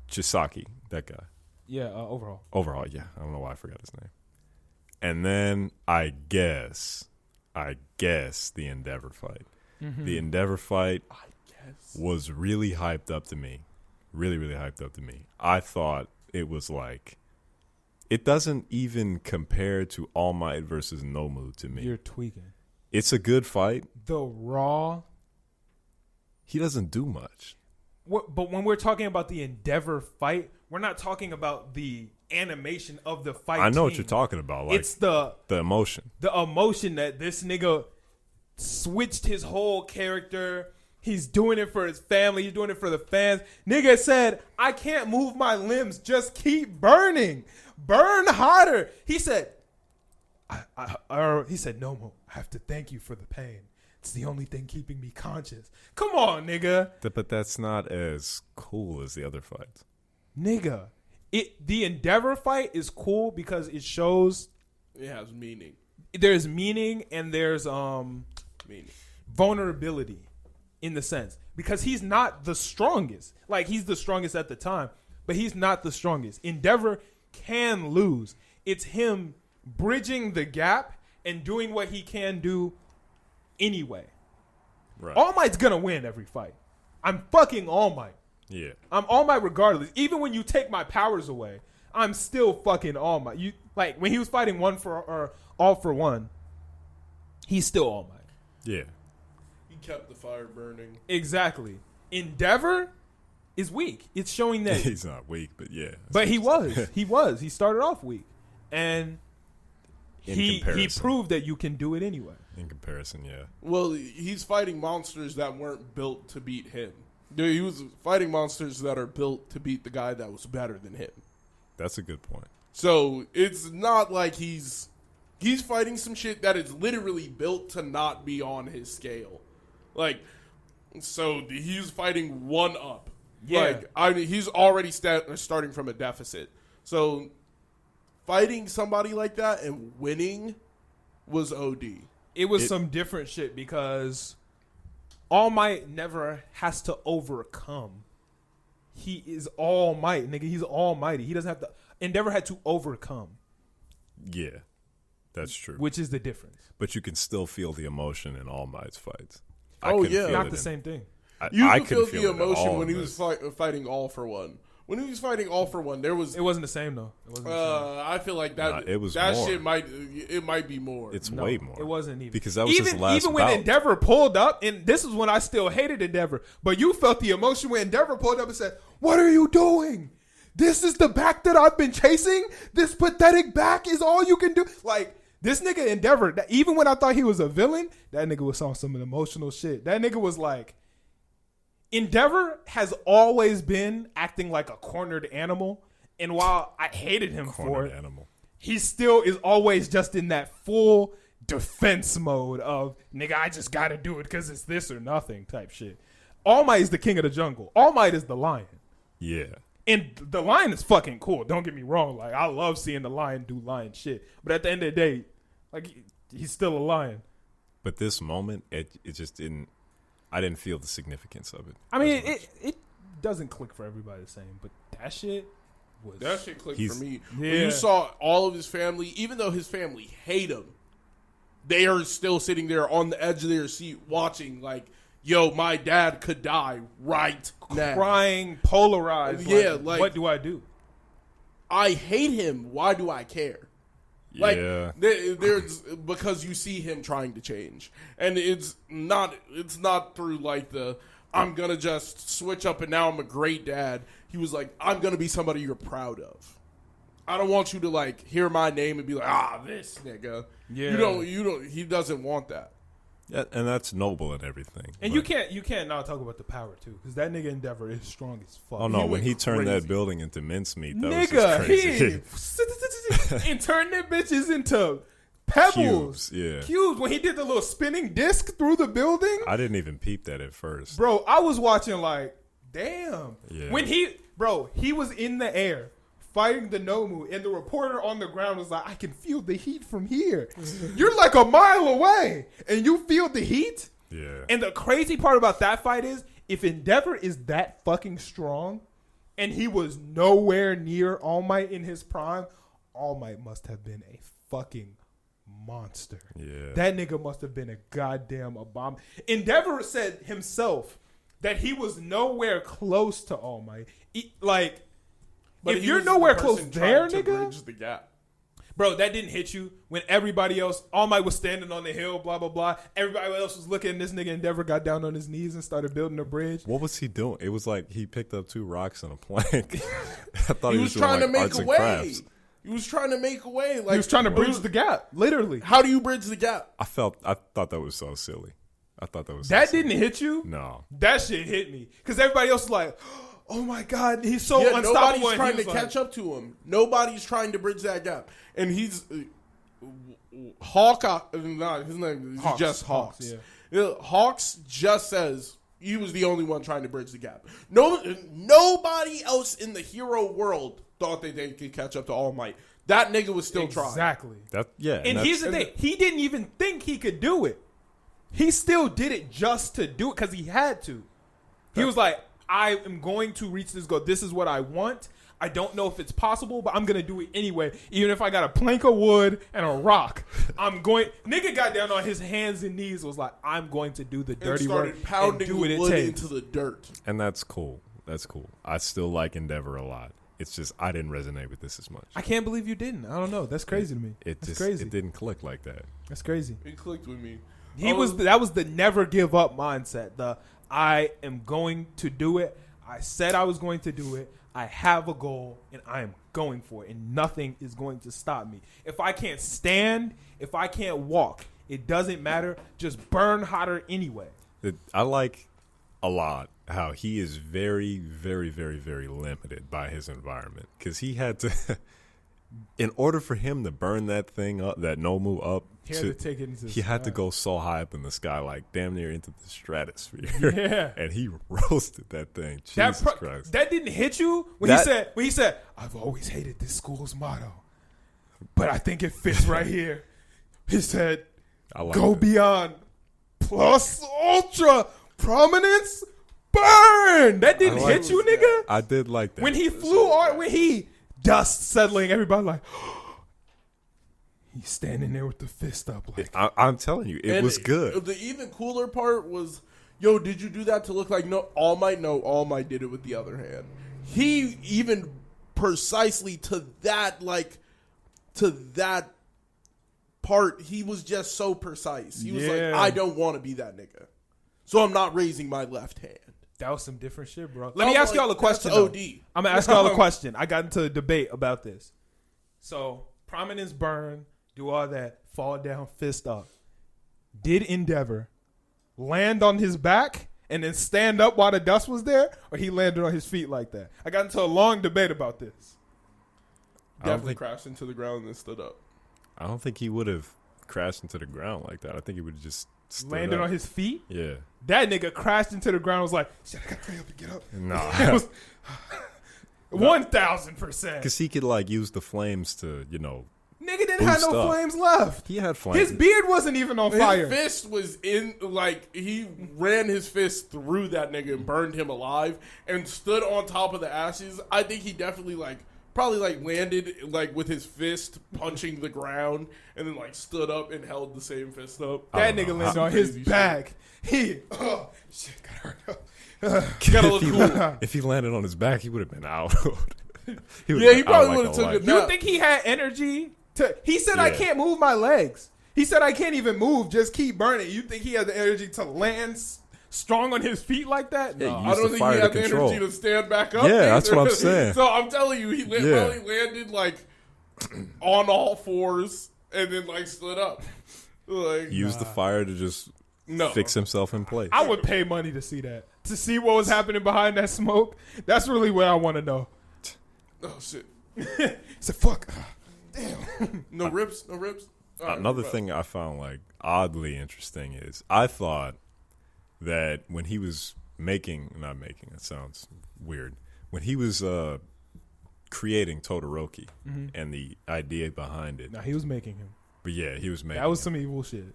Chisaki, that guy. Yeah, overall. Overall, yeah. I don't know why I forgot his name. And then I guess the Endeavor fight. Mm-hmm. The Endeavor fight was really hyped up to me. Really, really hyped up to me. I thought it was like, it doesn't even compare to All Might versus Nomu to me. You're tweaking. It's a good fight. The Raw. He doesn't do much. But when we're talking about the Endeavor fight, we're not talking about the animation of the fight. I know what you're talking about. Like, it's the emotion. The emotion that this nigga switched his whole character. He's doing it for his family. He's doing it for the fans. Nigga said, I can't move my limbs. Just keep burning. Burn hotter. He said, no more. I have to thank you for the pain. It's the only thing keeping me conscious. Come on, nigga. But that's not as cool as the other fights. Nigga. The Endeavor fight is cool because it shows it has meaning. There's meaning and there's vulnerability in the sense because he's not the strongest. Like he's the strongest at the time, but he's not the strongest. Endeavor can lose. It's him bridging the gap and doing what he can do anyway. Right. All Might's gonna win every fight. I'm fucking All Might. Yeah. I'm All Might regardless. Even when you take my powers away, I'm still fucking All Might. You like when he was fighting All for One, he's still All Might. Yeah. He kept the fire burning. Exactly. Endeavor is weak. It's showing that he's not weak, but yeah. But he was. He was. He started off weak. And he proved that you can do it anyway. In comparison, yeah. Well, he's fighting monsters that weren't built to beat him. He was fighting monsters that are built to beat the guy that was better than him. That's a good point. So it's not like he's fighting some shit that is literally built to not be on his scale. Like, so he's fighting one up. Yeah. Like, he's already starting from a deficit. So fighting somebody like that and winning was OD. It was some different shit because All Might never has to overcome. He is All Might, nigga. He's almighty. He doesn't have to. Endeavor had to overcome. Yeah, that's true. Which is the difference. But you can still feel the emotion in All Might's fights. Not the same thing. You can feel the emotion when he was fighting All for One. When he was fighting All for One, there was. It wasn't the same though. It wasn't the same. I feel like that. It was that more. Shit might be more. It's way more. It wasn't even because that was his last even when bout. Endeavor pulled up, and this is when I still hated Endeavor. But you felt the emotion when Endeavor pulled up and said, "What are you doing? This is the back that I've been chasing. This pathetic back is all you can do." Like this nigga Endeavor. Even when I thought he was a villain, that nigga was on some emotional shit. That nigga was like. Endeavor has always been acting like a cornered animal, and while I hated him for it, he still is always just in that full defense mode of, nigga, I just gotta do it because it's this or nothing type shit. All Might is the king of the jungle. All Might is the lion. Yeah. And the lion is fucking cool. Don't get me wrong. Like, I love seeing the lion do lion shit. But at the end of the day, like, he's still a lion. But this moment, it just didn't. I didn't feel the significance of it. I mean, it doesn't click for everybody the same, but that shit clicked for me. Yeah. When you saw all of his family, even though his family hate him, they are still sitting there on the edge of their seat watching like, yo, my dad could die right now. Crying, polarized. Yeah, like what do I do? I hate him. Why do I care? Like, there's because you see him trying to change, and it's not through like the I'm gonna just switch up and now I'm a great dad. He was like, I'm gonna be somebody you're proud of. I don't want you to like hear my name and be like, this nigga. Yeah, you don't. He doesn't want that. Yeah, and that's noble and everything. And you can't not talk about the power too, because that nigga Endeavor is strong as fuck. Oh no, when he turned that building into mincemeat, that was just crazy. And turned them bitches into pebbles. Cubes. When he did the little spinning disc through the building. I didn't even peep that at first. Bro, I was watching like, damn. Yeah. When he was in the air fighting the Nomu, and the reporter on the ground was like, I can feel the heat from here. You're like a mile away, and you feel the heat? Yeah. And the crazy part about that fight is, if Endeavor is that fucking strong, and he was nowhere near All Might in his prime, All Might must have been a fucking monster. Yeah. That nigga must have been a goddamn bomb. Endeavor said himself that he was nowhere close to All Might. But if you're nowhere close there, nigga, bridge the gap. Bro, that didn't hit you when everybody else, All Might was standing on the hill, blah, blah, blah. Everybody else was looking, and this nigga Endeavor got down on his knees and started building a bridge. What was he doing? It was like he picked up 2 rocks and a plank. I thought he was trying doing, to like, make a way. He was trying to make a way. Like, he was trying to bridge the gap, literally. How do you bridge the gap? I thought that was so silly. That didn't hit you? No. That shit hit me. Because everybody else was like, oh my God, he's so unstoppable. Nobody's trying to catch up to him. Nobody's trying to bridge that gap. And he's Hawkeye. Nah, his name is just Hawks. Yeah. Hawks just says he was the only one trying to bridge the gap. Nobody else in the hero world thought that they could catch up to All Might. That nigga was still trying. Exactly. And here's the thing. He didn't even think he could do it. He still did it just to do it because he had to. He was like, I am going to reach this goal. This is what I want. I don't know if it's possible, but I'm going to do it anyway. Even if I got a plank of wood and a rock, I'm going. Nigga got down on his hands and knees, was like, I'm going to do the dirty work pounding and do what it wood takes. into the dirt. And that's cool. That's cool. I still like Endeavor a lot. It's just I didn't resonate with this as much. I can't believe you didn't. I don't know. That's crazy to me. That's crazy. It didn't click like that. That's crazy. It clicked with me. That was the never give up mindset. The I am going to do it. I said I was going to do it. I have a goal and I am going for it, and nothing is going to stop me. If I can't stand, if I can't walk, it doesn't matter. Just burn hotter anyway. I like a lot how he is very, very, very, very limited by his environment, because he had to, in order for him to burn that thing up, that Nomu up, he had to take it into the he sky. had to go so high up in the sky, like damn near into the stratosphere. Yeah, and he roasted that thing. Jesus Christ, that didn't hit you when he said, "I've always hated this school's motto, but I think it fits right here." He said, "Go beyond, plus ultra prominence, burn." That didn't hit you, nigga. I did like that when he flew on, when he dust settling, everybody like. He's standing there with the fist up. Like I'm telling you, it was good. The even cooler part was, yo, did you do that to look like All Might? No, All Might did it with the other hand. He even precisely to that part, he was just so precise. He was like, I don't want to be that nigga, so I'm not raising my left hand. That was some different shit, bro. Let me ask y'all a question. OD. I'm gonna ask y'all a question. I got into a debate about this. So prominence burn. Do all that, fall down, fist up. Did Endeavor land on his back and then stand up while the dust was there, or he landed on his feet like that? I got into a long debate about this. Definitely crashed into the ground and then stood up. I don't think he would have crashed into the ground like that. I think he would have just landed on his feet. Yeah, that nigga crashed into the ground. And was like, shit, I gotta hurry up and get up. Nah, it was 1,000%. Because he could like use the flames to, Nigga didn't have no flames left. He had flames. His beard wasn't even on fire. His fist was in, he ran his fist through that nigga and burned him alive and stood on top of the ashes. I think he definitely, probably landed, with his fist punching the ground and then, stood up and held the same fist up. That nigga landed on his back. Shit, gotta hurry up. If he landed on his back, he would have been out. He probably would have took a nap. You think he had energy? He said, I can't move my legs. He said, I can't even move. Just keep burning. You think he had the energy to land strong on his feet like that? No. I don't think he had the energy to stand back up. Yeah, that's what I'm saying. So I'm telling you, he probably landed on all fours and then stood up. Use the fire to just fix himself in place. I would pay money to see that. To see what was happening behind that smoke. That's really what I want to know. Oh, shit. So fuck. Damn. No ribs. Another thing I found oddly interesting is I thought that when he was it sounds weird. When he was creating Todoroki and the idea behind it. No, he was making him. But yeah, he was making that was some evil shit.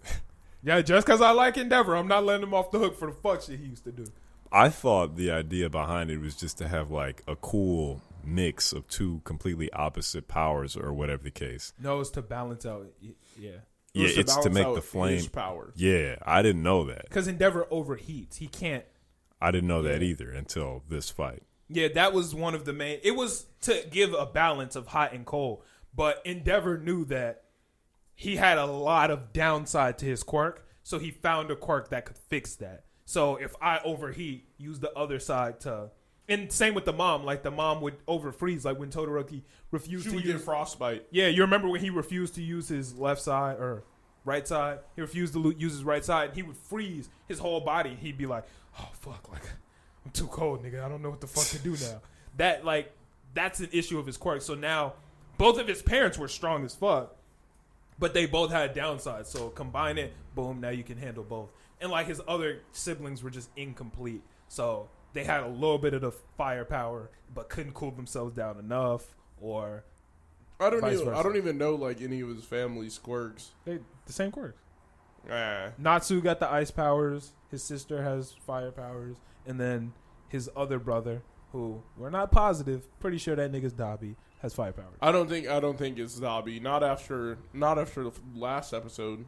Yeah, just because I like Endeavor, I'm not letting him off the hook for the fuck shit he used to do. I thought the idea behind it was just to have a cool mix of two completely opposite powers or whatever the case. No, it's to balance out. Yeah. It's to make the flame power. Yeah, I didn't know that. Because Endeavor overheats. He can't. I didn't know that either until this fight. Yeah, that was one of the main. It was to give a balance of hot and cold. But Endeavor knew that he had a lot of downside to his quirk. So he found a quirk that could fix that. So if I overheat, use the other side to. And same with the mom. The mom would overfreeze. When Todoroki refused to use frostbite. Yeah, you remember when he refused to use his left side or right side? He refused to use his right side, and he would freeze his whole body. He'd be like, "Oh fuck, I'm too cold, nigga. I don't know what the fuck to do now." That's an issue of his quirk. So now, both of his parents were strong as fuck, but they both had downsides. So combine it, boom. Now you can handle both. And his other siblings were just incomplete. So they had a little bit of the firepower, but couldn't cool themselves down enough, or I don't even know any of his family's quirks. They the same quirks. Natsu got the ice powers. His sister has fire powers, and then his other brother, who we're not positive, pretty sure that nigga's Dabi, has fire powers. I don't think it's Dabi. Not after the last episode.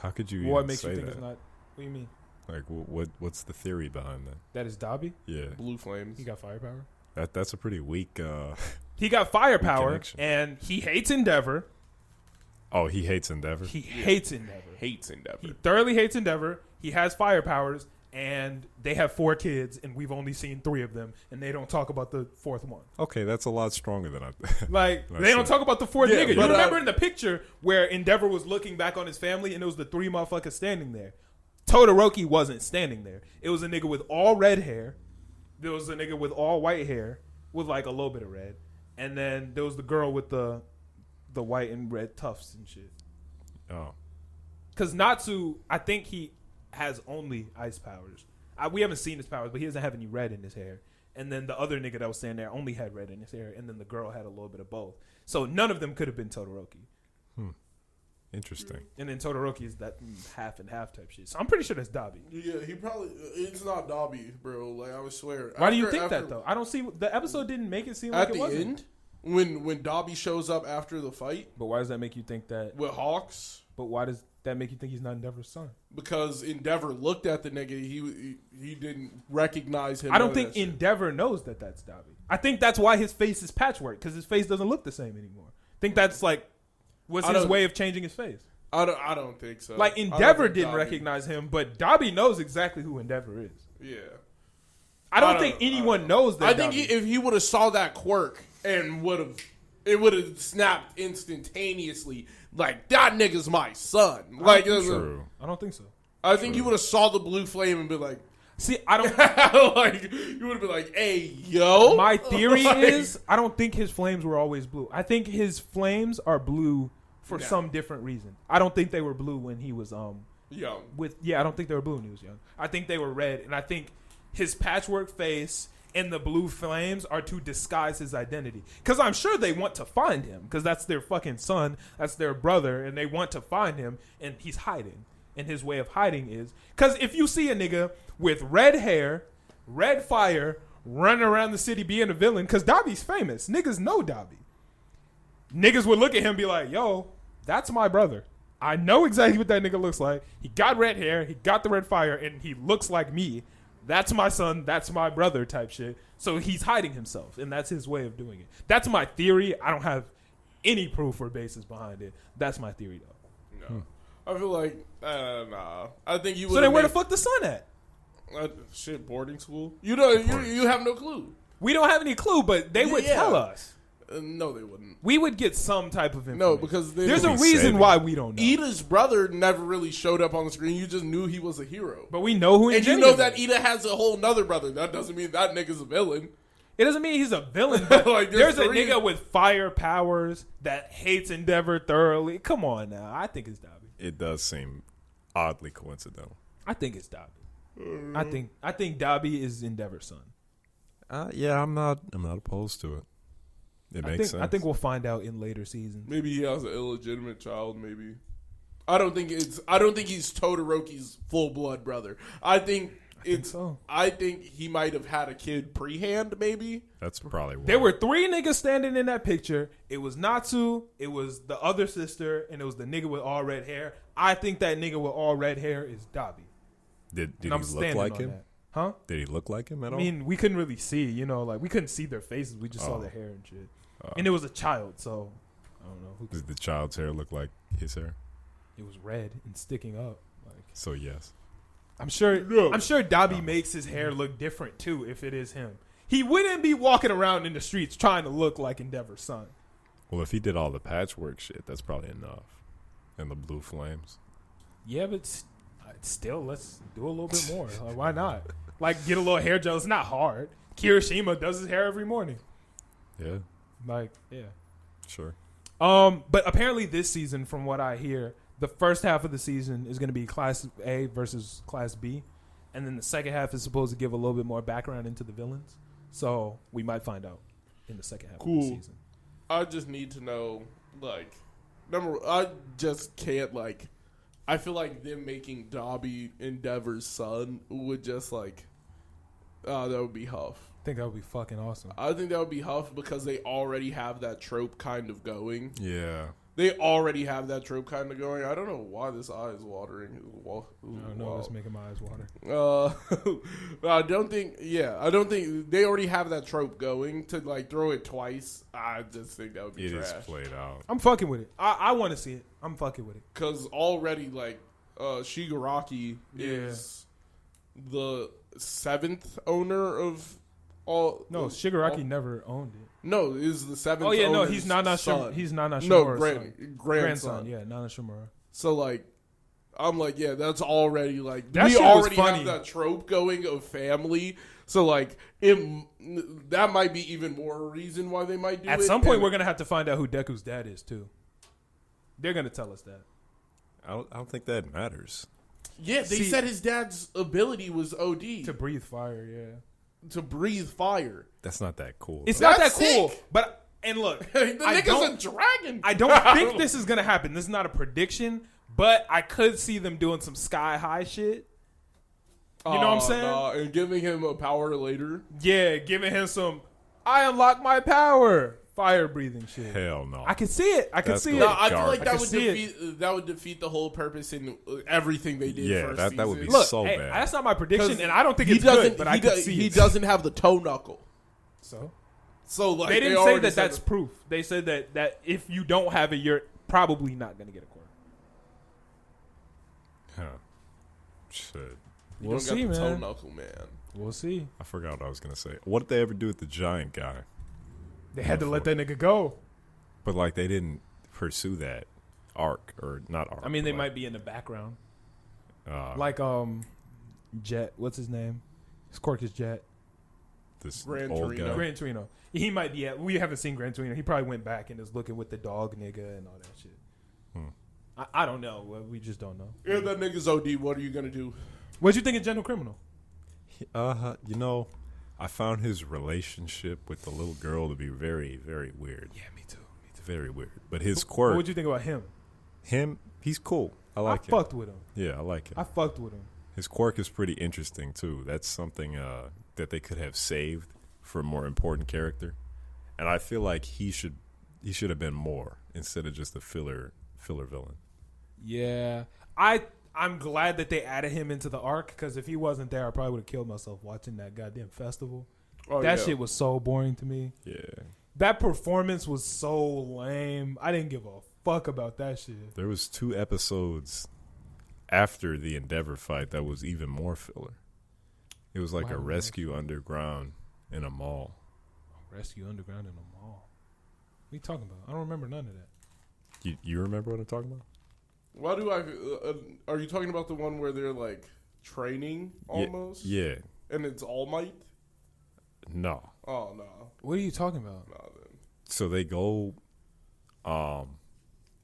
How could you? What makes say you think that? it's not? What do you mean? Like, what's the theory behind that? That is Dabi? Yeah, Blue flames. He got firepower. That's a pretty weak. He got firepower, connection. and he hates Endeavor. Oh, he hates Endeavor. He hates Endeavor. Hates Endeavor. He thoroughly hates Endeavor. He has fire powers, and they have 4 kids, and we've only seen 3 of them, and they don't talk about the 4th one. Okay, that's a lot stronger than I. Like, they don't talk about the 4th nigga. but, You remember in the picture where Endeavor was looking back on his family, and it was the 3 motherfuckers standing there. Todoroki wasn't standing there. It was a nigga with all red hair. There was a nigga with all white hair with like a little bit of red, and then there was the girl with the white and red tufts and shit. Oh, because Natsu, I think he has only ice powers. We haven't seen his powers, but he doesn't have any red in his hair. And then the other nigga that was standing there only had red in his hair, and then the girl had a little bit of both. So none of them could have been Todoroki. interesting. And then Todoroki is that half and half type shit. So I'm pretty sure that's Dabi. Yeah, he probably. It's not Dabi, bro. Like I would swear. Why do you think that though? I don't see the episode didn't make it seem like at it the wasn't. end when Dabi shows up after the fight But why does that make you think that? with Hawks. But why does that make you think he's not Endeavor's son? Because Endeavor looked at the nigga, he didn't recognize him. I don't think Endeavor knows that that's Dabi. I think that's why his face is patchwork, because his face doesn't look the same anymore. I think that's like was his way of changing his face. I don't think so. Like Endeavor didn't recognize him, but Dabi knows exactly who Endeavor is. Yeah, I don't think anyone knows that. I think if he would have saw that quirk and it would have snapped instantaneously. Like that nigga's my son. Like True. I don't think so. I think he would have saw the blue flame and be like, see, I don't. like you would have been like, hey, yo. My theory is I don't think his flames were always blue. I think his flames are blue for some different reason. I don't think they were blue when he was young. I don't think they were blue when he was young. I think they were red, and I think his patchwork face and the blue flames are to disguise his identity. Because I'm sure they want to find him, because that's their fucking son, that's their brother, and they want to find him, and he's hiding. And his way of hiding is because if you see a nigga with red hair, red fire, running around the city being a villain, because Dabi's famous, niggas know Dabi. Niggas would look at him and be like, yo, that's my brother. I know exactly what that nigga looks like. He got red hair, he got the red fire, and he looks like me. That's my son, that's my brother type shit. So he's hiding himself, and that's his way of doing it. That's my theory. I don't have any proof or basis behind it. That's my theory, though. No. I feel like, nah. I think you would. So then where the fuck the son at? Shit, boarding school? You know, you have no clue. We don't have any clue, but they would tell us. No, they wouldn't. We would get some type of information. No, because there's a reason why we don't know. Ida's brother never really showed up on the screen. You just knew he was a hero. But we know who. And you know that Ida has a whole nother brother. That doesn't mean that nigga's a villain. It doesn't mean he's a villain, but like, there's a nigga with fire powers that hates Endeavor thoroughly. Come on now. I think it's Dabi. It does seem oddly coincidental. I think it's Dabi. I think Dabi is Endeavor's son. Yeah, I'm not opposed to it. It makes sense. I think we'll find out in later seasons. Maybe he has an illegitimate child. Maybe. I don't think he's Todoroki's full blood brother. I think he might have had a kid pre-hand. Maybe that's probably why. There were 3 niggas standing in that picture. It was Natsu, it was the other sister, and it was the nigga with all red hair. I think that nigga with all red hair is Dabi. Did he look like him? That. Huh? Did he look like him at all? I mean, we couldn't really see, like we couldn't see their faces. We just saw their hair and shit. And it was a child, so I don't know. Did the child's hair look like his hair? It was red and sticking up. So yes. I'm sure Dabi makes his hair look different too if it is him. He wouldn't be walking around in the streets trying to look like Endeavor's son. Well, if he did all the patchwork shit, that's probably enough. And the blue flames. Yeah, but still, let's do a little bit more. Like, why not? Like, get a little hair gel. It's not hard. Kirishima does his hair every morning. Yeah. Like, yeah. Sure. But apparently this season, from what I hear, the first half of the season is going to be Class A versus Class B. And then the second half is supposed to give a little bit more background into the villains. So we might find out in the second half of the season. I just need to know, I just can't, I feel like them making Dobby Endeavor's son would just like, that would be Huff. I think that would be fucking awesome. I think that would be Huff because they already have that trope kind of going. Yeah. They already have that trope kind of going. I don't know why this eye is watering. I don't know what's making my eyes water. I don't think they already have that trope going to like throw it twice. I just think that would be trash. It is played out. I'm fucking with it. I want to see it. I'm fucking with it. Because already like Shigaraki is the 7th owner of all. No, Shigaraki never owned it. No, is the 7th. Oh yeah, no, he's Nana Shimura's grandson. Yeah, Nana Shimura. So like, I'm like, yeah, that's already like that we shit already was funny. have that trope going of family. So like, that might be even more reason why they might do it. At some point, we're gonna have to find out who Deku's dad is too. They're gonna tell us that. I don't think that matters. Yeah, they said his dad's ability was OD to breathe fire. Yeah. To breathe fire. That's not that cool. It's not that cool. But look, the nigga's a dragon. I don't think this is gonna happen. This is not a prediction, but I could see them doing some sky high shit. You know what I'm saying? And giving him a power later. Yeah, giving him some. I unlock my power. Fire breathing shit. Hell no. I can see it. I can see it. No, I feel like that would defeat the whole purpose in everything they did. Yeah, that would be Look, so bad. That's not my prediction, and I don't think it's good. But I can see he doesn't have the toe knuckle. So like they didn't say that that's proof. They said that if you don't have it, you're probably not going to get a quarter. Huh. Shit. We'll see, man. Toe knuckle, man. We'll see. I forgot what I was going to say. What did they ever do with the giant guy? They had to let that nigga go. But like they didn't pursue that arc or not arc. I mean, they might be in the background. Like Jet, what's his name? His quirk is Jet. This Gran old Torino. guy. Gran Torino. He might be we haven't seen Gran Torino. He probably went back and is looking with the dog nigga and all that shit. I don't know. We just don't know. If that nigga's OD, what are you gonna do? What'd you think of General Criminal? You know, I found his relationship with the little girl to be very, very weird. Yeah, me too. Very weird. But his quirk. What'd you think about him? He's cool. I like him. I fucked with him. Yeah, I like him. I fucked with him. His quirk is pretty interesting too. That's something that they could have saved for a more important character. And I feel like he should have been more instead of just a filler villain. Yeah. I'm glad that they added him into the arc because if he wasn't there, I probably would have killed myself watching that goddamn festival. That shit was so boring to me. Yeah. That performance was so lame. I didn't give a fuck about that shit. There was 2 episodes after the Endeavor fight that was even more filler. It was like a rescue underground in a mall. Rescue underground in a mall? What are you talking about? I don't remember none of that. You remember what I'm talking about? Why do are you talking about the one where they're like training almost? Yeah. And it's All Might? No. Oh, no. What are you talking about? No, then. So they go,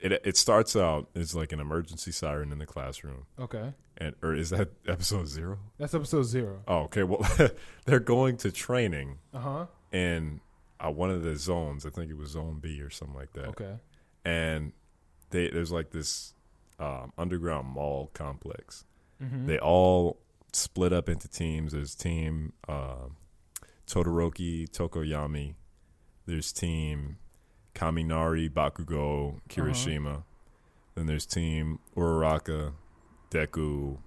it starts out, it's like an emergency siren in the classroom. Okay. Or is that episode 0? That's episode 0. Oh, okay. Well, they're going to training. Uh-huh. In one of the zones, I think it was Zone B or something like that. Okay. And there's like this underground mall complex. Mm-hmm. They all split up into teams. There's team Todoroki, Tokoyami. There's team Kaminari, Bakugo, Kirishima. Uh-huh. Then there's team Uraraka, Deku,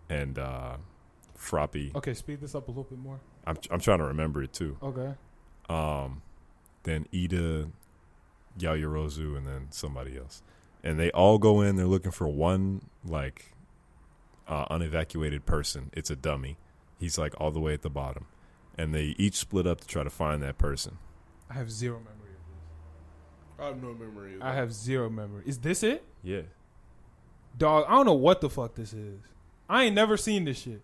and Frappy. Okay, speed this up a little bit more. I'm trying to remember it too. Okay. Then Ida, Yaoyorozu, and then somebody else. And they all go in. They're looking for one, like, unevacuated person. It's a dummy. He's, like, all the way at the bottom. And they each split up to try to find that person. I have zero memory of this. I have no memory of that. I have zero memory. Is this it? Yeah. Dog, I don't know what the fuck this is. I ain't never seen this shit.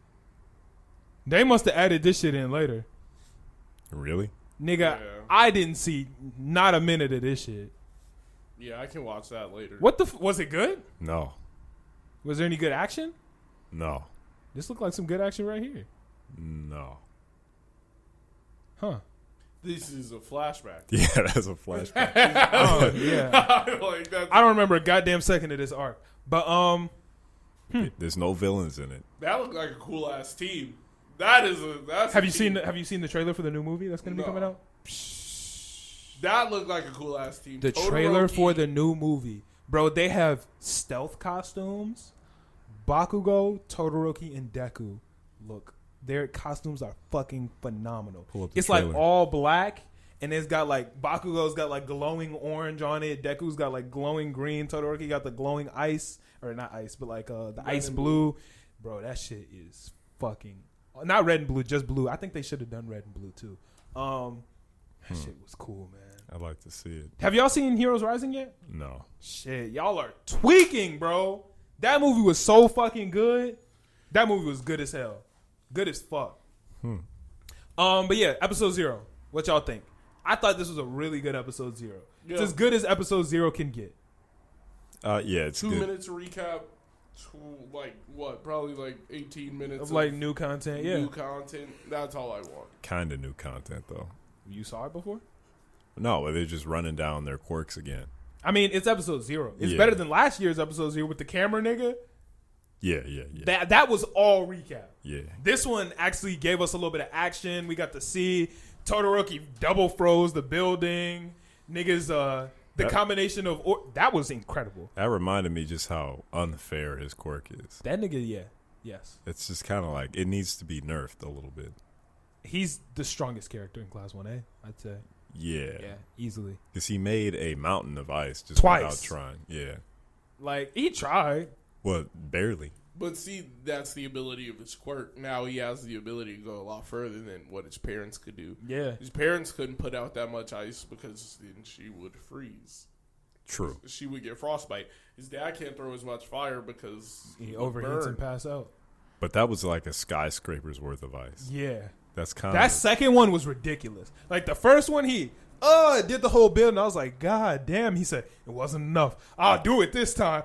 They must have added this shit in later. Really? Nigga, Yeah. I didn't see not a minute of this shit. Yeah, I can watch that later. What was it good? No. Was there any good action? No. This looked like some good action right here. No. Huh. This is a flashback. Yeah, that's a flashback. Oh, yeah. Like, I don't remember a goddamn second of this arc. But There's no villains in it. That looked like a cool ass team. That's Have you seen the trailer for the new movie that's going to be coming out? That looked like a cool ass team. The trailer for the new movie, bro. They have stealth costumes. Bakugo, Todoroki, and Deku. Look, their costumes are fucking phenomenal. It's trailer. like all black, and it's got like Bakugo's got like glowing orange on it. Deku's got like glowing green. Todoroki got the glowing ice, or not ice, but like the ice blue. Bro, that shit is fucking not red and blue, just blue. I think they should have done red and blue too. That shit was cool, man. I'd like to see it. Have y'all seen Heroes Rising yet? No. Shit, y'all are tweaking, bro. That movie was so fucking good. That movie was good as hell. Good as fuck. But yeah, episode 0. What y'all think? I thought this was a really good episode 0. Yeah. It's as good as episode 0 can get. Yeah, it's 2 good. minutes recap. Probably like 18 minutes of like new content. Yeah, new content. That's all I want. Kind of new content though. You saw it before? No, they're just running down their quirks again. I mean, it's episode 0. It's better than last year's episode 0 with the camera nigga. Yeah. That was all recap. Yeah. This one actually gave us a little bit of action. We got to see Todoroki double froze the building. Niggas, combination of that was incredible. That reminded me just how unfair his quirk is. That nigga, yes. It's just kind of like it needs to be nerfed a little bit. He's the strongest character in Class 1A, I'd say. Yeah, easily. Because he made a mountain of ice just twice without trying. Yeah, like he tried. Well, barely. But see, that's the ability of his quirk. Now he has the ability to go a lot further than what his parents could do. Yeah, his parents couldn't put out that much ice because then she would freeze. True. She would get frostbite. His dad can't throw as much fire because he overheats and pass out. But that was like a skyscraper's worth of ice. Yeah. That's kind of... That second one was ridiculous. Like, the first one, he did the whole build, and I was like, God damn. He said, it wasn't enough. I'll do it this time.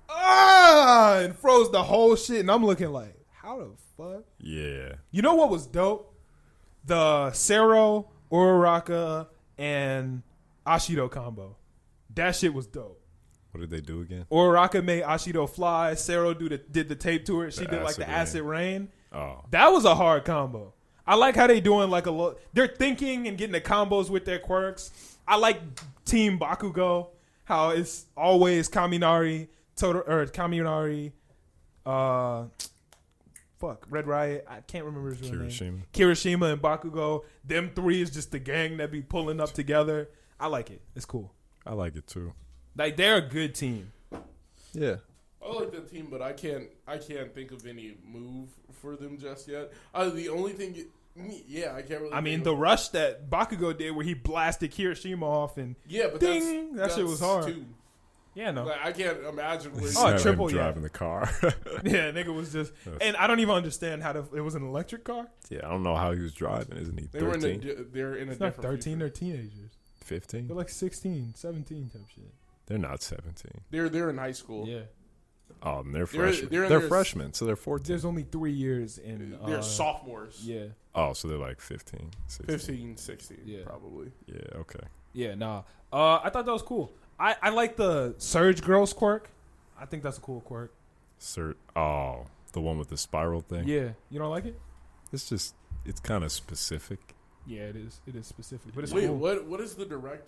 And froze the whole shit. And I'm looking like, how the fuck? Yeah. You know what was dope? The Sero, Uraraka, and Ashido combo. That shit was dope. What did they do again? Uraraka made Ashido fly. Sero did the tape to her. She did like the acid rain. Oh. That was a hard combo. I like how they doing like they're thinking and getting the combos with their quirks. I like Team Bakugo, how it's always Kaminari, Red Riot. I can't remember his real name. Kirishima and Bakugo. Them three is just the gang that be pulling up together. I like it. It's cool. I like it too. Like, they're a good team. Yeah. I like that team, but I can't think of any move for them just yet. The only thing, I can't really. I mean, the rush that Bakugo did, where he blasted Kirishima off, and but ding, that shit was hard. Two. Yeah, no, like, I can't imagine where. Triple driving the car. Yeah, nigga was just, and I don't even understand how it was an electric car. Yeah, I don't know how he was driving. Isn't he 13? They're in a it's not different 13. future. They're teenagers. 15. They're like 16, 17 type shit. They're not 17. They're in high school. Yeah. Oh, and they're freshmen. They're freshmen, so they're 14. There's only 3 years in. They're sophomores. Yeah. Oh, so they're like 15, 16. 15, 16, probably. Yeah, okay. Yeah, nah. I thought that was cool. I like the Surge Girls quirk. I think that's a cool quirk. The one with the spiral thing? Yeah. You don't like it? It's kind of specific. Yeah, it is. It is specific. But it's cool. What is the direct,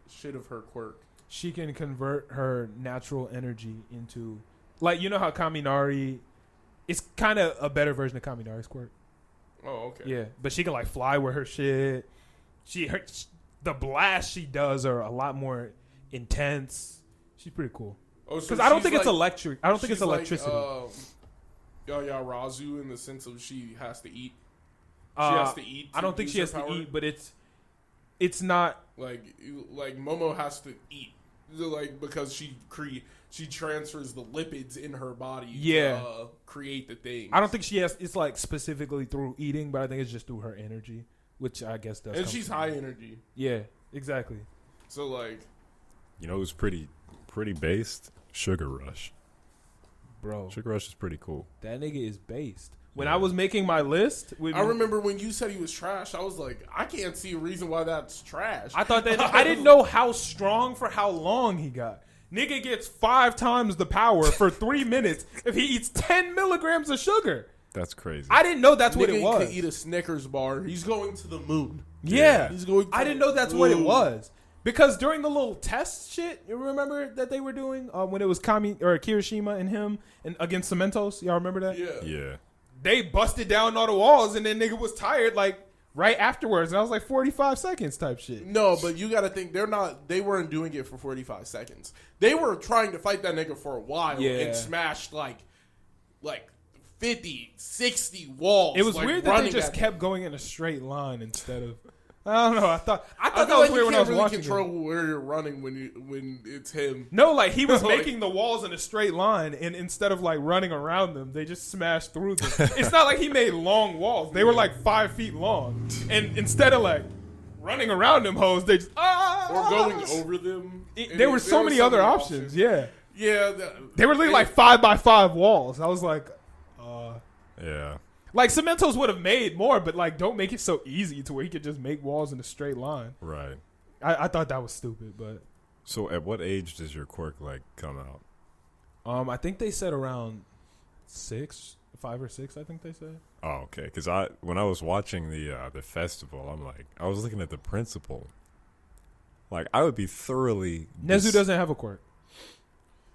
shit of her quirk? She can convert her natural energy into... Like, you know how Kaminari... It's kind of a better version of Kaminari's quirk. Oh, okay. Yeah, but she can, fly with her shit. The blasts she does are a lot more intense. She's pretty cool. Oh, because I don't think it's electric. I don't think it's electricity. Razu in the sense of she has to eat. She has to eat. I don't think she has to eat, but it's not like Momo has to eat, because she transfers the lipids in her body. To create the thing. I don't think she has. It's specifically through eating, but I think it's just through her energy, which I guess does. And she's high energy. Yeah, exactly. So who's pretty based? Sugar Rush. Bro, Sugar Rush is pretty cool. That nigga is based. When I was making my list, I remember when you said he was trash. I was like, I can't see a reason why that's trash. I thought that I didn't know how strong for how long he got. Nigga gets 5 times the power for 3 minutes if he eats 10 milligrams of sugar. That's crazy. I didn't know that's what it was. Nigga could eat a Snickers bar. He's going to the moon. Yeah. He's going. I didn't know that's what it was. Because during the little test shit, you remember that they were doing when it was Kirishima and him and against Cementos? Y'all remember that? Yeah. They busted down all the walls and then nigga was tired like right afterwards. And I was like 45 seconds type shit. No, but you got to think they weren't doing it for 45 seconds. They were trying to fight that nigga for a while and smashed like 50, 60 walls. It was weird that they just kept going in a straight line instead of. I don't know. I thought that was weird when I was watching. You can't really control where you're running when it's him. No, like he was making the walls in a straight line, and instead of like running around them, they just smashed through them. It's not like he made long walls; they were like 5 feet long, and instead of like running around them hoes, they just or going over them. There were so many other options. Yeah, yeah. They were literally like 5x5 walls. I was like, yeah. Like, Cementos would have made more, but, like, don't make it so easy to where he could just make walls in a straight line. Right. I thought that was stupid, but... So, at what age does your quirk, like, come out? I think they said around 5 or 6, I think they said. Oh, okay. Because when I was watching the festival, I'm like... I was looking at the principal. Like, I would be thoroughly... Nezu doesn't have a quirk.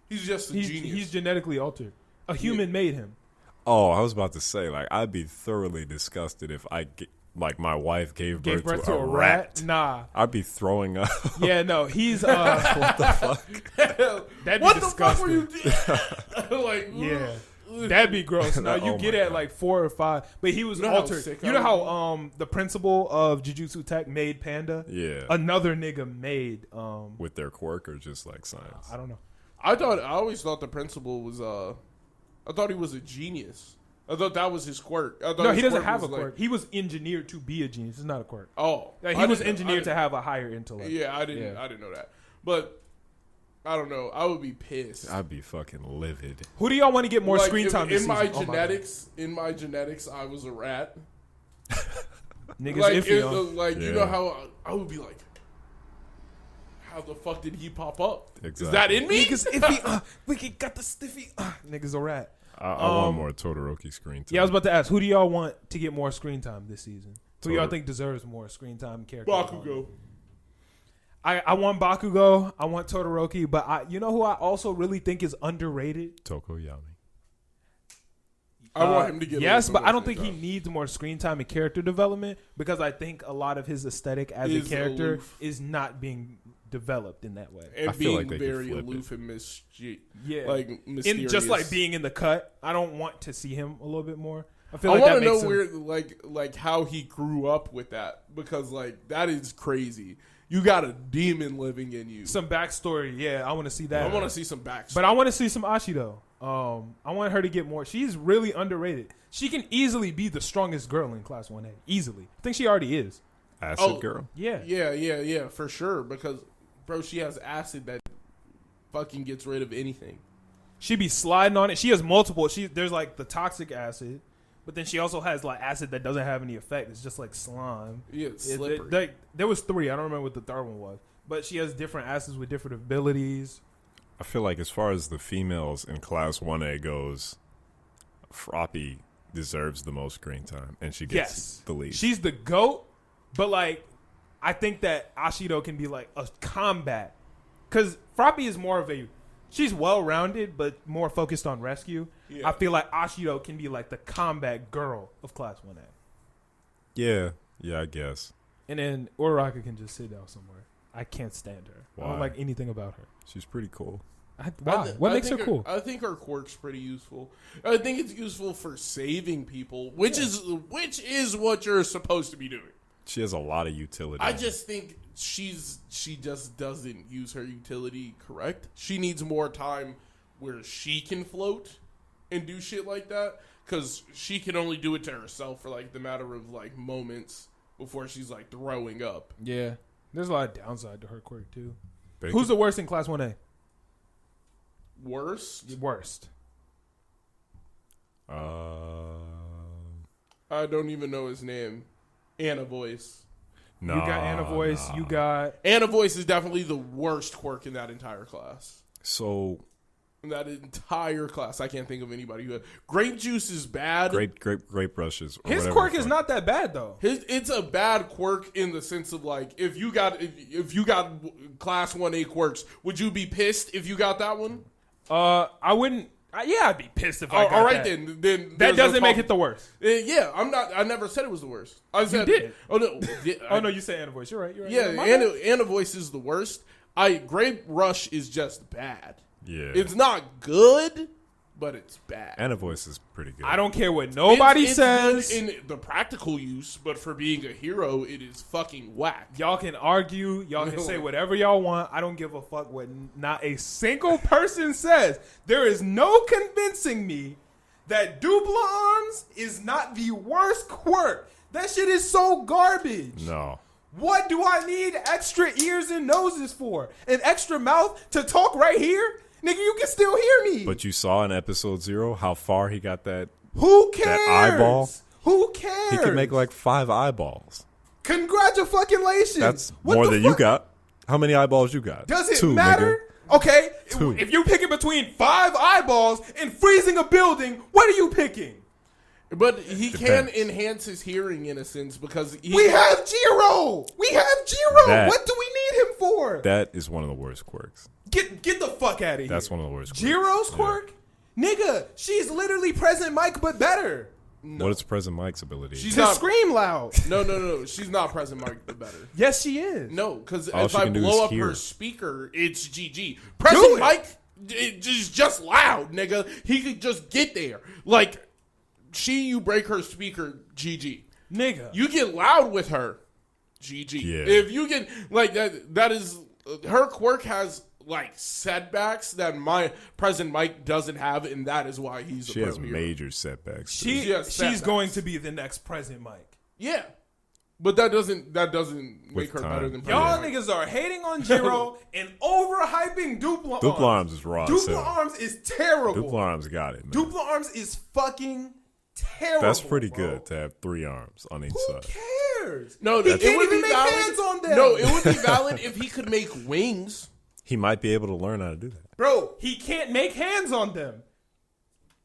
He's just a genius. He's genetically altered. A human made him. Oh, I was about to say, like, I'd be thoroughly disgusted if my wife gave birth to a rat. Nah. I'd be throwing up. Yeah, no, he's, what the fuck? That'd be what disgusting. the fuck were you like, yeah. That'd be gross. No, you get it at like 4 or 5. But he was altered. You know how the principal of Jujutsu Tech made Panda? Yeah. Another nigga made with their quirk or just like science? I don't know. I always thought the principal was I thought he was a genius. I thought that was his quirk. No, he doesn't have a quirk. He was engineered to be a genius. It's not a quirk. Oh, he was engineered to have a higher intellect. Yeah, I didn't know that. But I don't know. I would be pissed. I'd be fucking livid. Who do y'all want to get more screen time this in season? In my genetics, I was a rat. Niggas iffy. You know how I would be like, how the fuck did he pop up? Exactly. Is that in me? Niggas iffy. We got the stiffy. Niggas a rat. I want more Todoroki screen time. Yeah, I was about to ask, who do y'all want to get more screen time this season? Who y'all think deserves more screen time character? Bakugo. I want Bakugo. I want Todoroki. But you know who I also really think is underrated? Tokoyami. I want him to get but I don't think he needs more screen time and character development because I think a lot of his aesthetic as a character is not being developed in that way. And I feel being like very aloof and mysterious. Just like being in the cut. I don't want to see him a little bit more. I want to know where, like how he grew up with that because like that is crazy. You got a demon living in you. Some backstory, yeah. I want to see that. I want to see some backstory, but I want to see some Ashido. I want her to get more. She's really underrated. She can easily be the strongest girl in Class 1A. Easily, I think she already is. Acid girl. Yeah, for sure. Because bro, she has acid that fucking gets rid of anything. She be sliding on it. She has multiple. There's like the toxic acid, but then she also has like acid that doesn't have any effect. It's just like slime. Yeah, it's slippery. There was 3. I don't remember what the third one was, but she has different acids with different abilities. I feel like as far as the females in Class 1A goes, Froppy deserves the most screen time, and she gets the lead. She's the GOAT, but like I think that Ashido can be like a combat because Froppy is more of she's well-rounded but more focused on rescue. Yeah. I feel like Ashido can be like the combat girl of Class 1A. Yeah, I guess. And then Uraraka can just sit down somewhere. I can't stand her. Why? I don't like anything about her. She's pretty cool. Why? What makes her cool? I think her quirk's pretty useful. I think it's useful for saving people, which is what you're supposed to be doing. She has a lot of utility. I just think she just doesn't use her utility correct. She needs more time where she can float and do shit like that because she can only do it to herself for like the matter of like moments before she's like throwing up. Yeah, there's a lot of downside to her quirk too. Bacon. Who's the worst in Class 1A? Worst. I don't even know his name. Anna Voice. No, you got Anna Voice. You got Anna Voice is definitely the worst quirk in that entire class. So in that entire class, I can't think of anybody who had. Grape juice is bad. Grape rushes. His quirk is not that bad though. It's a bad quirk in the sense of like if you got class 1A quirks, would you be pissed if you got that one? I wouldn't. Yeah, I'd be pissed if I got all right, that. then that doesn't make it the worst. Yeah, I'm not. I never said it was the worst. I said you did. Oh no. Oh no, you said Anna voice. You're right. Yeah, Anna voice is the worst. Grape rush is just bad. Yeah, it's not good, but it's bad. Anna voice is pretty good. I don't care what nobody says good in the practical use, but for being a hero, it is fucking whack. Y'all can argue. Y'all can say whatever y'all want. I don't give a fuck what not a single person says. There is no convincing me that Dupla Arms is not the worst quirk. That shit is so garbage. No. What do I need extra ears and noses for? An extra mouth to talk right here? Nigga, you can still hear me. But you saw in episode 0 how far he got that. Who cares? That eyeball. Who cares? He can make like 5 eyeballs. Congratulations. That's more than you got. How many eyeballs you got? Does it 2, matter? Nigga. Okay. 2. If you're picking between 5 eyeballs and freezing a building, what are you picking? But he can enhance his hearing in a sense because we have Jiro. That, what do we need him for? That is one of the worst quirks. Get the fuck out of here. That's one of the worst quirks. Jiro's quirk? Nigga, she's literally Present Mike but better. No. What is Present Mike's ability? She's to scream loud. No. She's not Present Mike but better. Yes, she is. No, because if I blow up her speaker, it's GG. Mike is just loud, nigga. He could just get there. Like, you break her speaker, GG. Nigga. You get loud with her, GG. Yeah. If you get, like, that is, her quirk has, like, setbacks that my Present Mike doesn't have, and that is why he's a She has hero. major setbacks. She's going to be the next Present Mike. Yeah. But that doesn't make her better than y'all niggas are hating on Jiro and overhyping Dupla Arms. Dupla Arms is raw. Dupla Arms is terrible. Dupla Arms got it, man. Dupla Arms is fucking terrible. That's pretty good to have 3 arms on each side. Who cares? No, he can't even make hands on them. No, it would be valid if he could make wings. He might be able to learn how to do that. Bro, he can't make hands on them.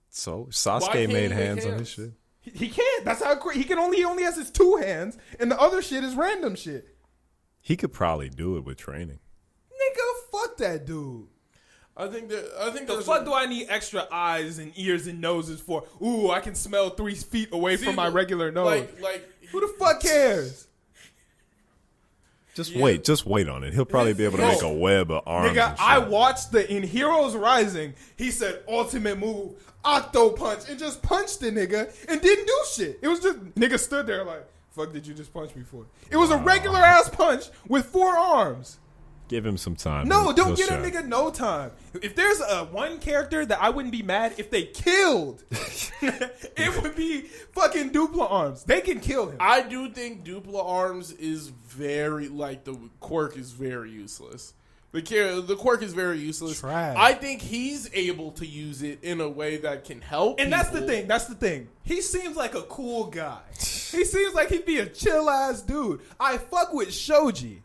So Sasuke made hands on his shit. He can't. That's how he only has his 2 hands, and the other shit is random shit. He could probably do it with training. Nigga, fuck that dude. I think the fuck do I need extra eyes and ears and noses for? Ooh, I can smell 3 feet away from my regular nose. Like who the fuck cares? Just wait on it. He'll probably be able to make a web of arms. Nigga, I watched in Heroes Rising. He said ultimate move, octo punch, and just punched the nigga and didn't do shit. It was just nigga stood there like, fuck, did you just punch me for? It was a regular ass punch with 4 arms. Give him some time. No, don't give a nigga no time. If there's one character that I wouldn't be mad if they killed, it would be fucking Dupla Arms. They can kill him. I do think Dupla Arms is very, like, the quirk is very useless. The quirk is very useless. Trash. I think he's able to use it in a way that can help. And people. That's the thing. He seems like a cool guy. He seems like he'd be a chill ass dude. I fuck with Shoji.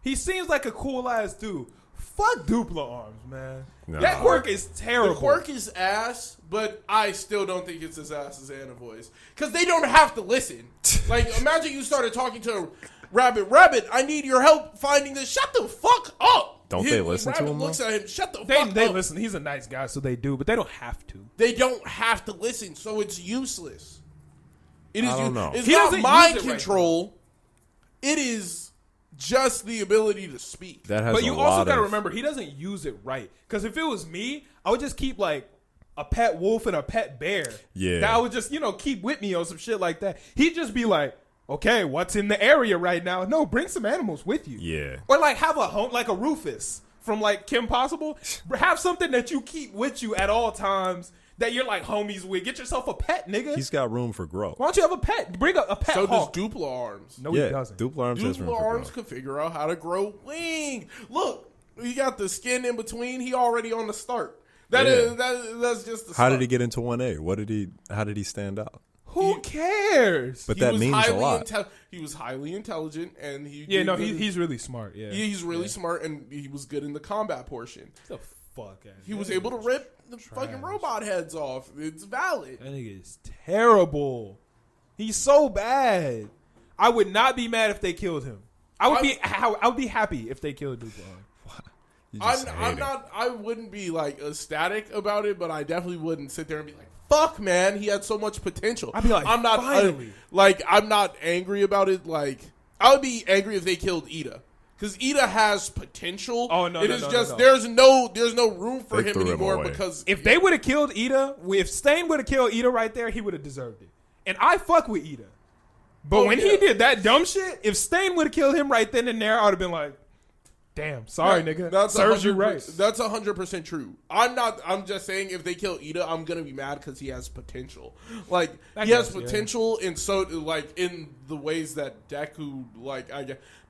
He seems like a cool ass dude. Fuck Dupla Arms, man. No. That quirk is terrible. The quirk is ass, but I still don't think it's as ass as Anna Voice. Because they don't have to listen. Like, imagine you started talking to Rabbit, I need your help finding this. Shut the fuck up. Don't they listen to him? Rabbit looks at him. Shut the fuck up. They listen. He's a nice guy, so they do, but they don't have to. They don't have to listen, so it's useless. It is. I don't know. It's not mind control. It is just the ability to speak. But you also got to remember, he doesn't use it right. Because if it was me, I would just keep like a pet wolf and a pet bear. Yeah. That I would just, keep with me or some shit like that. He'd just be like, okay, what's in the area right now? No, bring some animals with you. Yeah. Or like have a home, like a Rufus from like Kim Possible. Have something that you keep with you at all times that you're like homies with. Get yourself a pet, nigga. He's got room for growth. Why don't you have a pet? Bring a pet. So hawk. does Dupla Arms. No, he doesn't. Dupla Arms has room for growth. Dupla Arms can figure out how to grow wing. Look, you got the skin in between. He already on the start. That's just the start. How did he get into 1A? How did he stand out? Who cares? But that means a lot. He was highly intelligent, and he's really smart. Yeah, he's really smart, and he was good in the combat portion. The fuck. He was able to rip the fucking robot heads off. It's valid. That nigga is terrible. He's so bad. I would not be mad if they killed him. I would be happy if they killed Dupont. I wouldn't be like ecstatic about it, but I definitely wouldn't sit there and be like, fuck, man, he had so much potential. I'd be like, I'm not angry about it. Like, I would be angry if they killed Ida. Because Ida has potential. Oh, no, no. There's no room for him anymore because if they would have killed Ida, if Stain would have killed Ida right there, he would have deserved it. And I fuck with Ida. But when he did that dumb shit, if Stain would have killed him right then and there, I would have been like, damn, sorry, nigga. That serves you right. That's 100% true. I'm just saying if they kill Ida, I'm going to be mad because he has potential. Like, he has potential in in the ways that Deku,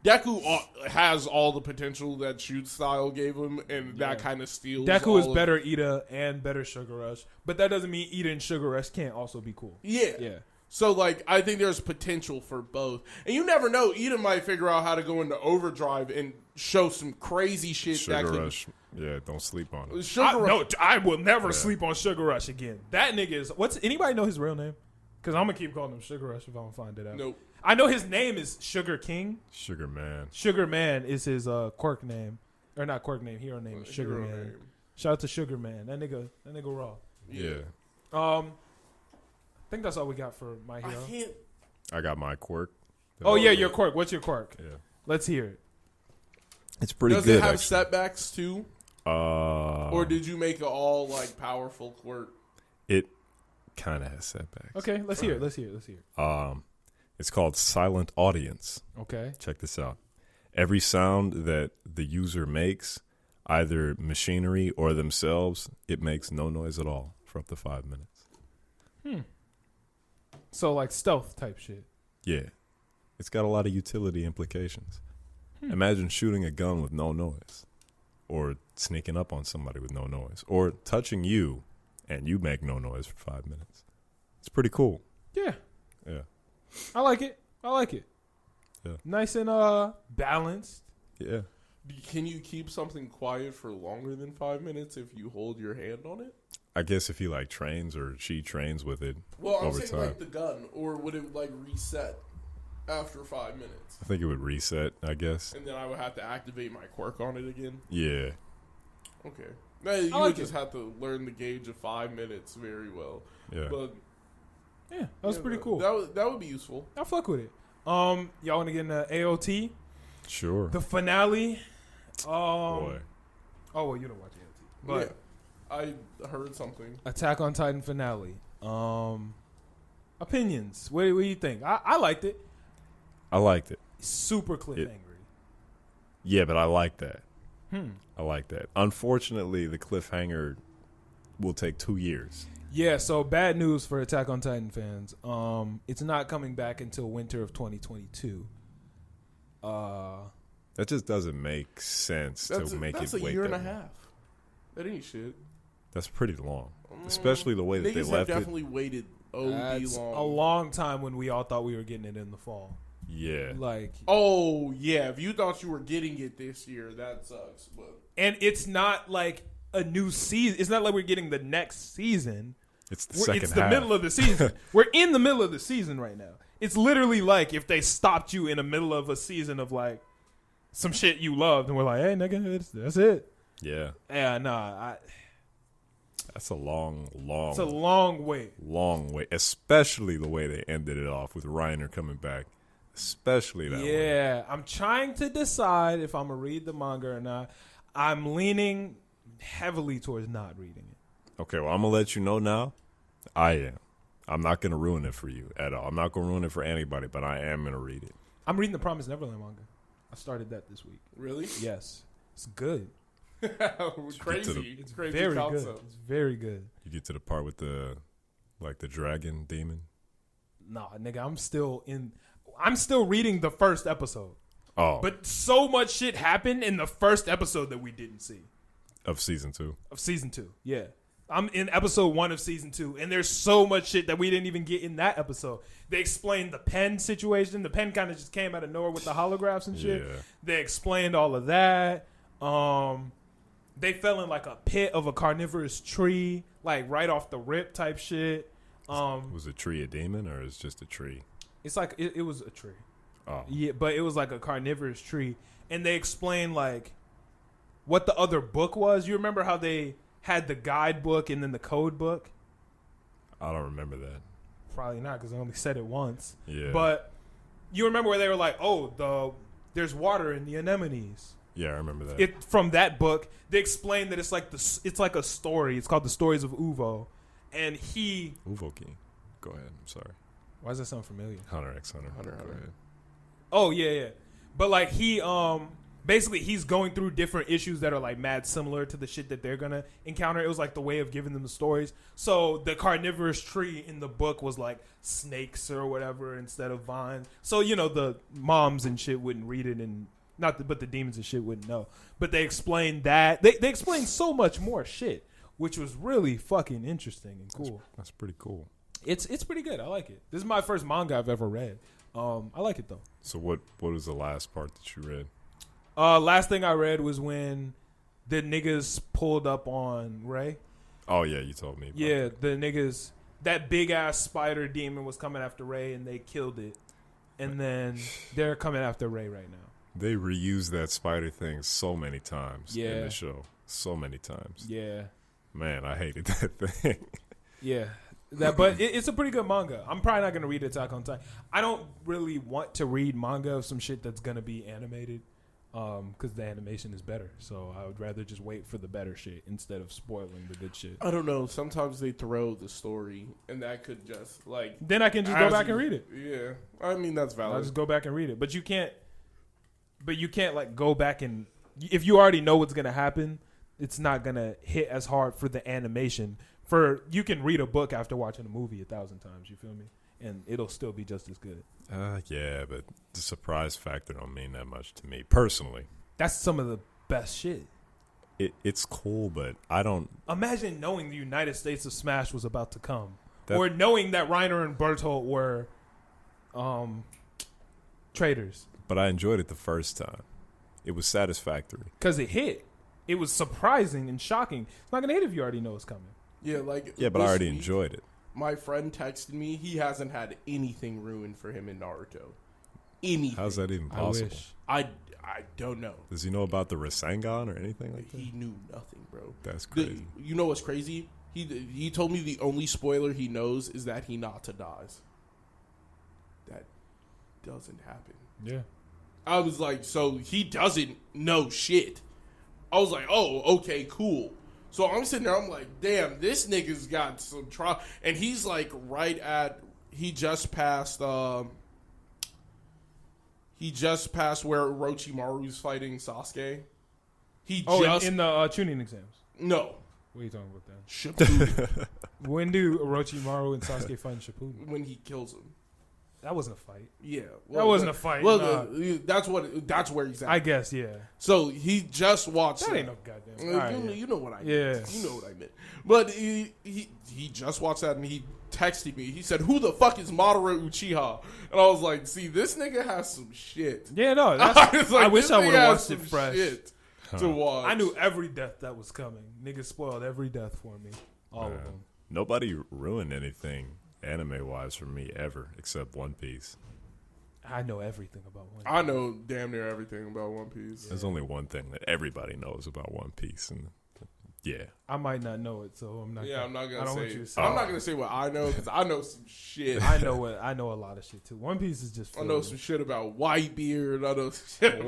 Deku has all the potential that Shoot Style gave him, and that kind of steals. Deku is better Ida and better Sugar Rush, but that doesn't mean Ida and Sugar Rush can't also be cool. Yeah. So, I think there's potential for both. And you never know. Ida might figure out how to go into overdrive and show some crazy shit. Sugar Rush. Yeah, don't sleep on it. I will never sleep on Sugar Rush again. That nigga is... Anybody know his real name? Because I'm going to keep calling him Sugar Rush if I don't find it out. Nope. I know his name is Sugar King. Sugar Man. Sugar Man is his quirk name. Or not quirk name. Hero name is Sugar Man. Name. Shout out to Sugar Man. That nigga raw. Yeah. I think that's all we got for My Hero. I got my quirk. Your quirk. What's your quirk? Yeah. Let's hear it. It's pretty good. Does it have actually. setbacks too? Or did you make it all powerful quirk? It kind of has setbacks. Okay, let's hear it. It's called Silent Audience. Okay. Check this out. Every sound that the user makes, either machinery or themselves, it makes no noise at all for up to 5 minutes. So stealth type shit. Yeah. It's got a lot of utility implications. Imagine shooting a gun with no noise. Or sneaking up on somebody with no noise. Or touching you and you make no noise for 5 minutes. It's pretty cool. Yeah. Yeah. I like it. Yeah. Nice and balanced. Yeah. Can you keep something quiet for longer than 5 minutes if you hold your hand on it? I guess if he trains or she trains with it over time. The gun, or would it reset after 5 minutes? I think it would reset, I guess. And then I would have to activate my quirk on it again? Yeah. Okay. Now, you would just have to learn the gauge of 5 minutes very well. Yeah. But yeah, that was pretty cool. That would be useful. I fuck with it. Y'all want to get into AOT? Sure. The finale. Boy. Oh, well, you don't watch AOT. But yeah. I heard something. Attack on Titan finale. Opinions. What do you think? I liked it. I liked it. Super cliffhanger. Yeah, but I like that. I like that. Unfortunately, the cliffhanger will take 2 years. Yeah, so bad news for Attack on Titan fans. It's not coming back until winter of 2022. That just doesn't make sense to make it wait. That's a year and a half. That ain't shit. That's pretty long, especially the way that they left it. Definitely waited That's long. A long time when we all thought we were getting it in the fall. Yeah. Oh, yeah. If you thought you were getting it this year, that sucks. And it's not like a new season. It's not like we're getting the next season. It's the second half. It's the middle of the season. We're in the middle of the season right now. It's literally like if they stopped you in the middle of a season of some shit you loved and we're like, hey, nigga, that's it. Yeah. Yeah, nah. That's a long It's a long wait. Long wait. Especially the way they ended it off with Reiner coming back. Especially that one. Yeah. I'm trying to decide if I'm going to read the manga or not. I'm leaning heavily towards not reading it. Okay, well, I'm going to let you know now. I am. I'm not going to ruin it for you at all. I'm not going to ruin it for anybody, but I am going to read it. I'm reading the Promised Neverland manga. I started that this week. Really? Yes. It's good. Crazy. It's crazy. Very good. It's very good. You get to the part with the dragon demon? Nah, nigga, I'm still reading the first episode. Oh. But so much shit happened in the first episode that we didn't see. Of season 2? Of season 2, yeah. I'm in episode 1 of season 2, and there's so much shit that we didn't even get in that episode. They explained the pen situation. The pen kind of just came out of nowhere with the holographs and shit. Yeah. They explained all of that. they fell in like a pit of a carnivorous tree, like right off the rip type shit. Was a tree a demon or is it just a tree? It's like it was a tree. Oh. Yeah, but it was like a carnivorous tree, and they explained like what the other book was. You remember how they had the guidebook and then the code book? I don't remember that. Probably not, because I only said it once. Yeah. But you remember where they were like, "Oh, there's water in the anemones." Yeah, I remember that. From that book, they explained that it's like a story. It's called The Stories of Qa-wavo, and Qa-wavo King. Go ahead. I'm sorry. Why does that sound familiar? Hunter x Hunter. Hunter. Go ahead. Oh yeah. But like he basically he's going through different issues that are like mad similar to the shit that they're gonna encounter. It was like the way of giving them the stories. So the carnivorous tree in the book was like snakes or whatever instead of vines. So the moms and shit wouldn't read it, and but the demons and shit wouldn't know. But they explained that they explained so much more shit, which was really fucking interesting and cool. That's pretty cool. It's pretty good. I like it. This is my first manga I've ever read. I like it though. So what was the last part that you read? Last thing I read was when the niggas pulled up on Ray. Oh yeah, you told me. Yeah, the niggas, that big ass spider demon was coming after Ray and they killed it, and then they're coming after Ray right now. They reused that spider thing so many times in the show. So many times. Yeah. Man, I hated that thing. Yeah. But it's a pretty good manga. I'm probably not going to read Attack on Titan. I don't really want to read manga of some shit that's going to be animated because the animation is better. So I would rather just wait for the better shit instead of spoiling the good shit. I don't know. Sometimes they throw the story, and that could just like... Then I can just go back and read it. Yeah. I mean, that's valid. I'll just go back and read it. But you can't like go back and... If you already know what's going to happen, it's not going to hit as hard for the animation. You can read a book after watching a movie 1,000 times, you feel me? And it'll still be just as good. Yeah, but the surprise factor don't mean that much to me, personally. That's some of the best shit. It's cool, but I don't... Imagine knowing the United States of Smash was about to come. Or knowing that Reiner and Bertolt were traitors. But I enjoyed it the first time. It was satisfactory. Because it hit. It was surprising and shocking. It's not going to hit if you already know it's coming. Yeah, but I already enjoyed it. My friend texted me. He hasn't had anything ruined for him in Naruto. Anything. How's that even possible? I don't know. Does he know about the Rasengan or anything like that? He knew nothing, bro. That's crazy. You know what's crazy? He told me the only spoiler he knows is that Hinata dies. That doesn't happen. Yeah. I was like, so he doesn't know shit. I was like, oh, okay, cool. So I'm sitting there, I'm like, damn, this nigga's got some trial. And he's like he just passed where Orochimaru's fighting Sasuke. In the tuning exams. No. What are you talking about then? Shippuden. When do Orochimaru and Sasuke fight in Shippuden? When he kills him. That wasn't a fight. Yeah. That wasn't a fight. Well, that's where he's at. I guess, yeah. So he just watched... That ain't no goddamn... You know what I meant. Yeah. You know what I meant. But he just watched that and he texted me. He said, who the fuck is Madara Uchiha? And I was like, see, this nigga has some shit. Yeah, no. I wish I would have watched it fresh. To watch. I knew every death that was coming. Niggas spoiled every death for me. All of them. Nobody ruined anything anime-wise for me ever, except One Piece. I know everything about One Piece. I know damn near everything about One Piece. There's only one thing that everybody knows about One Piece, and I might not know it, so I'm not. Yeah, I'm not gonna I don't say. Want you to say I'm not gonna say what I know because I know some shit. I know a lot of shit too. One Piece is just. I know some shit about Whitebeard. I know some shit.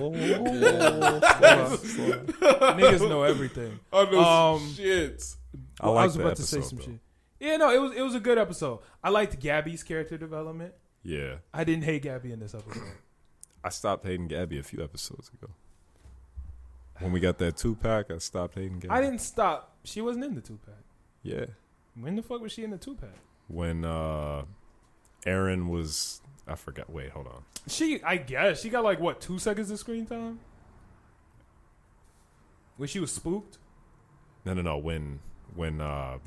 Niggas know everything. I know some shit. I was about to say some shit. Yeah, no, it was a good episode. I liked Gabby's character development. Yeah. I didn't hate Gabby in this episode. I stopped hating Gabby a few episodes ago. When we got that 2-pack, I stopped hating Gabby. I didn't stop. She wasn't in the 2-pack. Yeah. When the fuck was she in the 2-pack? When Aaron was... I forgot. Wait, hold on. I guess. She got like, what, 2 seconds of screen time? When she was spooked? No. When when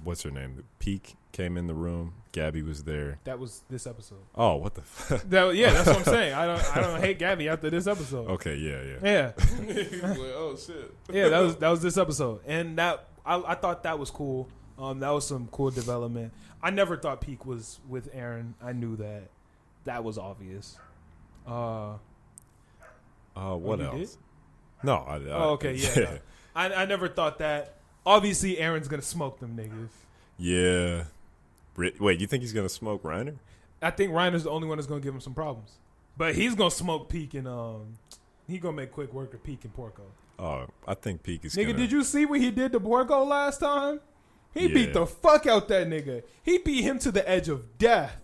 what's her name? Peak came in the room. Gabby was there. That was this episode. Oh, what the fuck? That's what I'm saying. I don't hate Gabby after this episode. Okay, yeah. He's like, oh shit. Yeah, that was this episode, and that I thought that was cool. That was some cool development. I never thought Peak was with Aaron. I knew that was obvious. What else? Did? No, okay, yeah. No. I never thought that. Obviously, Aaron's gonna smoke them niggas. Yeah. Wait, you think he's gonna smoke Reiner? I think Reiner's the only one that's gonna give him some problems. But he's gonna smoke Peak and he gonna make quick work of Peak and Porco. Oh, I think Peak is. Nigga, did you see what he did to Porco last time? He beat the fuck out that nigga. He beat him to the edge of death.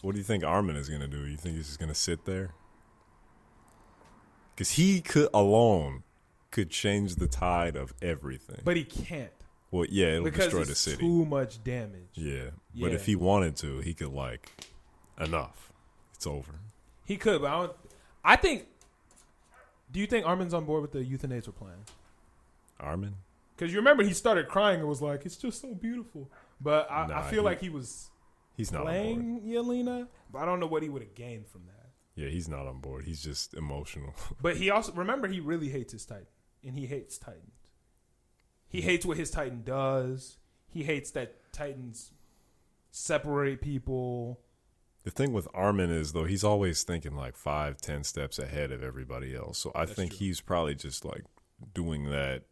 What do you think Armin is gonna do? You think he's just gonna sit there? Because he could change the tide of everything. But he can't. Well, yeah, it'll destroy the city. Too much damage. Yeah. But if he wanted to, he could enough. It's over. He could, but I think. Do you think Armin's on board with the euthanasia plan? Armin? Because you remember he started crying and was like, "It's just so beautiful." But I feel like he's not playing Yelena, but I don't know what he would have gained from that. Yeah, he's not on board. He's just emotional. But he also remember he really hates his Titan, and he hates Titans. He hates what his Titan does. He hates that Titans separate people. The thing with Armin is, though, he's always thinking 5-10 steps ahead of everybody else. So I think he's probably just doing that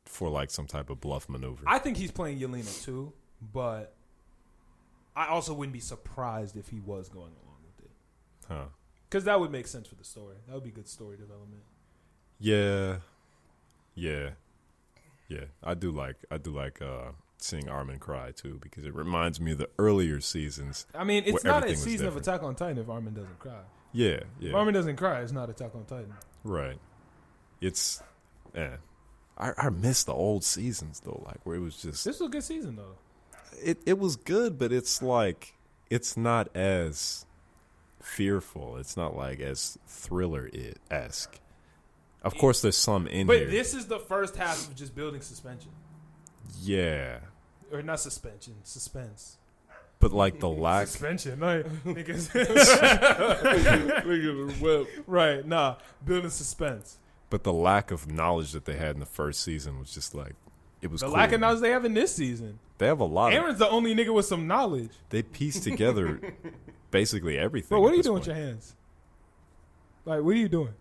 for some type of bluff maneuver. I think he's playing Yelena too, but I also wouldn't be surprised if he was going along with it. Huh. Because that would make sense for the story. That would be good story development. Yeah. I do like seeing Armin cry too, because it reminds me of the earlier seasons. I mean, it's not a season of Attack on Titan if Armin doesn't cry. Yeah. If Armin doesn't cry, it's not Attack on Titan. Right. It's I miss the old seasons though, where it was just. This was a good season though. It was good, but it's it's not as fearful. It's not as thriller-esque. Of course, there's some in here. But this is the first half of just building suspension. Yeah. Or not suspension, suspense. But the lack. Suspension, niggas. Niggas whip. Right, building suspense. But the lack of knowledge that they had in the first season was just it was. The cool. lack of knowledge they have in this season. They have a lot. Aaron's the only nigga with some knowledge. They pieced together basically everything. Bro, what are you doing with your hands? What are you doing?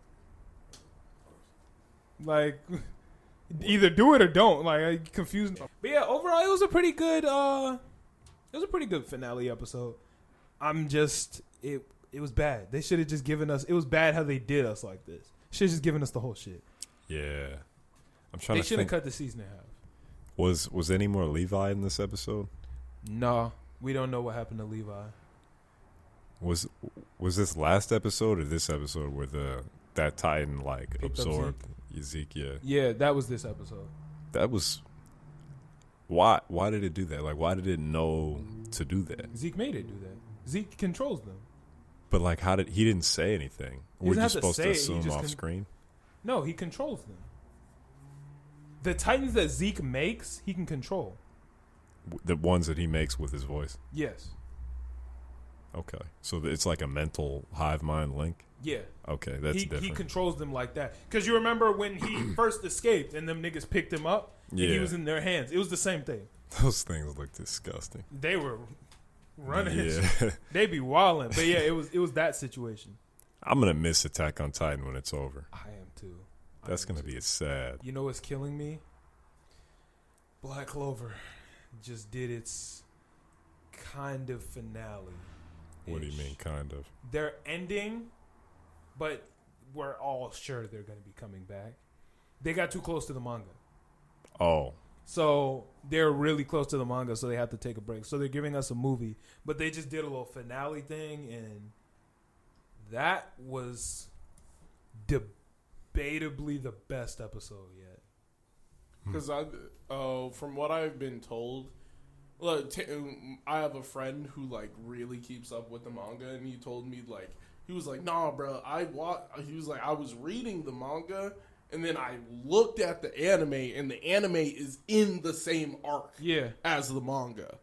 Either do it or don't. Confused. But yeah, overall, it was a pretty good. Finale episode. It was bad. They should have just given us. It was bad how they did us like this. Should have just given us the whole shit. Yeah, I'm trying. They should have cut the season in half. Was any more Levi in this episode? No, we don't know what happened to Levi. Was this last episode or this episode where that Titan absorbed Zeke? Yeah, that was this episode. That was why did it do that? Why did it know to do that? Zeke made it do that. Zeke controls them. But how did he didn't say anything? Were you supposed to assume off screen? No, he controls them. The Titans that Zeke makes, he can control. The ones that he makes with his voice? Yes. Okay. So it's a mental hive mind link? Yeah. Okay, that's different. He controls them like that. Because you remember when he first escaped and them niggas picked him up and he was in their hands. It was the same thing. Those things look disgusting. They were running. Yeah. They be wilding. But yeah, it was that situation. I'm going to miss Attack on Titan when it's over. I am too. That's going to be sad. You know what's killing me? Black Clover just did its kind of finale. What do you mean, kind of? They're ending, but we're all sure they're going to be coming back. They got too close to the manga. Oh. So they're really close to the manga, so they have to take a break. So they're giving us a movie, but they just did a little finale thing, and that was debatably the best episode yet. Because from what I've been told, I have a friend who really keeps up with the manga, and he told me he was like, nah, bro, I was reading the manga, And then I looked at the anime, and the anime is in the same arc as the manga.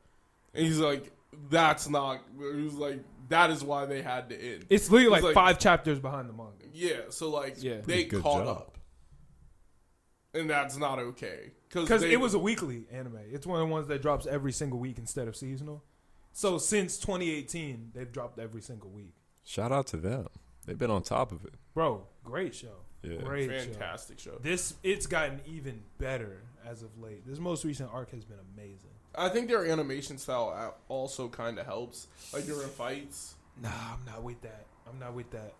And he's like, that's not... He was like, that is why they had to end. It's literally like 5 chapters behind the manga. Yeah, so like, they caught up. And that's not okay. Because it was a weekly anime. It's one of the ones that drops every single week instead of seasonal. So since 2018, they've dropped every single week. Shout out to them. They've been on top of it. Bro, great show. Yeah. Great Fantastic show. It's gotten even better as of late. This most recent arc has been amazing. I think their animation style also kind of helps. Like during fights. Nah, I'm not with that.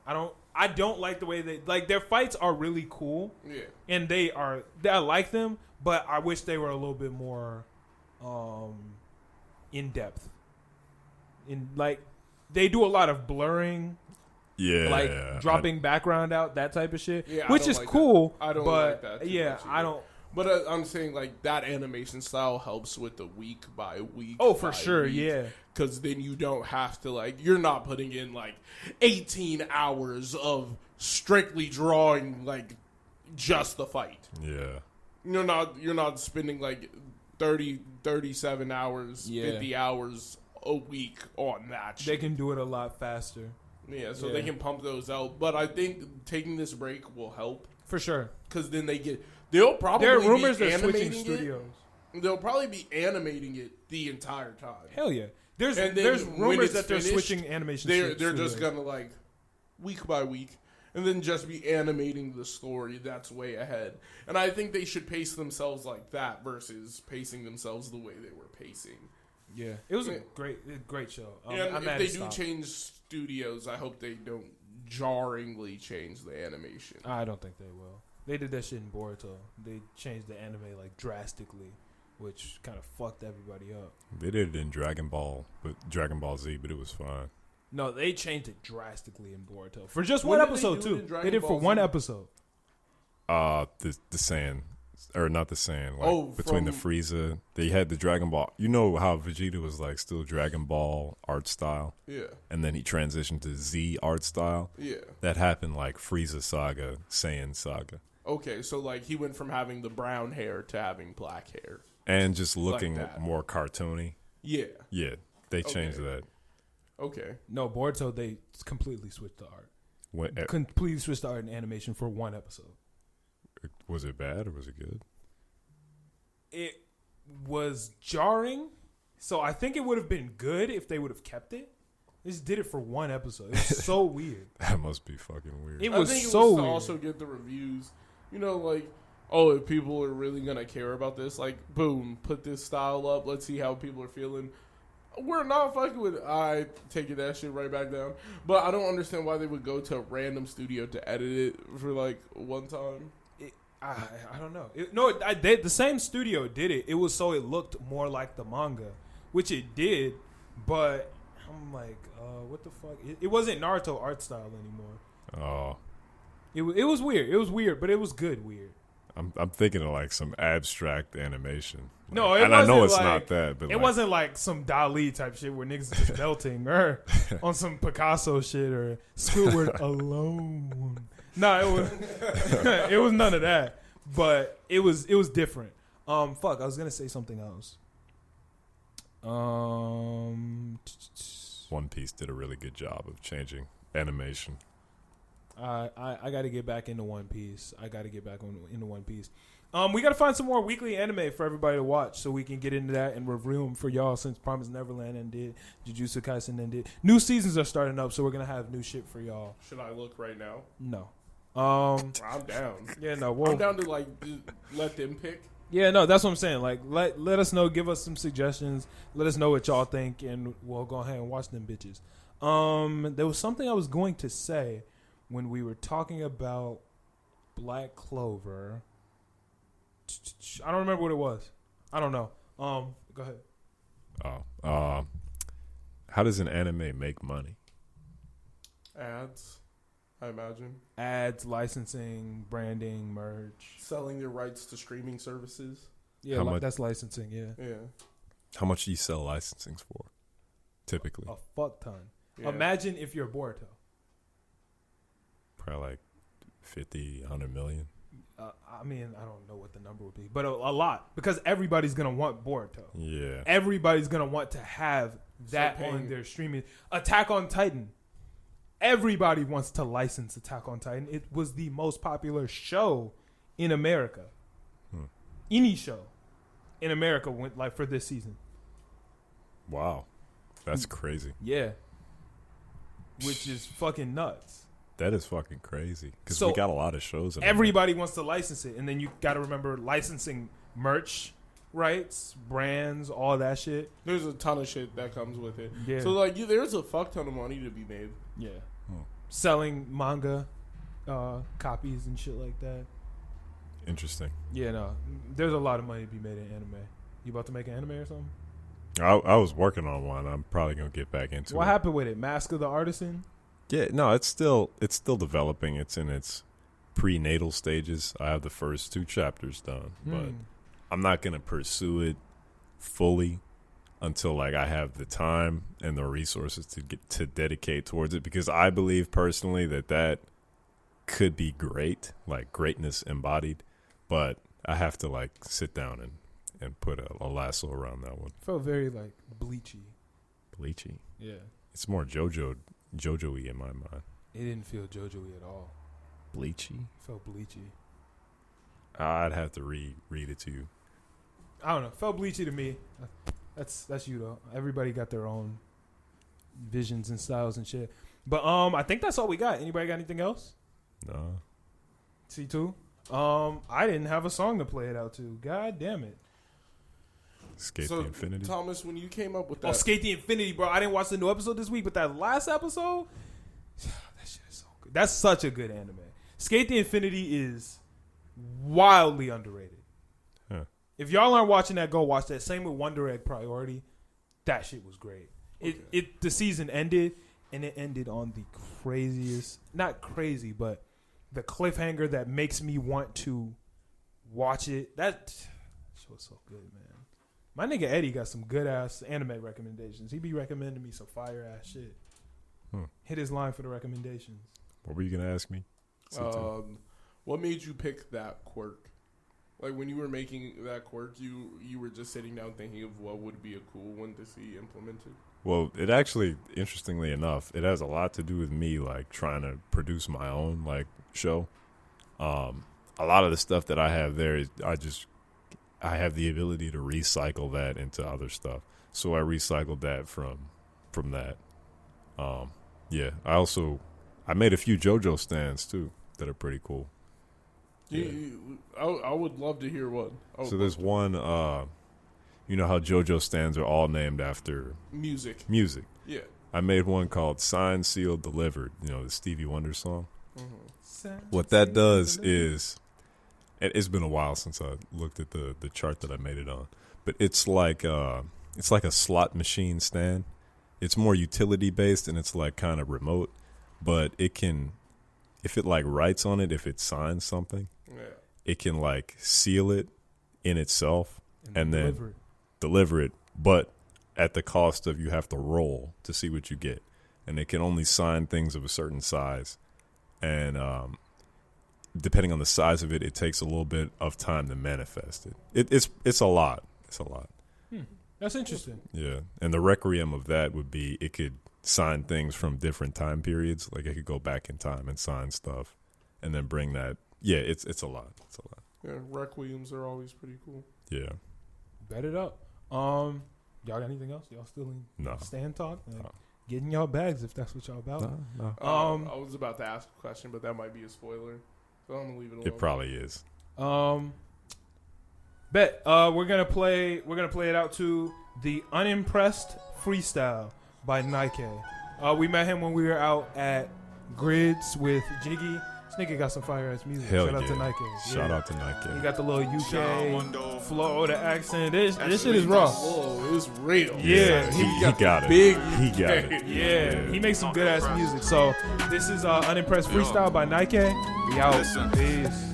I don't like the way they like their fights are really cool. Yeah. And I like them, but I wish they were a little bit more in depth. In like they do a lot of blurring. Yeah. Like dropping background out, that type of shit. Yeah, which is like cool. That. I don't but like that. Yeah, I don't. But I'm saying like that animation style helps with the week by week. Oh, for sure, yeah. Because then you don't have to like you're not putting in like 18 hours of strictly drawing like just the fight. Yeah. You're not spending like 37 hours, 50 hours a week on that shit. They can do it a lot faster. Yeah, so they can pump those out. But I think taking this break will help. For sure. Because then they'll probably there are rumors be they're switching animating studios. They'll probably be animating it the entire time. Hell yeah. There's rumors that they're switching animation studios. They're just going to like, week by week, and then just be animating the story that's way ahead. And I think they should pace themselves like that versus pacing themselves the way they were pacing. Yeah. It was a great show. And if they do change studios, I hope they don't jarringly change the animation. I don't think they will. They did that shit in Boruto. They changed the anime like drastically, which kind of fucked everybody up. They did it in Dragon Ball Z, but it was fine. No, they changed it drastically in Boruto for just one episode too. They did it for one episode. The Saiyan, or not the Saiyan. Like between the Frieza, they had the Dragon Ball. You know how Vegeta was like still Dragon Ball art style. Yeah. And then he transitioned to Z art style. Yeah. That happened like Frieza Saga, Saiyan Saga. Okay, so like he went from having the brown hair to having black hair. And just looking more cartoony. Yeah. Yeah, they changed that. Okay. No, Boruto, they completely switched the art. Completely switched the art and animation for one episode. Was it bad or was it good? It was jarring. So I think it would have been good if they would have kept it. They just did it for one episode. It was so weird. That must be fucking weird. It was I think so it was to weird. also get the reviews. You know, like, oh, if people are really going to care about this, like, boom, put this style up. Let's see how people are feeling. We're not fucking with it. I taking that shit right back down. But I don't understand why they would go to a random studio to edit it for, like, one time. I don't know. The same studio did it. It was so it looked more like the manga, which it did. But I'm like, what the fuck? It wasn't Naruto art style anymore. Oh. It was weird. It was weird, but it was good weird. I'm thinking of like some abstract animation. Like, no, and I know it's not that, but it wasn't like some Dali type shit where niggas just melting or on some Picasso shit or Squidward alone. No, it was none of that. But it was different. Fuck, I was gonna say something else. One Piece did a really good job of changing animation. I got to get back into One Piece. Into One Piece. We got to find some more weekly anime for everybody to watch so we can get into that and review them for y'all since Promised Neverland ended, Jujutsu Kaisen ended. New seasons are starting up, so we're going to have new shit for y'all. Should I look right now? No. I'm down. Yeah, no. I'm down to, like, let them pick. Yeah, no, that's what I'm saying. Like, let us know. Give us some suggestions. Let us know what y'all think, and we'll go ahead and watch them bitches. There was something I was going to say when we were talking about Black Clover. I don't remember what it was. I don't know. Go ahead. How does an anime make money? Ads, I imagine. Ads, licensing, branding, merch. Selling their rights to streaming services. Yeah, that's licensing, yeah. Yeah. How much do you sell licensings for, typically? A fuck ton. Yeah. Imagine if you're Boruto. Probably like 50, 100 million. I mean, I don't know what the number would be, but a lot, because everybody's gonna want Boruto. Yeah, everybody's gonna want to have that on their streaming. Attack on Titan. Everybody wants to license Attack on Titan. It was the most popular show in America. Any show in America went like for this season. Wow, that's crazy. Yeah, which is fucking nuts. That is fucking crazy because we got a lot of shows. Everybody wants to license it, and then you got to remember licensing merch rights, brands, all that shit. There's a ton of shit that comes with it. Yeah. So like, there's a fuck ton of money to be made. Yeah. Selling manga copies and shit like that. Interesting. Yeah, no, there's a lot of money to be made in anime. You about to make an anime or something? I was working on one. I'm probably gonna get back into it. What happened with it? Mask of the Artisan? Yeah, no, it's still developing. It's in its prenatal stages. I have the first 2 chapters done, but I'm not gonna pursue it fully until like I have the time and the resources to dedicate towards it, because I believe personally that could be great, like greatness embodied, but I have to like sit down and put a lasso around that one. Felt very like bleachy. Bleachy. Yeah. It's more JoJo-y in my mind. It didn't feel JoJo-y at all. Bleachy? It felt bleachy. I'd have to read it to you. I don't know. It felt bleachy to me. That's you though. Everybody got their own visions and styles and shit. But I think that's all we got. Anybody got anything else? No. C2? I didn't have a song to play it out to. God damn it. Skate the Infinity. Thomas, when you came up with that. Oh, Skate the Infinity, bro. I didn't watch the new episode this week, but that last episode, that shit is so good. That's such a good anime. Skate the Infinity is wildly underrated. Huh. If y'all aren't watching that, go watch that. Same with Wonder Egg Priority. That shit was great. Okay. The season ended, and it ended on the craziest, not crazy, but the cliffhanger that makes me want to watch it. That show is so good, man. My nigga Eddie got some good ass anime recommendations. He be recommending me some fire ass shit. Hit his line for the recommendations. What were you gonna ask me? What made you pick that quirk? Like when you were making that quirk, you were just sitting down thinking of what would be a cool one to see implemented? Well, it actually, interestingly enough, it has a lot to do with me like trying to produce my own like show. A lot of the stuff that I have there is I have the ability to recycle that into other stuff. So I recycled that from that. Yeah, I made a few JoJo stands too that are pretty cool. Yeah. I would love to hear one. So there's one, you know how JoJo stands are all named after music. Yeah. I made one called Signed, Sealed, Delivered, you know, the Stevie Wonder song. Mm-hmm. What that does is, it's been a while since I looked at the chart that I made it on, but it's like a slot machine stand. It's more utility based and it's like kind of remote, but it can, if it like writes on it, if it signs something, it can like seal it in itself and then deliver it, but at the cost of you have to roll to see what you get, and it can only sign things of a certain size, and depending on the size of it, it takes a little bit of time to manifest it. It's a lot. It's a lot. That's interesting. Yeah, and the requiem of that would be it could sign things from different time periods. Like it could go back in time and sign stuff, and then bring that. Yeah, it's a lot. It's a lot. Yeah, requiems are always pretty cool. Yeah. Bet it up. Y'all got anything else? Y'all still in stand talk? Like, get in y'all bags if that's what y'all about. No. I was about to ask a question, but that might be a spoiler. So I'm gonna leave it alone. It probably is. Bet. We're gonna play it out to the Unimpressed Freestyle by Nike. We met him when we were out at Grids with Jiggy. This nigga got some fire ass music. Hell Shout out to Nike. Shout out to Nike. He got the little UK Florida accent. This shit is raw. Whoa, it's real. Yeah, he got it. Big. He got it. Yeah, he makes some good ass music. So this is Unimpressed Freestyle by Nike. We out. Peace.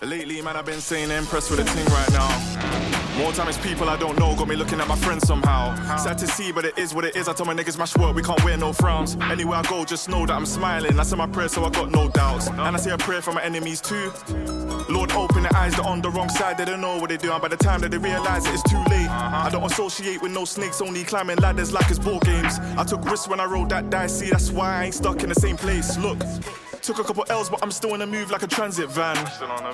Lately, man, I've been saying impressed with the thing right now. More time it's people I don't know, got me looking at my friends somehow. Sad to see, but it is what it is. I tell my niggas mash work, we can't wear no frowns. Anywhere I go, just know that I'm smiling. I say my prayers, so I got no doubts. And I say a prayer for my enemies too. Lord, open their eyes, they're on the wrong side, they don't know what they're doing. By the time that they realize it, it's too late. I don't associate with no snakes, only climbing ladders like it's ball games. I took risks when I rolled that dice, see, that's why I ain't stuck in the same place. Look, took a couple L's, but I'm still in a move like a transit van.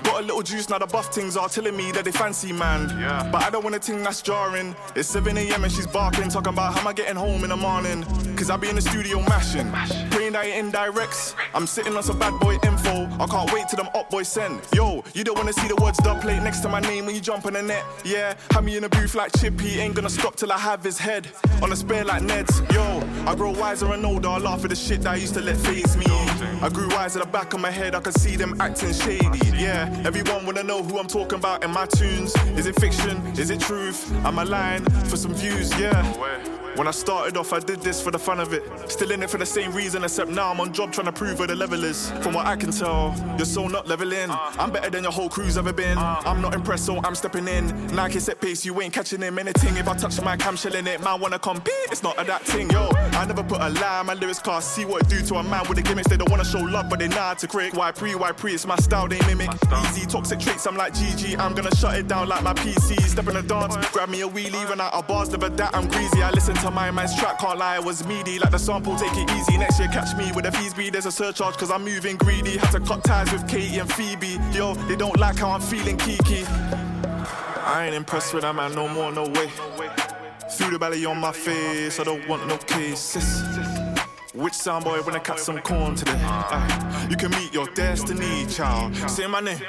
Got a little juice, now the buff things are telling me that they fancy, man. But I don't want a ting that's jarring. It's 7 a.m. and she's barking, talking about how am I getting home in the morning. Cause I be in the studio mashing, praying that it indirects. I'm sitting on some bad boy info, I can't wait till them up boys send. Yo, you don't wanna see the words dub plate next to my name when you jump on the net. Yeah, have me in the booth like Chippy, ain't gonna stop till I have his head on a spare like Ned's. Yo, I grow wiser and older, I laugh at the shit that I used to let faze me. I grew wise at the back of my head, I can see them acting shady. Yeah, everyone wanna know who I'm talking about in my tunes. Is it fiction? Is it truth? Am I lying for some views? Yeah. When I started off, I did this for the fun of it. Still in it for the same reason, except now I'm on job trying to prove where the level is. From what I can tell, you're so not leveling. I'm better than your whole crew's ever been. I'm not impressed, so I'm stepping in. Nike set pace, you ain't catching him. Anything, if I touch my cam, shelling it. Man wanna compete, it's not a that thing, yo. I never put a lie in my lyrics class. See what it do to a man with the gimmicks. They don't wanna show love, but they know how to crick. Why pre, it's my style they mimic. Easy, toxic traits, I'm like GG. I'm gonna shut it down like my PC. Step in the dance, grab me a wheelie. Run out of bars, never that, I'm greasy. I listen to my man's track, can't lie, it was meaty. Like the sample, take it easy. Next year, catch me with a fees be. There's a surcharge, cause I'm moving greedy. Had to cut ties with Katie and Phoebe. Yo, they don't like how I'm feeling Kiki. I ain't impressed with that man no more, no way. Threw the belly on my face, I don't want no cases. Which soundboy wanna cut some corn today? You can meet your destiny, child. Say my name.